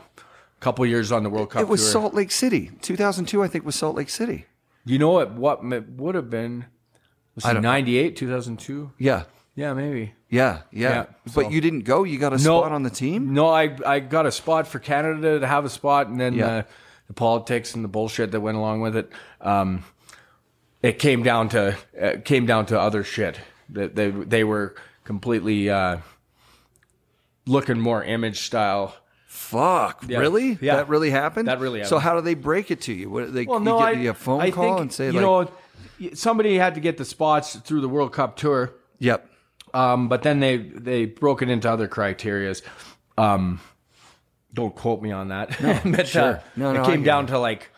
couple years on the World Cup tour. It was Salt Lake City. 2002, I think, was Salt Lake City. You know what it would have been? Was it 98, 2002? Yeah. Yeah, maybe. Yeah. But you didn't go? You got a spot on the team? No, I got a spot for Canada to have a spot, and then the politics and the bullshit that went along with it. It came down to other shit. They were completely looking more image style. Fuck, really? Yeah. That really happened? That really happened. So how do they break it to you? What, you get a phone call think, and say somebody had to get the spots through the World Cup tour. Yep. But then they broke it into other criterias. Don't quote me on that. No, but, sure. It came down to like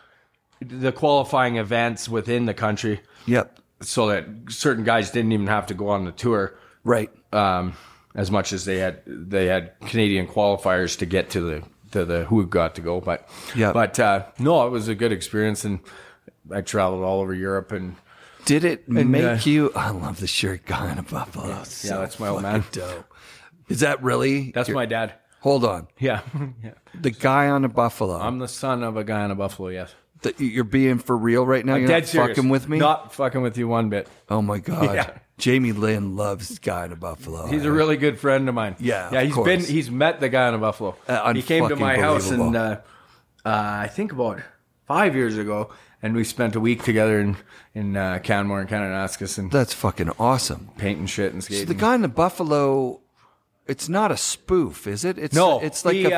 the qualifying events within the country. Yep. So that certain guys didn't even have to go on the tour. Right. As much as they had Canadian qualifiers to get to the who got to go. But no, it was a good experience, and I traveled all over Europe. And did it make you? I love the shirt, Guy in a Buffalo. Yeah, that's my old man. Dope. Is that really? That's my dad. Hold on. Yeah. The guy on a buffalo. I'm the son of a guy on a buffalo. Yes. You're being for real right now? You're dead not serious. fucking with me? Not fucking with you one bit. Oh my God. Yeah. Jamie Lynn loves Guy in a Buffalo. He's a really good friend of mine. Yeah, he's met the guy on a buffalo. He came to my house and I think about 5 years ago, and we spent a week together in Canmore and Kananaskis, and that's fucking awesome. Painting shit and skating. So the Guy in the Buffalo, it's not a spoof, is it? It's like he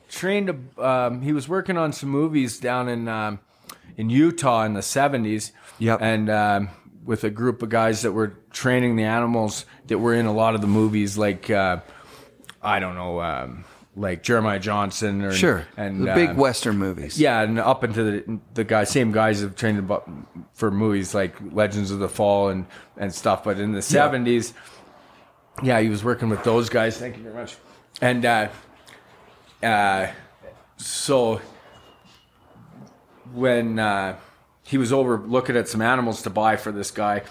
trained. He was working on some movies down in Utah in the 70s. Yep. And with a group of guys that were training the animals that were in a lot of the movies, like like Jeremiah Johnson, and the big Western movies. Yeah, and up into the same guys have trained for movies like Legends of the Fall and stuff. But in the 70s, he was working with those guys. Thank you very much. And so when he was over looking at some animals to buy for this guy,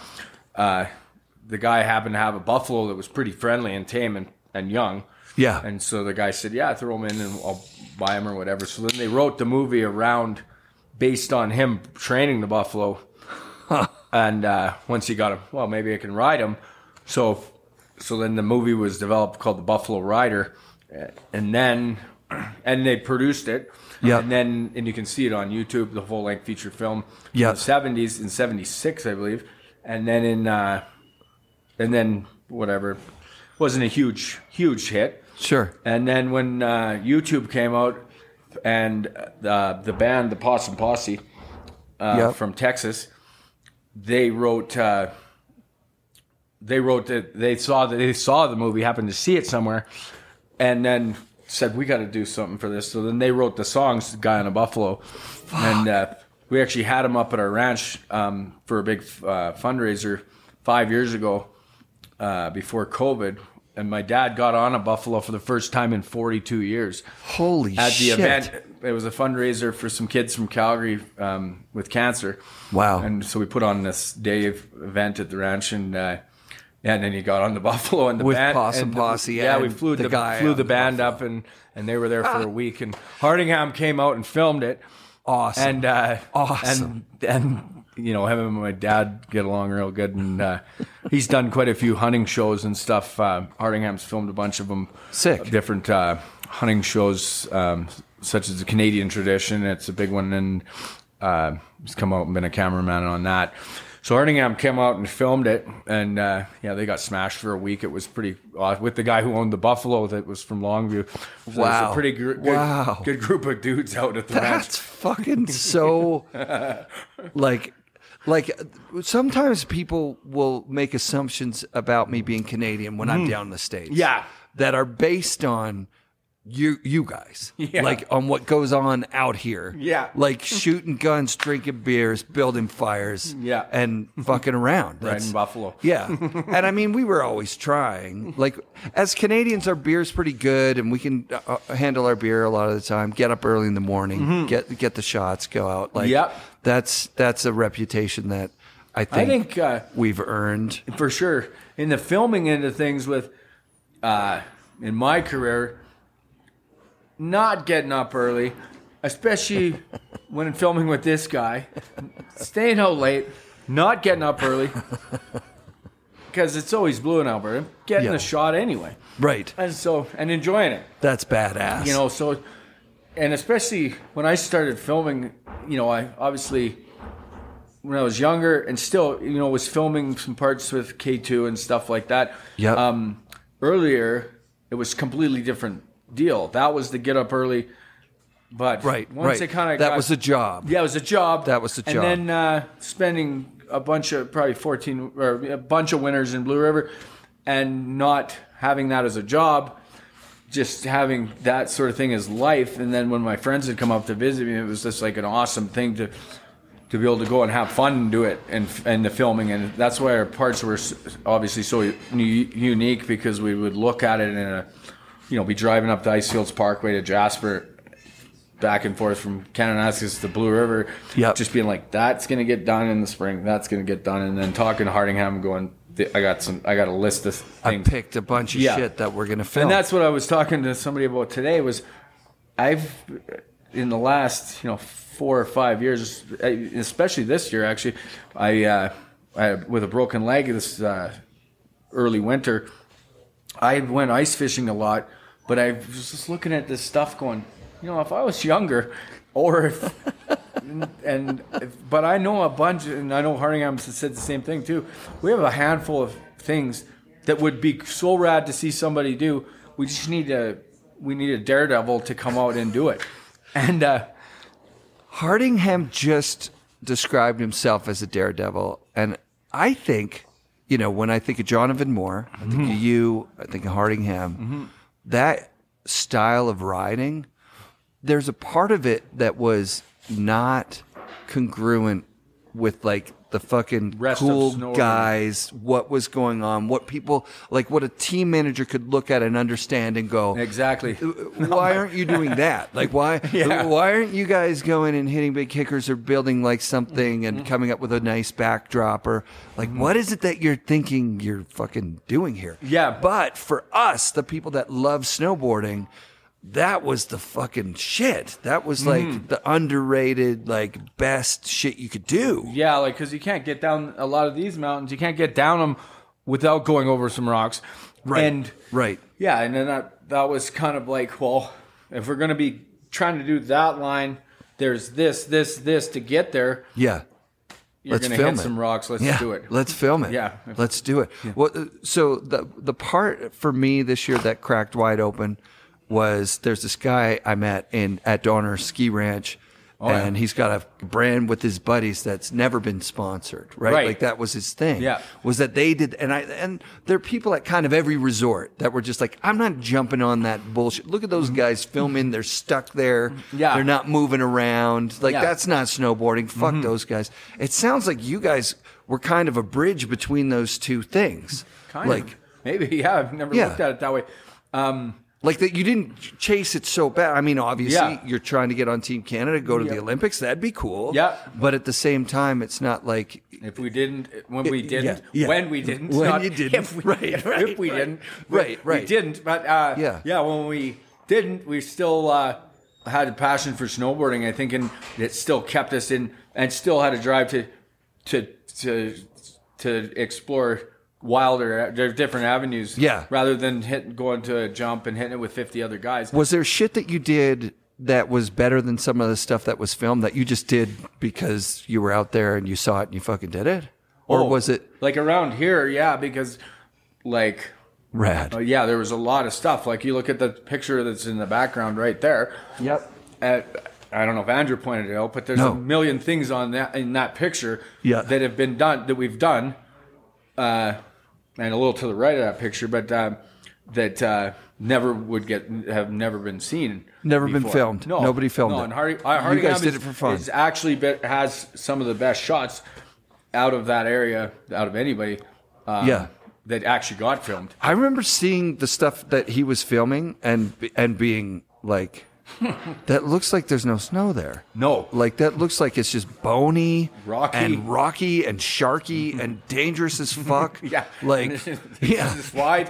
the guy happened to have a buffalo that was pretty friendly and tame and young. Yeah. And so the guy said, throw him in and I'll buy him or whatever. So then they wrote the movie around based on him training the buffalo. Huh. And once he got him, well, maybe I can ride him. So then the movie was developed called The Buffalo Rider. And they produced it. Yeah. And you can see it on YouTube, the full length feature film. Yeah. In the 70s, in 76, I believe. And then whatever, wasn't a huge hit. Sure. And then when YouTube came out, and the band, the Possum Posse, from Texas, they saw the movie, happened to see it somewhere, and then said, we got to do something for this. So then they wrote the songs, Guy on a Buffalo. Fuck. And we actually had him up at our ranch for a big fundraiser 5 years ago, before COVID. And my dad got on a buffalo for the first time in 42 years. Holy shit. At the event, it was a fundraiser for some kids from Calgary with cancer. Wow. And so we put on this day event at the ranch, and then he got on the buffalo and the with band. Possum Posse. Yeah, we flew the band up, and they were there for a week. And Hardingham came out and filmed it. Awesome. And awesome. And him and my dad get along real good, and he's done quite a few hunting shows and stuff. Hardingham's filmed a bunch of them. Sick. Different hunting shows, such as the Canadian Tradition. It's a big one, and he's come out and been a cameraman on that. So Hardingham came out and filmed it, and they got smashed for a week. It was pretty awesome. With the guy who owned the buffalo that was from Longview. So wow. It was a pretty good group of dudes out at the ranch. That's fucking so, like sometimes people will make assumptions about me being Canadian when I'm down in the States. Yeah. That are based on you guys. Yeah. Like on what goes on out here. Yeah. Like shooting guns, drinking beers, building fires. Yeah. And fucking around. Riding buffalo. Yeah. And I mean, we were always trying. Like as Canadians, our beer's pretty good, and we can handle our beer a lot of the time. Get up early in the morning, get the shots, go out. Like that's a reputation that I think we've earned. For sure. In the filming end of things with in my career, not getting up early, especially when filming with this guy, staying out late, not getting up early, because it's always blue in Alberta, getting the shot anyway. Right. And enjoying it. That's badass. So, and especially when I started filming, I obviously, when I was younger and still, was filming some parts with K2 and stuff like that. Yeah. Earlier, it was completely different deal. That was the get up early, but once it kind of that was a job. Yeah, it was a job. That was the job. And then spending a bunch of winters in Blue River, and not having that as a job, just having that sort of thing as life. And then when my friends had come up to visit me, it was just like an awesome thing to be able to go and have fun and do it, and the filming. And that's why our parts were obviously so unique, because we would look at it in be driving up the Icefields Parkway to Jasper, back and forth from Kananaskis to Blue River, just being like, that's going to get done in the spring, that's going to get done. And then talking to Hardingham, going, I got a list of things. I picked a bunch of shit that we're going to film. And that's what I was talking to somebody about today, was I've, in the last, 4 or 5 years, especially this year, actually, I with a broken leg this early winter, I went ice fishing a lot, but I was just looking at this stuff going, if I was younger, but I know a bunch, and I know Hardingham said the same thing too. We have a handful of things that would be so rad to see somebody do. We just need a daredevil to come out and do it. And Hardingham just described himself as a daredevil, and I think, when I think of Jonathan Moore, I think of you, I think of Hardingham, that style of riding, there's a part of it that was not congruent with like the fucking rest cool guys, what was going on, what people, like what a team manager could look at and understand and go, exactly. Why aren't you doing that? Like why aren't you guys going and hitting big kickers or building like something and coming up with a nice backdrop, or like what is it that you're thinking you're fucking doing here? Yeah. But for us, the people that love snowboarding, that was the fucking shit. That was like the underrated, like best shit you could do. Yeah, like because you can't get down a lot of these mountains. You can't get down them without going over some rocks. Right. And right. Yeah, and then that was kind of like, well, if we're gonna be trying to do that line, there's this to get there. Yeah. You're gonna hit some rocks. Let's do it. Let's film it. Yeah. Let's do it. Yeah. Well, so the part for me this year that cracked wide open was there's this guy I met at Donner Ski Ranch, and he's got a brand with his buddies that's never been sponsored, right? Like that was his thing. Yeah. Was that they did, and there are people at kind of every resort that were just like, I'm not jumping on that bullshit. Look at those guys filming, they're stuck there. Yeah. They're not moving around. Like that's not snowboarding. Fuck those guys. It sounds like you guys were kind of a bridge between those two things. Kind of. Maybe, yeah. I've never looked at it that way. Like that, you didn't chase it so bad. I mean, obviously, you're trying to get on Team Canada, go to the Olympics. That'd be cool. Yeah. But at the same time, it's not like if we didn't, when we didn't, when we didn't, you didn't, if we didn't, we didn't. But when we didn't, we still had a passion for snowboarding, I think, and it still kept us in, and still had a drive to explore wilder, different avenues, rather than going to a jump and hitting it with 50 other guys. Was there shit that you did that was better than some of the stuff that was filmed that you just did because you were out there and you saw it and you fucking did it? Or was it like around here? Yeah, because like rad. There was a lot of stuff. Like you look at the picture that's in the background right there. Yep. I don't know if Andrew pointed it out, but there's a million things in that picture that have been done, that we've done. And a little to the right of that picture, but that have never been seen. Never before. been filmed. No, nobody filmed it. And Hardingham you guys did it for fun. It's actually has some of the best shots out of that area, out of anybody. That actually got filmed. I remember seeing the stuff that he was filming and being like, that looks like there's no snow there. No. Like that looks like it's just bony rocky and sharky and dangerous as fuck. Like this wide.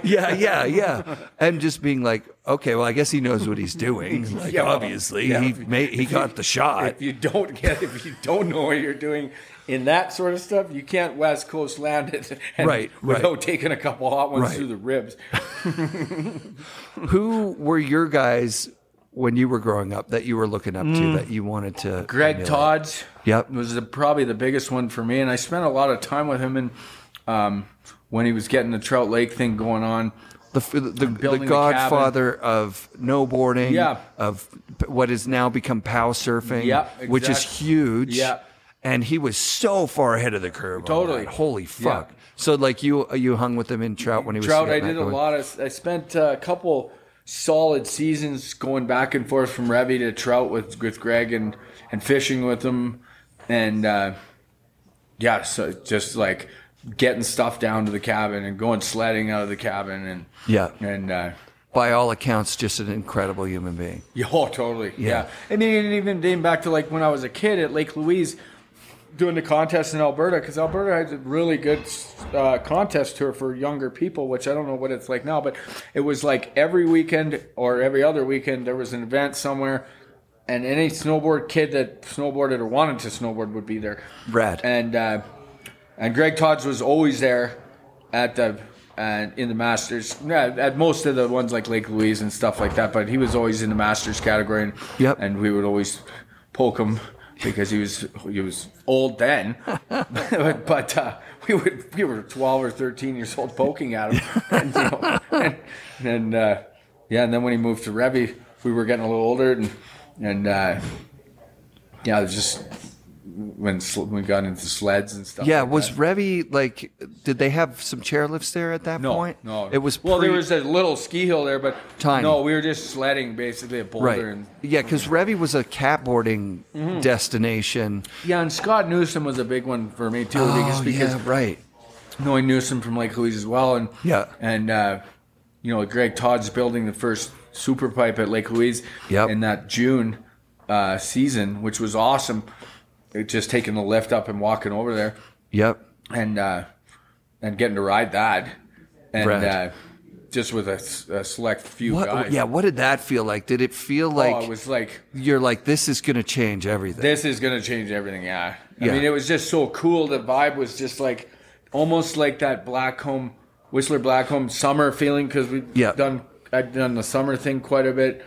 And just being like, okay, well I guess he knows what he's doing. Like obviously he got the shot. If you don't know what you're doing in that sort of stuff, you can't West Coast land it without taking a couple hot ones through the ribs. Who were your guys when you were growing up that you were looking up to, that you wanted to Greg Todd's was probably the biggest one for me, and I spent a lot of time with him when he was getting the Trout Lake thing going on. The godfather of snowboarding, of what has now become POW surfing, which is huge. And he was so far ahead of the curve. Totally. Holy fuck. So like you hung with him in Trout when he was Trout, I did a lot. I spent a couple solid seasons going back and forth from Revy to Trout with Greg and fishing with him. And so just like getting stuff down to the cabin and going sledding out of the cabin. And by all accounts, just an incredible human being. Oh, totally. Yeah. And even dating back to like when I was a kid at Lake Louise doing the contest in Alberta, because Alberta has a really good contest tour for younger people, which I don't know what it's like now, but it was like every weekend or every other weekend there was an event somewhere, and any snowboard kid that snowboarded or wanted to snowboard would be there. Rad. And Greg Todds was always there at the in the Masters, at most of the ones like Lake Louise and stuff like that, but he was always in the Masters category, and we would always poke him because he was old then, but we were 12 or 13 years old poking at him, and then when he moved to Revy, we were getting a little older, and it was just when we got into sleds and stuff. Yeah, like was that. Revy like? Did they have some chairlifts there at that point? No, it was. There was a little ski hill there, but tiny. No, we were just sledding basically at Boulder. Right. Yeah, because Revy was a catboarding destination. Yeah, and Scott Newsom was a big one for me too. Because right. Knowing Newsom from Lake Louise as well, and Greg Todd's building the first super pipe at Lake Louise in that June season, which was awesome. Just taking the lift up and walking over there. Yep. And getting to ride that. And just with a select few guys. Yeah, what did that feel like? Did it feel like... it was like... You're like, this is going to change everything. This is going to change everything, yeah. I mean, it was just so cool. The vibe was just like... Almost like that Whistler Blackcomb summer feeling, because I'd done the summer thing quite a bit.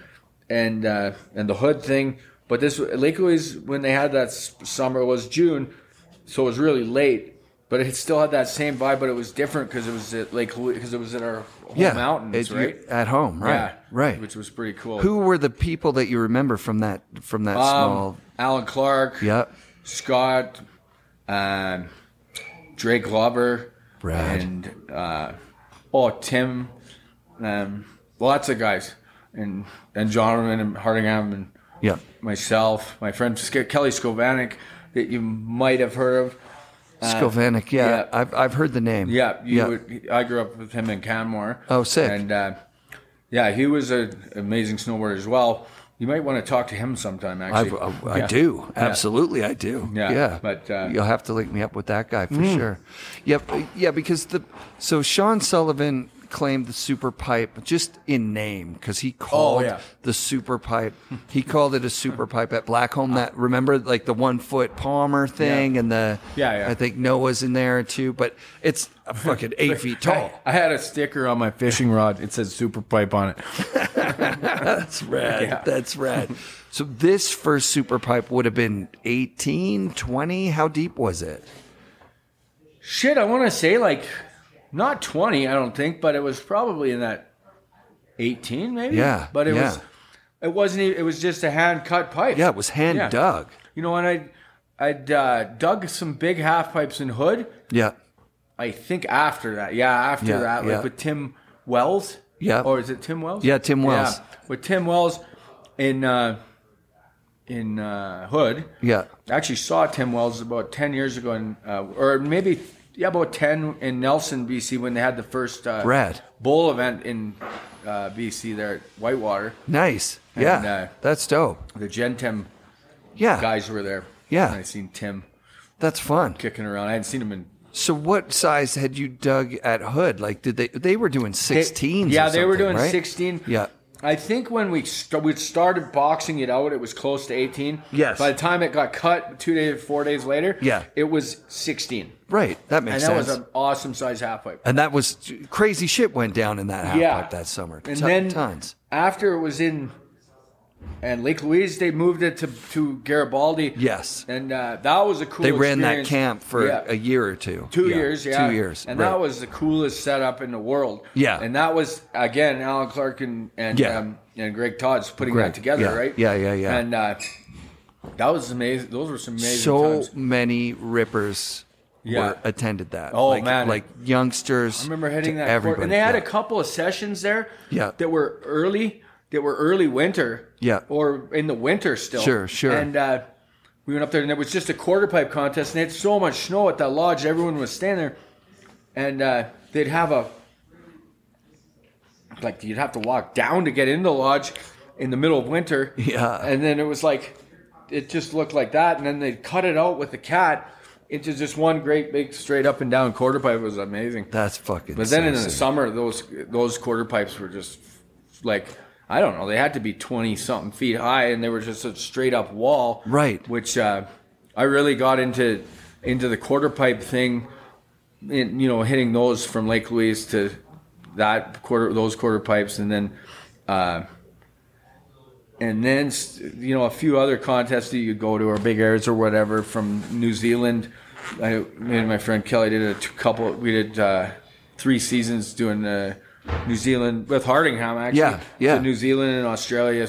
And the hood thing. But this Lake Louise, when they had that summer, was June, so it was really late. But it still had that same vibe, but it was different because it was at Lake Louise, because it was in our home mountains, right? At home, right? Yeah, right. Which was pretty cool. Who were the people that you remember from that small? Alan Clark, Scott, Drake Glover, Brad, and Tim, lots of guys, and Jonathan and Hardingham and. Yeah, myself, my friend Kelly Skovanek, that you might have heard of. Skovanek, I've heard the name. Yeah, I grew up with him in Canmore. Oh, sick. And he was an amazing snowboarder as well. You might want to talk to him sometime. Actually, I do. Absolutely, I do. Yeah, but you'll have to link me up with that guy for sure. Yeah, because Sean Sullivan claimed the super pipe just in name, because he called the super pipe. He called it a super pipe at Blackcomb. That, remember, like the 1 foot Palmer thing, and I think Noah's in there too. But it's a fucking 8 feet tall. I had a sticker on my fishing rod. It says super pipe on it. That's rad. Yeah. That's rad. So this first super pipe would have been 18, 20. How deep was it? Shit, I want to say like. Not 20, I don't think, but it was probably in that 18, maybe. Yeah, but it wasn't. It was just a hand cut pipe. Yeah, it was hand dug. You know, and I'd dug some big half pipes in Hood. Yeah, I think after that. Like with Tim Wells. Yeah, or is it Tim Wells? Yeah, Tim Wells. Yeah, with Tim Wells in Hood. Yeah, I actually saw Tim Wells about 10 years ago, or maybe. Yeah, about 10 in Nelson, BC, when they had the first bowl event in BC there at Whitewater. Nice. And, that's dope. The Gentem guys were there. Yeah. And I seen Tim. That's fun. Kicking around. I hadn't seen him in... So what size had you dug at Hood? Like, did they were doing 16s Yeah, they were doing right? 16. Yeah. I think when we started boxing it out, it was close to 18. Yes. By the time it got cut 4 days later, it was 16. Right, that makes sense. And that was an awesome size half pipe. And that was crazy shit went down in that half pipe that summer. And then tons. After it was in Lake Louise, they moved it to Garibaldi. Yes. And that was a cool They ran experience. that camp for a year or two. 2 years, 2 years. And that was the coolest setup in the world. Yeah. And that was, again, Alan Clark and Greg Todd's putting that together, right? Yeah. And that was amazing. Those were some amazing times. times. Many rippers attended that. Oh, man. Like youngsters. I remember hitting that everybody. court, and they had a couple of sessions there that were early winter. Yeah. Or in the winter still. Sure. And we went up there, and it was just a quarter pipe contest, and they had so much snow at that lodge, everyone was standing there, and they'd have you'd have to walk down to get into the lodge in the middle of winter. Yeah. And then it was like, it just looked like that, and then they'd cut it out with the cat into just one great big straight up and down quarter pipe. It was amazing. That's fucking But then in the summer, those quarter pipes were just like, I don't know, they had to be 20-something feet high, and they were just a straight-up wall. Right. Which I really got into the quarter pipe thing, hitting those from Lake Louise to those quarter pipes, and then a few other contests that you could go to, or big airs or whatever from New Zealand. Me and my friend Kelly did we did 3 seasons doing New Zealand with Hardingham, actually. Yeah. So New Zealand and Australia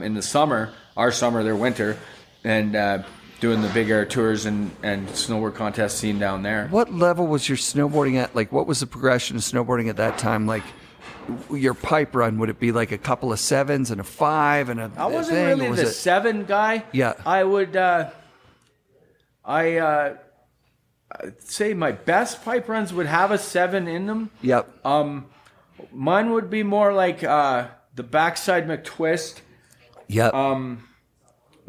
in the summer, our summer, their winter, and doing the big air tours and snowboard contest scene down there. What level was your snowboarding at? Like, what was the progression of snowboarding at that time? Like, your pipe run, would it be like a couple of 7s and a 5 and a I wasn't thing, really or was the it... 7 guy. Yeah. I would I'd say my best pipe runs would have a 7 in them. Yep. Mine would be more like the backside McTwist. Yep.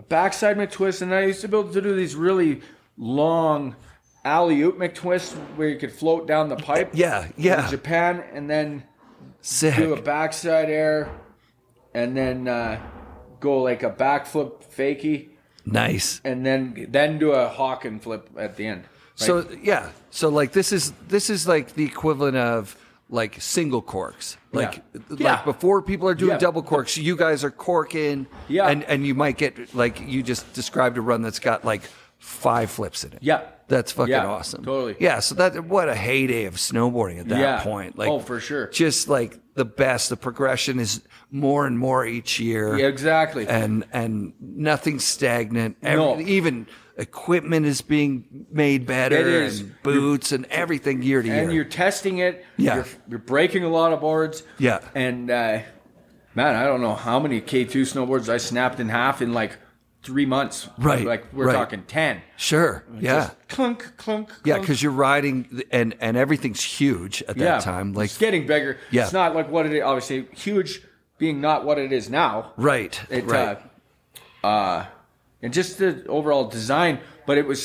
Backside McTwist, and I used to be able to do these really long alley-oop McTwists where you could float down the pipe. Yeah. In Japan, and then Sick. do a backside air, and then go like a backflip fakie. Nice. And then do a hawk and flip at the end. Right? So like this is like the equivalent of like single corks. Like before people are doing double corks, you guys are corking. Yeah. And you might get, like you just described, a run that's got like 5 flips in it. Yeah. That's fucking awesome. Totally. Yeah, so what a heyday of snowboarding at that point. Like, for sure. Just like the best. The progression is more and more each year. Yeah, exactly. And nothing's stagnant. No. Even equipment is being made better. It is. And boots and everything year to year. And you're testing it. Yeah. You're breaking a lot of boards. Yeah. And man, I don't know how many K2 snowboards I snapped in half in like 3 months. Right. Like we're talking 10. Sure. Yeah. Just clunk, clunk, clunk. Yeah, because you're riding and everything's huge at that time. Like it's getting bigger. Yeah. It's not like what it is. Obviously, huge being not what it is now. Right. Right. And just the overall design, but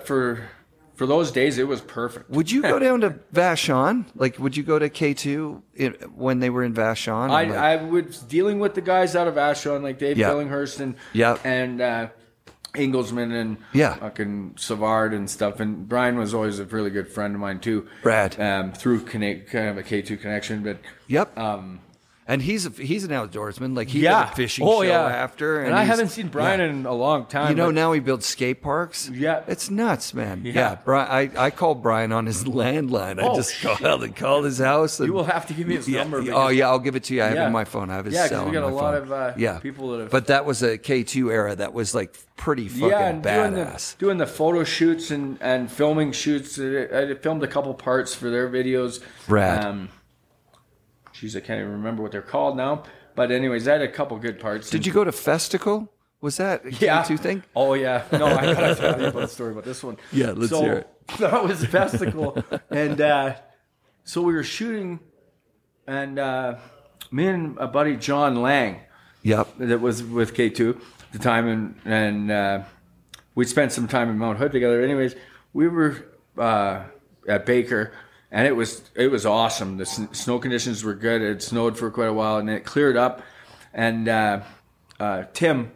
for those days, it was perfect. Would you go down to Vashon? Like, would you go to K2 when they were in Vashon? I was dealing with the guys out of Vashon, like Dave Billinghurst and Ingelsman and fucking Savard and stuff. And Brian was always a really good friend of mine too. Brad. Through kind of a K2 connection, but and he's an outdoorsman. Like he did a fishing show after. And I haven't seen Brian in a long time. You know, now he builds skate parks. Yeah. It's nuts, man. Yeah. Brian, I called Brian on his landline. I just called his house. And, you will have to give me his number. Oh, yeah, I'll give it to you. I have it on my phone. I have his cell on my phone. Yeah, because we got a lot of people that have... But that was a K2 era that was like pretty fucking badass. Doing the photo shoots and filming shoots. I filmed a couple parts for their videos. Rad. I can't even remember what they're called now. But anyways, I had a couple good parts. Did you go to Festival? Was that a K2 thing? Oh, yeah. No, I got to tell you about a story about this one. Yeah, let's hear it. That was Festival. And so we were shooting, and me and a buddy, John Lang, that was with K2 at the time, and we spent some time in Mount Hood together. Anyways, we were at Baker, and it was awesome. The snow conditions were good. It snowed for quite a while, and it cleared up. And Tim,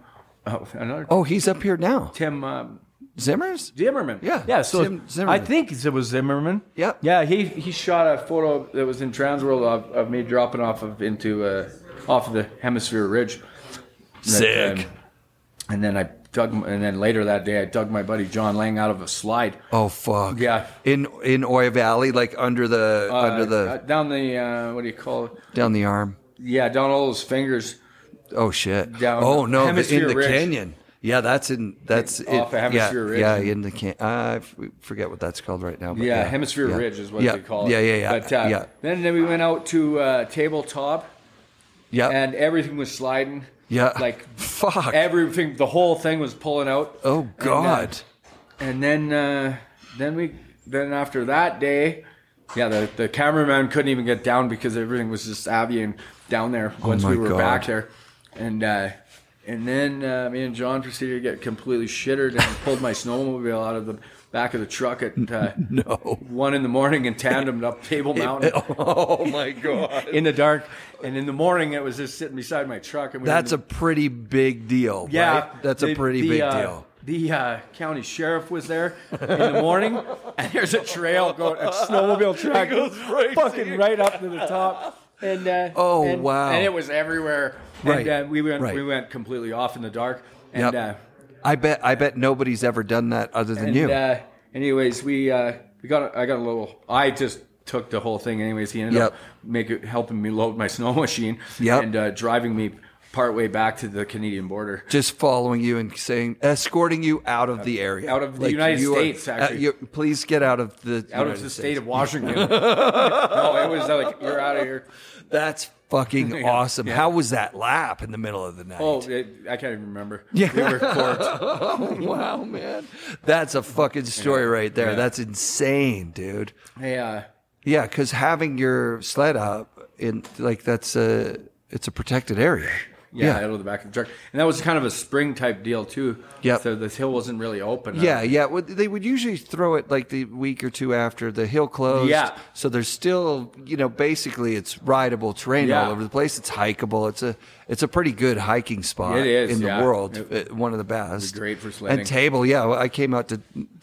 he's up here now. Tim Zimmerman. Yeah. So Tim Zimmerman. I think it was Zimmerman. Yeah. Yeah. He shot a photo that was in Transworld of me dropping off of the Hemisphere Ridge. Sick. And then later that day, I dug my buddy John Lang out of a slide. Oh fuck! Yeah, in Oya Valley, like under the down the what do you call it? Down the arm. Yeah, down all those fingers. Oh shit! Down in the Ridge. canyon. Yeah, that's off of Hemisphere Ridge. Yeah, in the I forget what that's called right now. But Hemisphere Ridge is what they call it. Yeah. But then we went out to tabletop. Yeah. And everything was sliding. Yeah. Like fuck. Everything, the whole thing was pulling out. Oh God. And then after that day, the cameraman couldn't even get down because everything was just Abby down there once we were back there. And then me and John proceeded to get completely shittered and pulled my snowmobile out of the back of the truck at 1 a.m. and tandemed up Table Mountain. Oh my God. In the dark. And in the morning, it was just sitting beside my truck. And that's a pretty big deal. Yeah. Right? That's a pretty big deal. The county sheriff was there in the morning, and there's a trail going, a snowmobile track goes right up to the top. And wow. And it was everywhere. Right. And we went completely off in the dark. And I bet nobody's ever done that other than you. Anyways, I just took the whole thing. Anyways, he ended up helping me load my snow machine and driving me partway back to the Canadian border. Just following you and escorting you out of the area, out of the United States. Actually, please get out of the state of Washington. No, it was like, you're out of here. That's fucking awesome. How was that lap in the middle of the night? Oh, I can't even remember. Yeah. We were corked. Oh, wow, man. That's a fucking story right there. Yeah. That's insane, dude. Hey, yeah, because having your sled up it's a protected area. Yeah, out of the back of the truck. And that was kind of a spring type deal too. Yeah. So the hill wasn't really open. Yeah. Well, they would usually throw it like the week or two after the hill closed. Yeah. So there's still, basically it's rideable terrain all over the place. It's hikeable. It's a pretty good hiking spot in the world. One of the best. It'd be great for sledding. And Table, I came out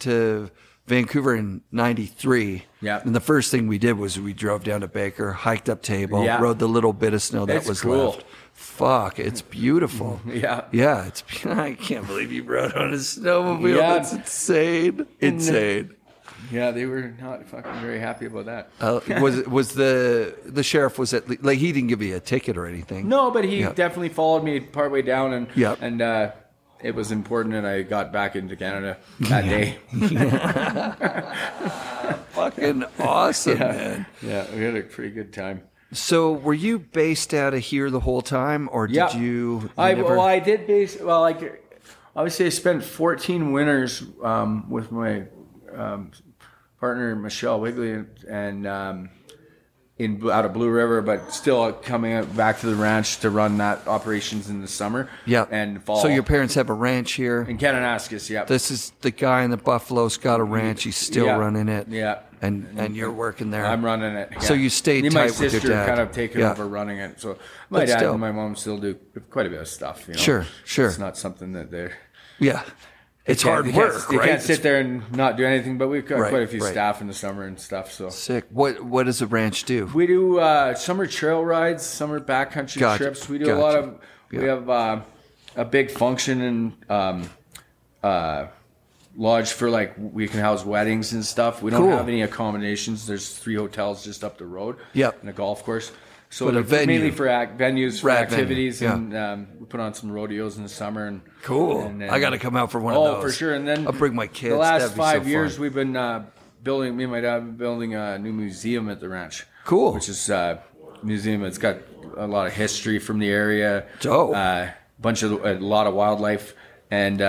to Vancouver in '93. Yeah. And the first thing we did was we drove down to Baker, hiked up Table, rode the little bit of snow that was left. Fuck, it's beautiful. Yeah. Yeah, I can't believe you rode on a snowmobile. Yeah. That's insane. Insane. Yeah, they were not fucking very happy about that. Was the sheriff he didn't give you a ticket or anything? No, but he definitely followed me partway down and it was important that I got back into Canada that day. Fucking awesome, man. Yeah, we had a pretty good time. So, were you based out of here the whole time, or did you? I did base. Well, obviously, I spent 14 winters with my partner Michelle Wigley and out of Blue River, but still coming back to the ranch to run that operations in the summer. Yeah, and fall. So your parents have a ranch here in Kananaskis. Yeah, this is the guy in the Buffalo's got a ranch. He's still running it. Yeah. And you're working there. I'm running it. Yeah. So you stayed tight with your dad. My sister kind of taken over running it. So my dad and my mom still do quite a bit of stuff. Sure. It's not something that they're... Yeah. It's hard work, right? You can't sit there and not do anything, but we've got quite a few staff in the summer and stuff. So sick. What does the ranch do? We do summer trail rides, summer backcountry trips. We do a lot of... We have a big function and... lodge for we can house weddings and stuff. We don't have any accommodations. There's 3 hotels just up the road. Yep. And a golf course. So mainly for venues, for activities, and we put on some rodeos in the summer. And cool. And I got to come out for one of those. Oh, for sure. And then I'll bring my kids. The last 5 years, we've been building. Me and my dad have been building a new museum at the ranch. Cool. Which is a museum. It's got a lot of history from the area. Dope. A lot of wildlife and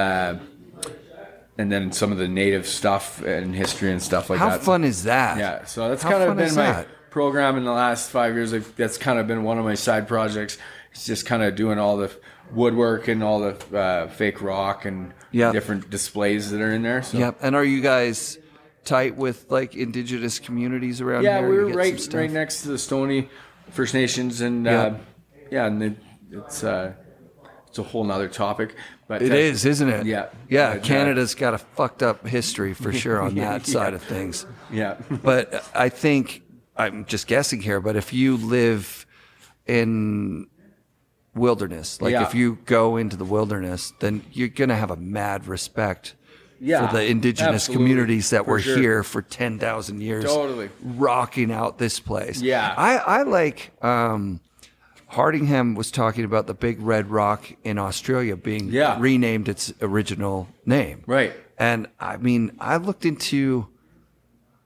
then some of the native stuff and history and stuff like that. How fun is that? Yeah, so that's kind of been my program in the last 5 years. That's kind of been one of my side projects. It's just kind of doing all the woodwork and all the fake rock and different displays that are in there. So. Yep. And are you guys tight with indigenous communities around here? Yeah, we're right next to the Stoney First Nations, and and it's a whole nother topic. But it is, isn't it? Yeah. Yeah, Canada's got a fucked up history for sure on that side of things. Yeah. But I think, I'm just guessing here, but if you live in wilderness, if you go into the wilderness, then you're going to have a mad respect for the indigenous communities that were here for 10,000 years. Totally. Rocking out this place. Yeah. I like... Hardingham was talking about the big red rock in Australia being renamed its original name. Right. And I mean, I looked into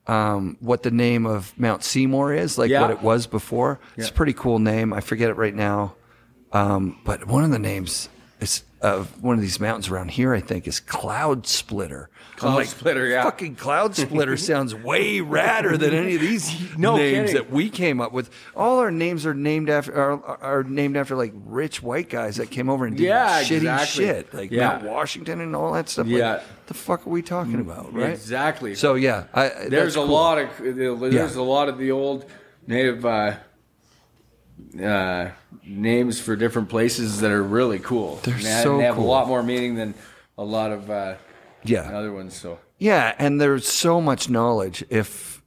what the name of Mount Seymour is, like what it was before. It's a pretty cool name. I forget it right now. But one of the names is of one of these mountains around here, I think, is Cloud Splitter. Cloud Splitter, yeah. Fucking Cloud Splitter sounds way radder than any of these names that we came up with. All our names are named after like rich white guys that came over and did shitty shit, like Mount Washington and all that stuff. Yeah. Like, the fuck are we talking about, right? Exactly. So there's a lot of the old native names for different places that are really cool. They have a cool. lot more meaning than a lot of other ones. So and there's so much knowledge. If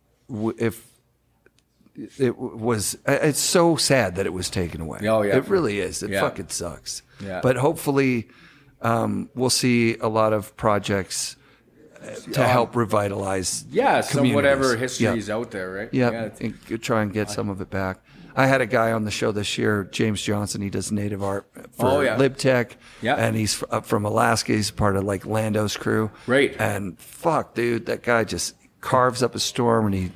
it was, it's so sad that it was taken away. Oh yeah, it really is. It fucking sucks. Yeah. But hopefully, we'll see a lot of projects to help revitalize. Some whatever history is out there, right? And try and get some of it back. I had a guy on the show this year, James Johnson. He does native art for LibTech. Yeah. And he's from Alaska. He's part of like Lando's crew. Right. And fuck, dude, that guy just carves up a storm, and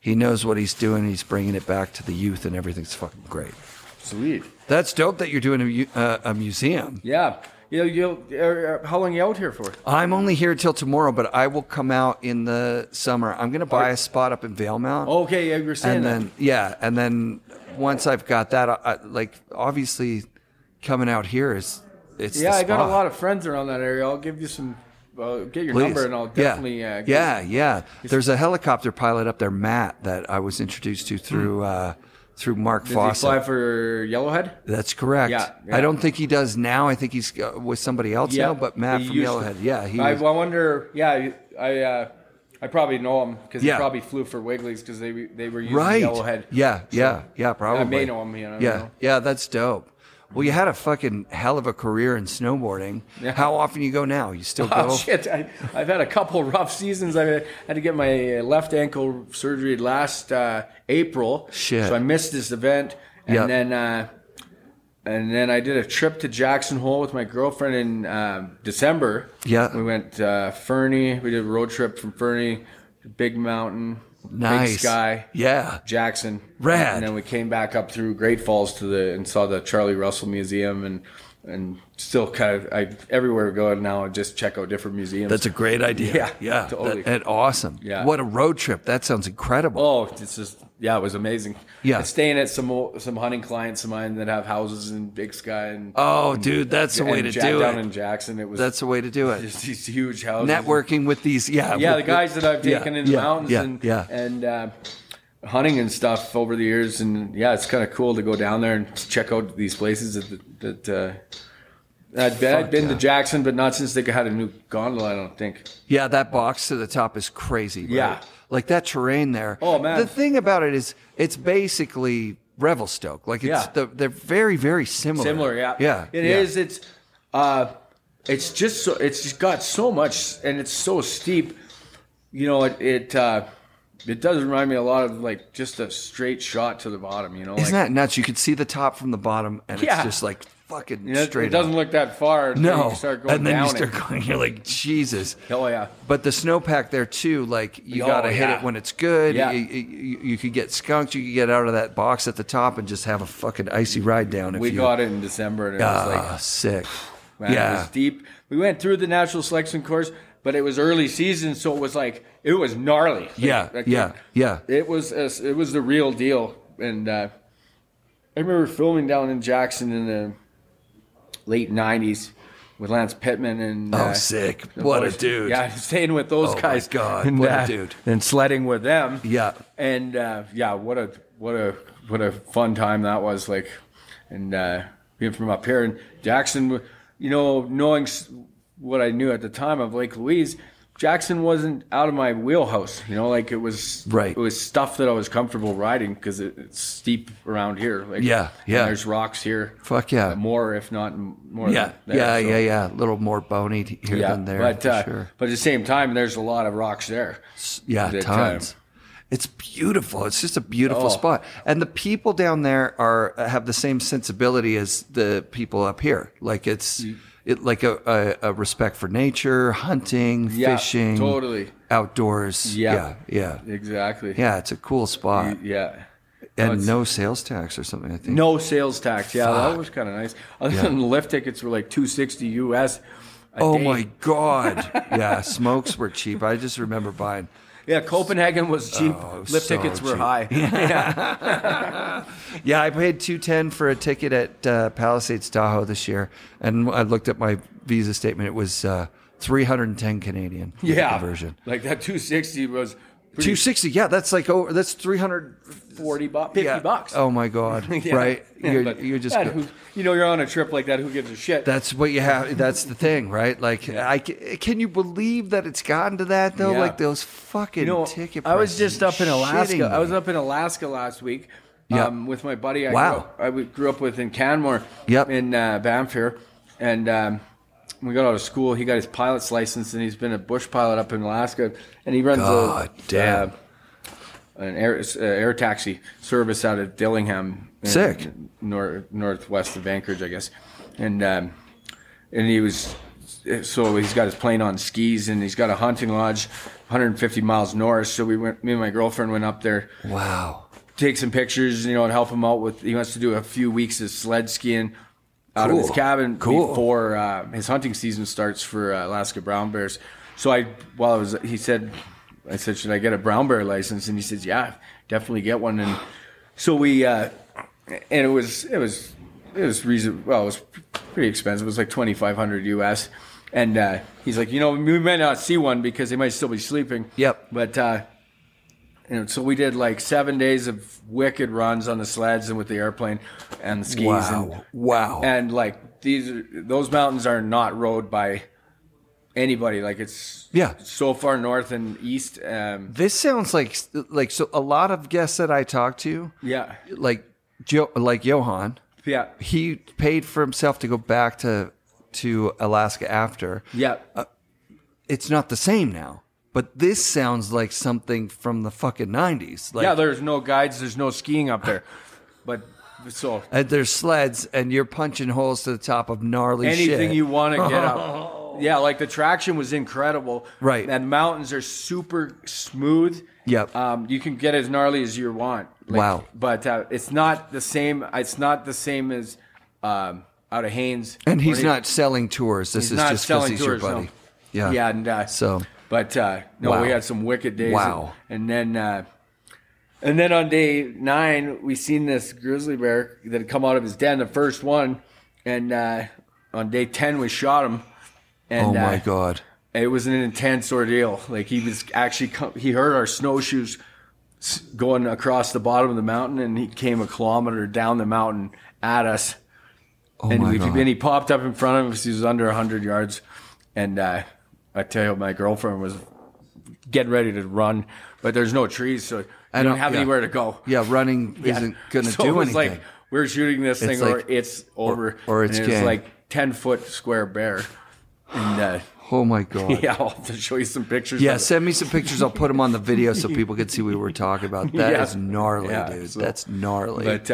he knows what he's doing. He's bringing it back to the youth, and everything's fucking great. Sweet. That's dope that you're doing a museum. Yeah. How long are you out here for? I'm only here till tomorrow, but I will come out in the summer. I'm going to buy a spot up in Valemount. Okay, you were saying and then once I've got that, obviously coming out here it's the spot. I got a lot of friends around that area. I'll give you some. Get your number, and I'll definitely. There's a helicopter pilot up there, Matt, that I was introduced to through Mark Fawcett. Did he fly for Yellowhead? That's correct. Yeah. I don't think he does now. I think he's with somebody else now, but Matt from Yellowhead. I wonder, I probably know him because he probably flew for Wiggly's because they were using Yellowhead. Yeah, probably. I may know him, Yeah, that's dope. Well, you had a fucking hell of a career in snowboarding. Yeah. How often you go now? You still go? Oh, shit. I've had a couple rough seasons. I had to get my left ankle surgery last April. Shit. So I missed this event. And then I did a trip to Jackson Hole with my girlfriend in December. Yeah. We went Fernie. We did a road trip from Fernie to Big Mountain. Nice. Big Sky. Yeah. Jackson. Rad. And then we came back up through Great Falls and saw the Charlie Russell Museum and still kind of everywhere we go now I just check out different museums. That's a great idea. Yeah. Totally. And awesome. Yeah. What a road trip. That sounds incredible. Oh, it's just it was amazing. Yeah. Staying at some hunting clients of mine that have houses in Big Sky dude, that's the way to do it. Down in Jackson, that's the way to do it. Just these huge houses. Networking with these, the guys that I've taken in the mountains and hunting and stuff over the years, and it's kind of cool to go down there and check out these places that I'd been to Jackson, but not since they had a new gondola, I don't think. Yeah, that box to the top is crazy. Right? Yeah. Like that terrain there. Oh, man. The thing about it is it's basically Revelstoke. Like they're very, very similar. Similar, yeah. Yeah. It is. It's just so, it's got so much, and it's so steep. It does remind me a lot of like just a straight shot to the bottom, Isn't that nuts? You could see the top from the bottom, and it's just like fucking straight It doesn't look that far. No. You start going and then down you start going, you're like, Jesus. Oh, yeah. But the snowpack there, too, like, you got to hit it when it's good. Yeah. You could get skunked. You could get out of that box at the top and just have a fucking icy ride down. We got it in December, and it was like... sick. Man, it was deep. We went through the natural selection course, but it was early season, so it was like, it was gnarly. It was the real deal. And I remember filming down in Jackson in the late 90s with Lance Pittman and sick. What a dude. Yeah, staying with those guys. My God, and, what a dude. And sledding with them. Yeah. And what a fun time that was, like. And being from up here in Jackson, knowing what I knew at the time of Lake Louise, Jackson wasn't out of my wheelhouse, like it was. Right. It was stuff that I was comfortable riding because it's steep around here. Like, and there's rocks here. Fuck yeah. More, if not more. Yeah, than there, A little more bony here than there. But for sure. But at the same time, there's a lot of rocks there. Yeah, tons. It's beautiful. It's just a beautiful spot. And the people down there have the same sensibility as the people up here. Like it's like a respect for nature, hunting, fishing, totally outdoors. Yeah. Exactly. Yeah, it's a cool spot. Yeah. And no sales tax or something, I think. No sales tax. Yeah, that was kind of nice. Other than the lift tickets were like $260 US. Oh my God. Yeah, smokes were cheap. I just remember buying. Yeah, Copenhagen was cheap. Lift so tickets were cheap. high. Yeah, I paid $210 for a ticket at Palisades Tahoe this year, and I looked at my Visa statement. It was 310 Canadian. Conversion. Like that 260 was. 260, yeah, that's like that's 340 bucks, 50 bucks. Oh my God, right? You're just you're on a trip like that. Who gives a shit? That's what you have. That's the thing, right? Like, can you believe that it's gotten to that though? Yeah. Like those fucking ticket prices. I was just up in Alaska. I I was up in Alaska last week with my buddy. I grew up with in Canmore. In Banff here, and. We got out of school. He got his pilot's license, and he's been a bush pilot up in Alaska. And he runs an air taxi service out of Dillingham, sick, northwest of Anchorage, I guess. And he's got his plane on skis, and he's got a hunting lodge 150 miles north. So me and my girlfriend went up there. Wow. Take some pictures, and help him out with. He wants to do a few weeks of sled skiing. Out of his cabin before his hunting season starts for Alaska brown bears. So I said, should I get a brown bear license? And he says, yeah, definitely get one. And so we, and it was reasonable. Well, it was pretty expensive. It was like $2,500 US. And he's like, we might not see one because they might still be sleeping. Yep. But so we did like 7 days of wicked runs on the sleds and with the airplane and the skis. Wow. And like those mountains are not rode by anybody. Like it's so far north and east. This sounds like so a lot of guests that I talked to. Yeah. Like Johan. Yeah. He paid for himself to go back to Alaska after. Yeah. It's not the same now. But this sounds like something from the fucking 90s. Like, there's no guides, there's no skiing up there. But so and there's sleds, and you're punching holes to the top of gnarly shit. Anything you want to get up. Yeah, like the traction was incredible. Right. And mountains are super smooth. Yep. You can get as gnarly as you want. Wow. But it's not the same. It's not the same as out of Haines. And he's not selling tours. This is just because he's your buddy. No. Yeah. Yeah. And so. But we had some wicked days. Wow. And then on day 9, we seen this grizzly bear that had come out of his den, the first one. And on day 10, we shot him. And, oh my God! It was an intense ordeal. Like he was actually he heard our snowshoes going across the bottom of the mountain, and he came a kilometer down the mountain at us. Oh and my God! And he popped up in front of us. He was under 100 yards, and. I tell you, my girlfriend was getting ready to run, but there's no trees, so you don't have anywhere to go. Yeah, running isn't going to do anything. Like we're shooting this thing, or it's over, or it's like 10-foot square bear. And oh my God! Yeah, I'll have to show you some pictures. Yeah, send me some pictures. I'll put them on the video so people can see what we were talking about. That is gnarly, dude. So, that's gnarly. But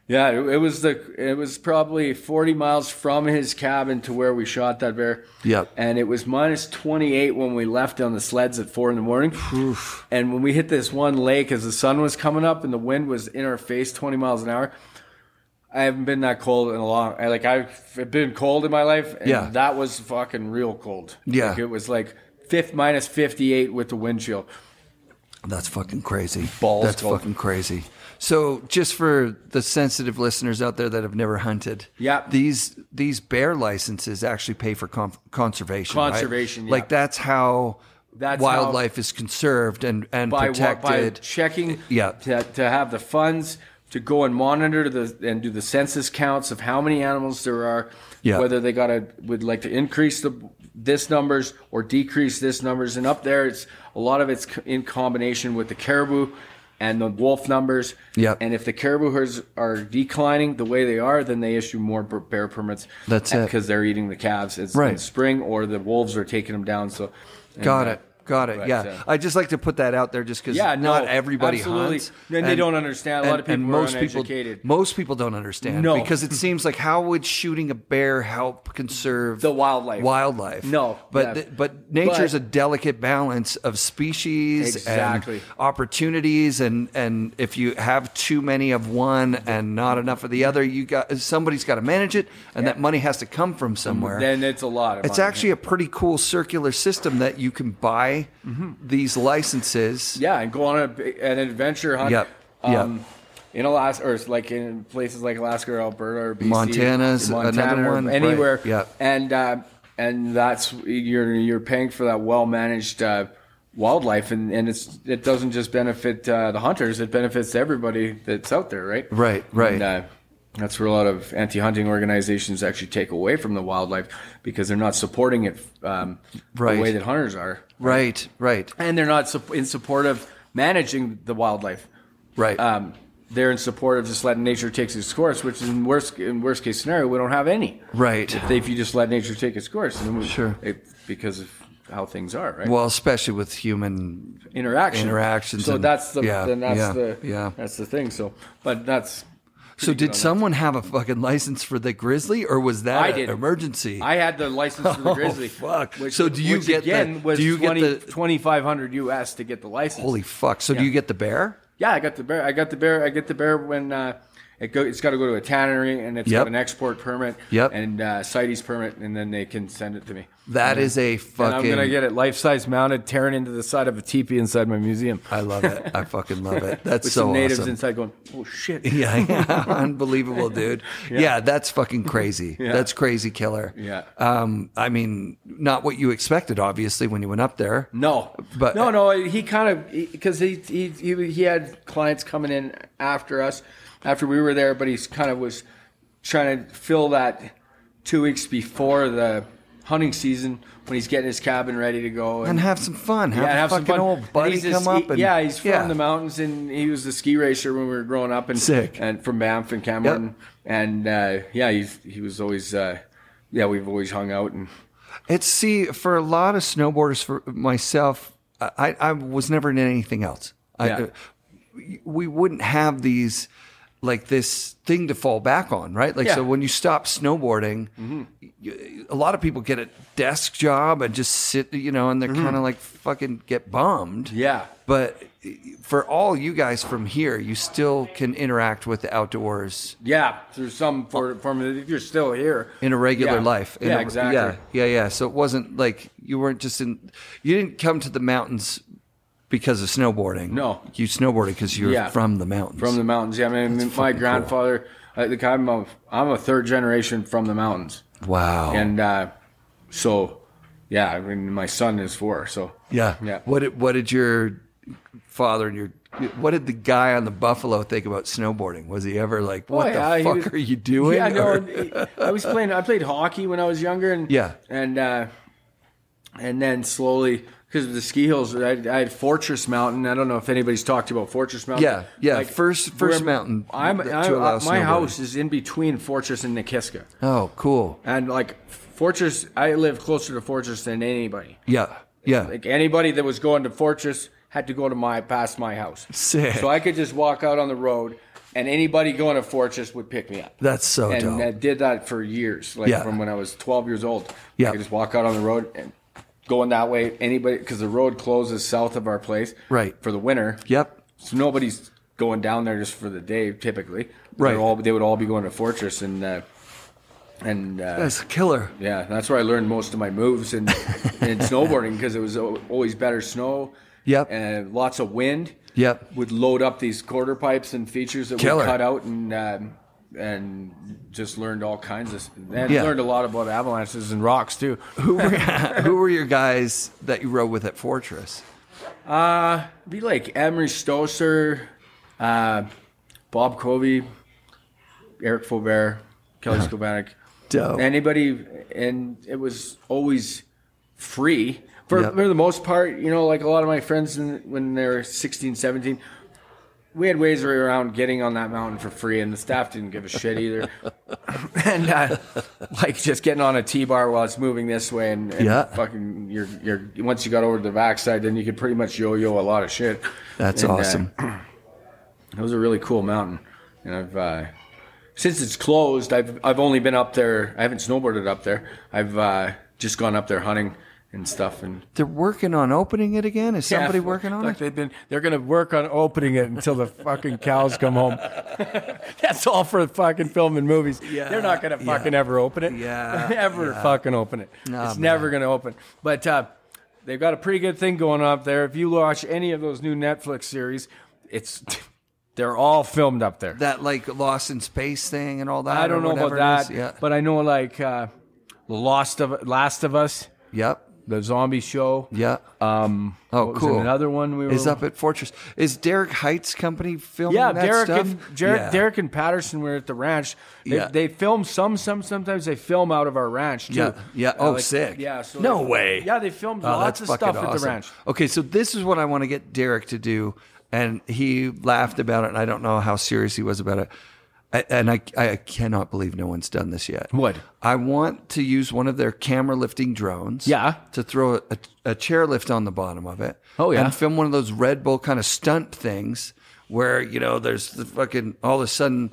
it was probably 40 miles from his cabin to where we shot that bear. Yep. And it was minus 28 when we left on the sleds at 4 a.m. Oof. And when we hit this one lake, as the sun was coming up and the wind was in our face, 20 miles an hour, I haven't been that cold in a long. I've been cold in my life, and that was fucking real cold. Yeah. Like it was like minus 58 with the wind chill. That's fucking crazy. That's fucking crazy. So, just for the sensitive listeners out there that have never hunted, these bear licenses actually pay for conservation. Conservation, right? Like that's how wildlife is conserved and protected. By checking, to have the funds to go and monitor and do the census counts of how many animals there are. Yeah. Whether they would like to increase this numbers or decrease this numbers, and up there, a lot of it's in combination with the caribou and the wolf numbers. Yep. And if the caribou herds are declining the way they are, then they issue more bear permits. That's it. Because they're eating the calves in spring, or the wolves are taking them down. So, Got it. Got it. But, Yeah. I just like to put that out there just because no, not everybody absolutely. hunts. And they don't understand. A lot of people are uneducated. Most people don't understand because it seems like how would shooting a bear help conserve the wildlife? No. But nature's a delicate balance of species and opportunities, and if you have too many of one and not enough of the other, somebody's got to manage it, and that money has to come from somewhere. Then it's a lot of money. It's actually a pretty cool circular system that you can buy these licenses. Yeah, and go on an adventure hunt. In Alaska, or like in places like Alaska or Alberta or BC, Montana's another one, anywhere. Right. And that's you're paying for that well managed wildlife, and it doesn't just benefit the hunters; it benefits everybody that's out there, right? Right. And, that's where a lot of anti-hunting organizations actually take away from the wildlife because they're not supporting it the way that hunters are. Right. And they're not in support of managing the wildlife. Right. They're in support of just letting nature take its course, which is in worst case scenario, we don't have any. Right. If you just let nature take its course, then because of how things are, right? Well, especially with human interactions. So that's the thing. So, but that's. So did someone have a fucking license for the grizzly, or was that an emergency? I had the license for the grizzly. Fuck. So do you get was $2,500 US to get the license? Holy fuck. So do you get the bear? Yeah, I got the bear. I get the bear when it's got to go to a tannery, and it's got an export permit and CITES permit, and then they can send it to me. That is a fucking... And I'm going to get it life-size mounted, tearing into the side of a teepee inside my museum. I love it. I fucking love it. That's with so some natives awesome. inside going, oh, shit. Yeah. Unbelievable, dude. Yeah, that's fucking crazy. Yeah. That's crazy killer. Yeah. I mean, not what you expected, obviously, when you went up there. No. But No, he kind of... Because he had clients coming in after us, after we were there, but he's kind of was trying to fill that 2 weeks before the hunting season when he's getting his cabin ready to go and have some fun. Have a fucking old buddy come up. He's from the mountains, and he was a ski racer when we were growing up, and sick, and from Banff and Cameron, and he was always we've always hung out. And it's for a lot of snowboarders, for myself, I was never in anything else. We wouldn't have these. Like this thing to fall back on, right? So when you stop snowboarding, a lot of people get a desk job and just sit, and they're kind of like fucking get bummed. Yeah. But for all you guys from here, you still can interact with the outdoors. Yeah, through some form if you're still here. In a regular life. Exactly. Yeah. So it wasn't like you weren't just you didn't come to the mountains because of snowboarding. No. You snowboarded because you're from the mountains. From the mountains, yeah. I mean, my grandfather, I'm a third generation from the mountains. Wow. And I mean, my son is 4, so. Yeah. What did your father and what did the guy on the Buffalo think about snowboarding? Was he ever like, what the fuck are you doing? Yeah, no, I played hockey when I was younger, and then slowly, because of the ski hills, I had Fortress Mountain. I don't know if anybody's talked about Fortress Mountain. Yeah. First mountain. My house is in between Fortress and Nikiska. Oh, cool. And Fortress, I live closer to Fortress than anybody. Yeah. Like anybody that was going to Fortress had to go past my house. Sick. So I could just walk out on the road, and anybody going to Fortress would pick me up. That's so dope. And I did that for years, from when I was 12 years old. I could just walk out on the road and going that way, anybody, because the road closes south of our place for the winter. Yep. So nobody's going down there just for the day, typically. Right. They would all be going to Fortress, and that's a killer. Yeah, that's where I learned most of my moves in snowboarding, because it was always better snow. Yep. And lots of wind. Yep. Would load up these quarter pipes and features that we cut out, and just learned all kinds of, and learned a lot about avalanches and rocks too. Who were your guys that you rode with at Fortress? Be like Emery Stosur, Bob Covey, Eric Faubert, Kelly Skovanek. Dope. Anybody, and it was always free for the most part. Like a lot of my friends when they were 16, 17. We had ways around getting on that mountain for free, and the staff didn't give a shit either. and like just getting on a T-bar while it's moving this way, and fucking you're once you got over to the backside, then you could pretty much yo-yo a lot of shit. That's awesome. It was a really cool mountain, and I've since it's closed, I've only been up there. I haven't snowboarded up there. I've just gone up there hunting and stuff. And they're working on opening it again. Is somebody working on it? They're going to work on opening it until the fucking cows come home. That's all for fucking filming movies. Yeah, they're not going to fucking ever open it. Ever fucking open it. It's never going to open. But they've got a pretty good thing going on up there. If you watch any of those new Netflix series, they're all filmed up there. That like Lost in Space thing and all that. I don't know about that, but I know like Last of Us. Yep. The zombie show. Yeah. Cool. Another one is up at Fortress. Is Derek Height's company filming that stuff? Derek and Patterson were at the ranch. They film sometimes they film out of our ranch too. Yeah. Oh, sick. Yeah. So no way. Yeah, they filmed lots of stuff at the ranch. Okay, so this is what I want to get Derek to do, and he laughed about it, and I don't know how serious he was about it. I cannot believe no one's done this yet. What? I want to use one of their camera lifting drones. Yeah. To throw a chairlift on the bottom of it. Oh, yeah. And film one of those Red Bull kind of stunt things where, there's the fucking, all of a sudden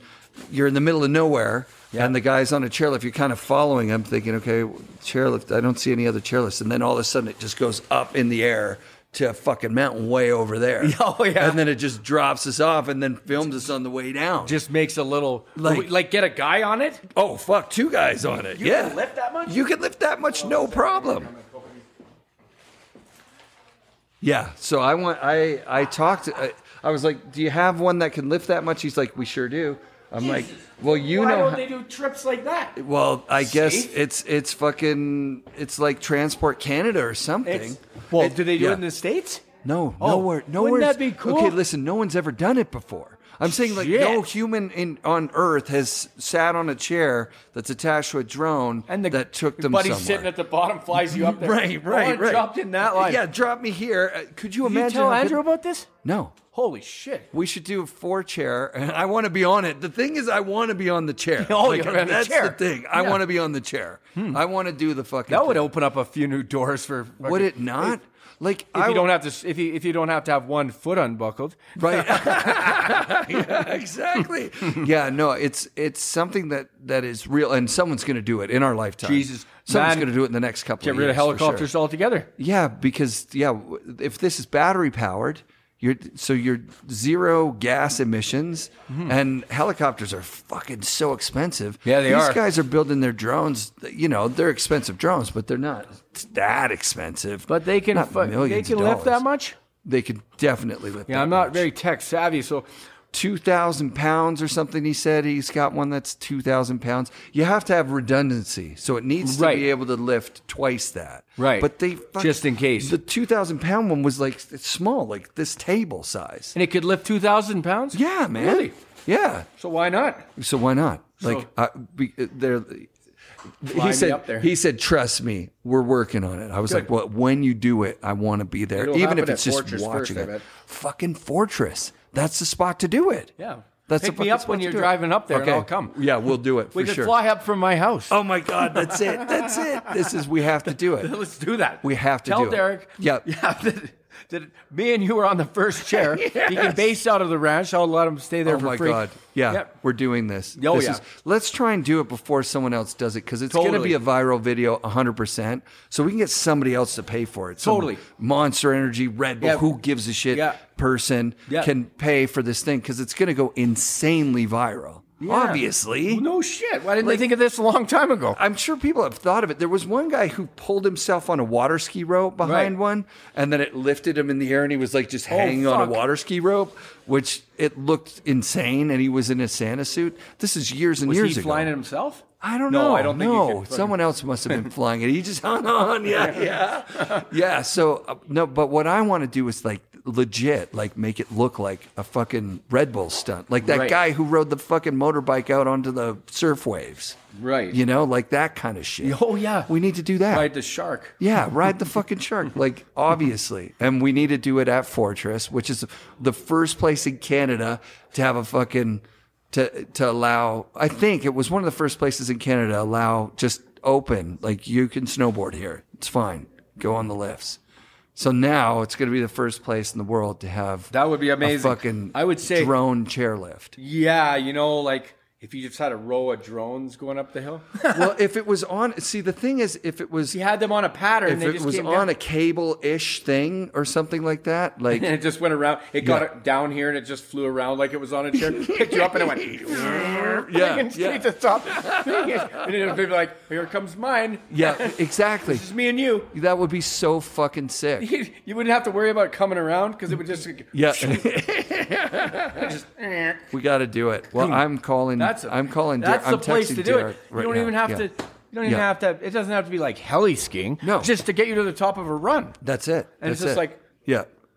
you're in the middle of nowhere and the guy's on a chairlift. You're kind of following him thinking, okay, chairlift, I don't see any other chairlifts. And then all of a sudden it just goes up in the air to a fucking mountain way over there. Oh, yeah. And then it just drops us off and then films us on the way down. Just makes a little, like get a guy on it? Oh, fuck, 2 guys on it. You can lift that much? You can lift that much, no problem. Yeah, so I talked, I was like, do you have one that can lift that much? He's like, we sure do. I'm like, well, Why don't they do trips like that? Well, I guess it's fucking, it's like Transport Canada or something. Do they do it in the States? No, nowhere. Wouldn't that be cool? Okay, listen, no one's ever done it before. I'm saying like no human on Earth has sat on a chair that's attached to a drone that took them somewhere. Buddy's sitting at the bottom, flies you up there. Right. Dropped in that line. Yeah, drop me here. Could you imagine? Did you tell Andrew about this? No. Holy shit. We should do a 4-chair, and I want to be on it. The thing is, I want to be on the chair. You're on the chair. That's the thing. I want to be on the chair. I want to do the fucking That would open up a few new doors for... Would it not? Like if you don't have to, if you don't have to have one foot unbuckled, right? Yeah, exactly. Yeah, no, it's something that is real, and someone's going to do it in our lifetime. Jesus, someone's going to do it in the next couple of years. Get rid of helicopters altogether. Yeah, because if this is battery powered. You're zero gas emissions, and helicopters are fucking so expensive. Yeah, they are. These guys are building their drones. They're expensive drones, but they're not that expensive. But they can lift that much. They can definitely lift. Yeah, I'm not very tech savvy, so 2,000 pounds or something. He said he's got one that's 2,000 pounds. You have to have redundancy, so it needs to be able to lift twice that. Right. But just in case. The 2,000 pound one was like it's small, like this table size. And it could lift 2,000 pounds? Yeah, man. Really? Yeah. So why not? He said, trust me, we're working on it. I was like, well, when you do it, I want to be there. Even if it's just watching it. Fucking Fortress. That's the spot to do it. Yeah. Pick me up when you're driving up there and I'll come. Yeah, we'll do it for sure. We can fly up from my house. Oh my God, that's it. We have to do it. Let's do that. We have to do it. Tell Derek. Yeah. That me and you were on the first chair. Yes. He can base out of the ranch. I'll let him stay there for free. Oh my God. Yeah, we're doing this. Oh, Let's try and do it before someone else does it, because it's going to be a viral video 100%. So we can get somebody else to pay for it. Totally. Monster Energy, Red Bull, who gives a shit person can pay for this thing, because it's going to go insanely viral. Yeah. Obviously. No shit. Why didn't they think of this a long time ago? I'm sure people have thought of it. There was one guy who pulled himself on a water ski rope behind one, and then it lifted him in the air, and he was like just hanging on a water ski rope, which it looked insane, and he was in a Santa suit. This is years and years ago. Was he flying it himself? I don't know. I don't think he could. Someone else must have been flying it. He just hung on. Yeah. So, no, but what I want to do is like legit, like make it look like a fucking Red Bull stunt. Like that guy who rode the fucking motorbike out onto the surf waves. Right. Like that kind of shit. Oh, yeah. We need to do that. Ride the shark. Yeah, ride the fucking shark. Like, obviously. And we need to do it at Fortress, which is the first place in Canada to have a fucking to allow. I think it was one of the first places in Canada to allow just open, like you can snowboard here. It's fine. Go on the lifts. So now it's going to be the first place in the world to have that would be amazing. A fucking I would say drone chairlift. Yeah, like if you just had a row of drones going up the hill. Well, if it was on, see, the thing is, if it was, you had them on a pattern, if it was on a cable-ish thing or something like that, like and it just went around. It got it down here and it just flew around like it was on a chair. Picked you up and it went. Straight to the top. And it'd be like, here comes mine. Yeah, exactly. This is me and you. That would be so fucking sick. You wouldn't have to worry about it coming around because it would just. Yeah. Just, we got to do it. Well, I'm calling. That's the place to do it. You don't even have to. You don't even have to. It doesn't have to be like heli skiing. No, just to get you to the top of a run. That's it. And it's just like,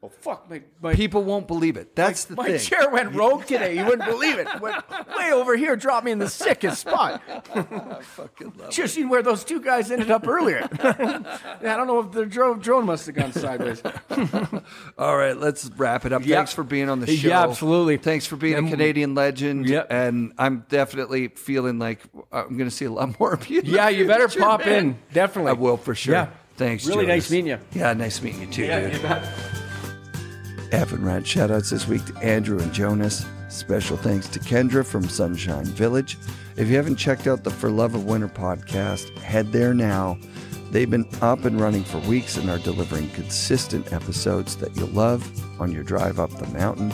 oh fuck, my people won't believe it. That's the thing. My chair went rogue today. You wouldn't believe it. Went way over here, dropped me in the sickest spot. I fucking love just seen where those two guys ended up earlier. I don't know if the drone must have gone sideways. All right, let's wrap it up. Yep. Thanks for being on the show. Yeah, absolutely. Thanks for being a Canadian legend. Yep. And I'm definitely feeling like I'm going to see a lot more of you. Yeah, you better pop in. Definitely. I will for sure. Yeah. Thanks, really Jonas. nice meeting you. Yeah, nice meeting you too, dude. You bet. FNRad shoutouts this week to Andrew and Jonas. Special thanks to Kendra from Sunshine Village. If you haven't checked out the For Love of Winter podcast, head there now. They've been up and running for weeks and are delivering consistent episodes that you'll love on your drive up the mountain.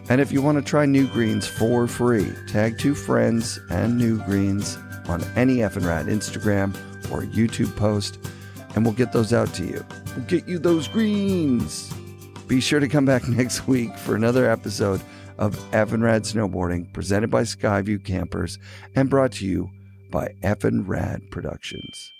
And if you want to try NewGreens for free, tag 2 friends and NewGreens on any FNRad Instagram or YouTube post, and we'll get those out to you. We'll get you those greens. Be sure to come back next week for another episode of FNRad Snowboarding, presented by Skyview Campers and brought to you by FNRad Productions.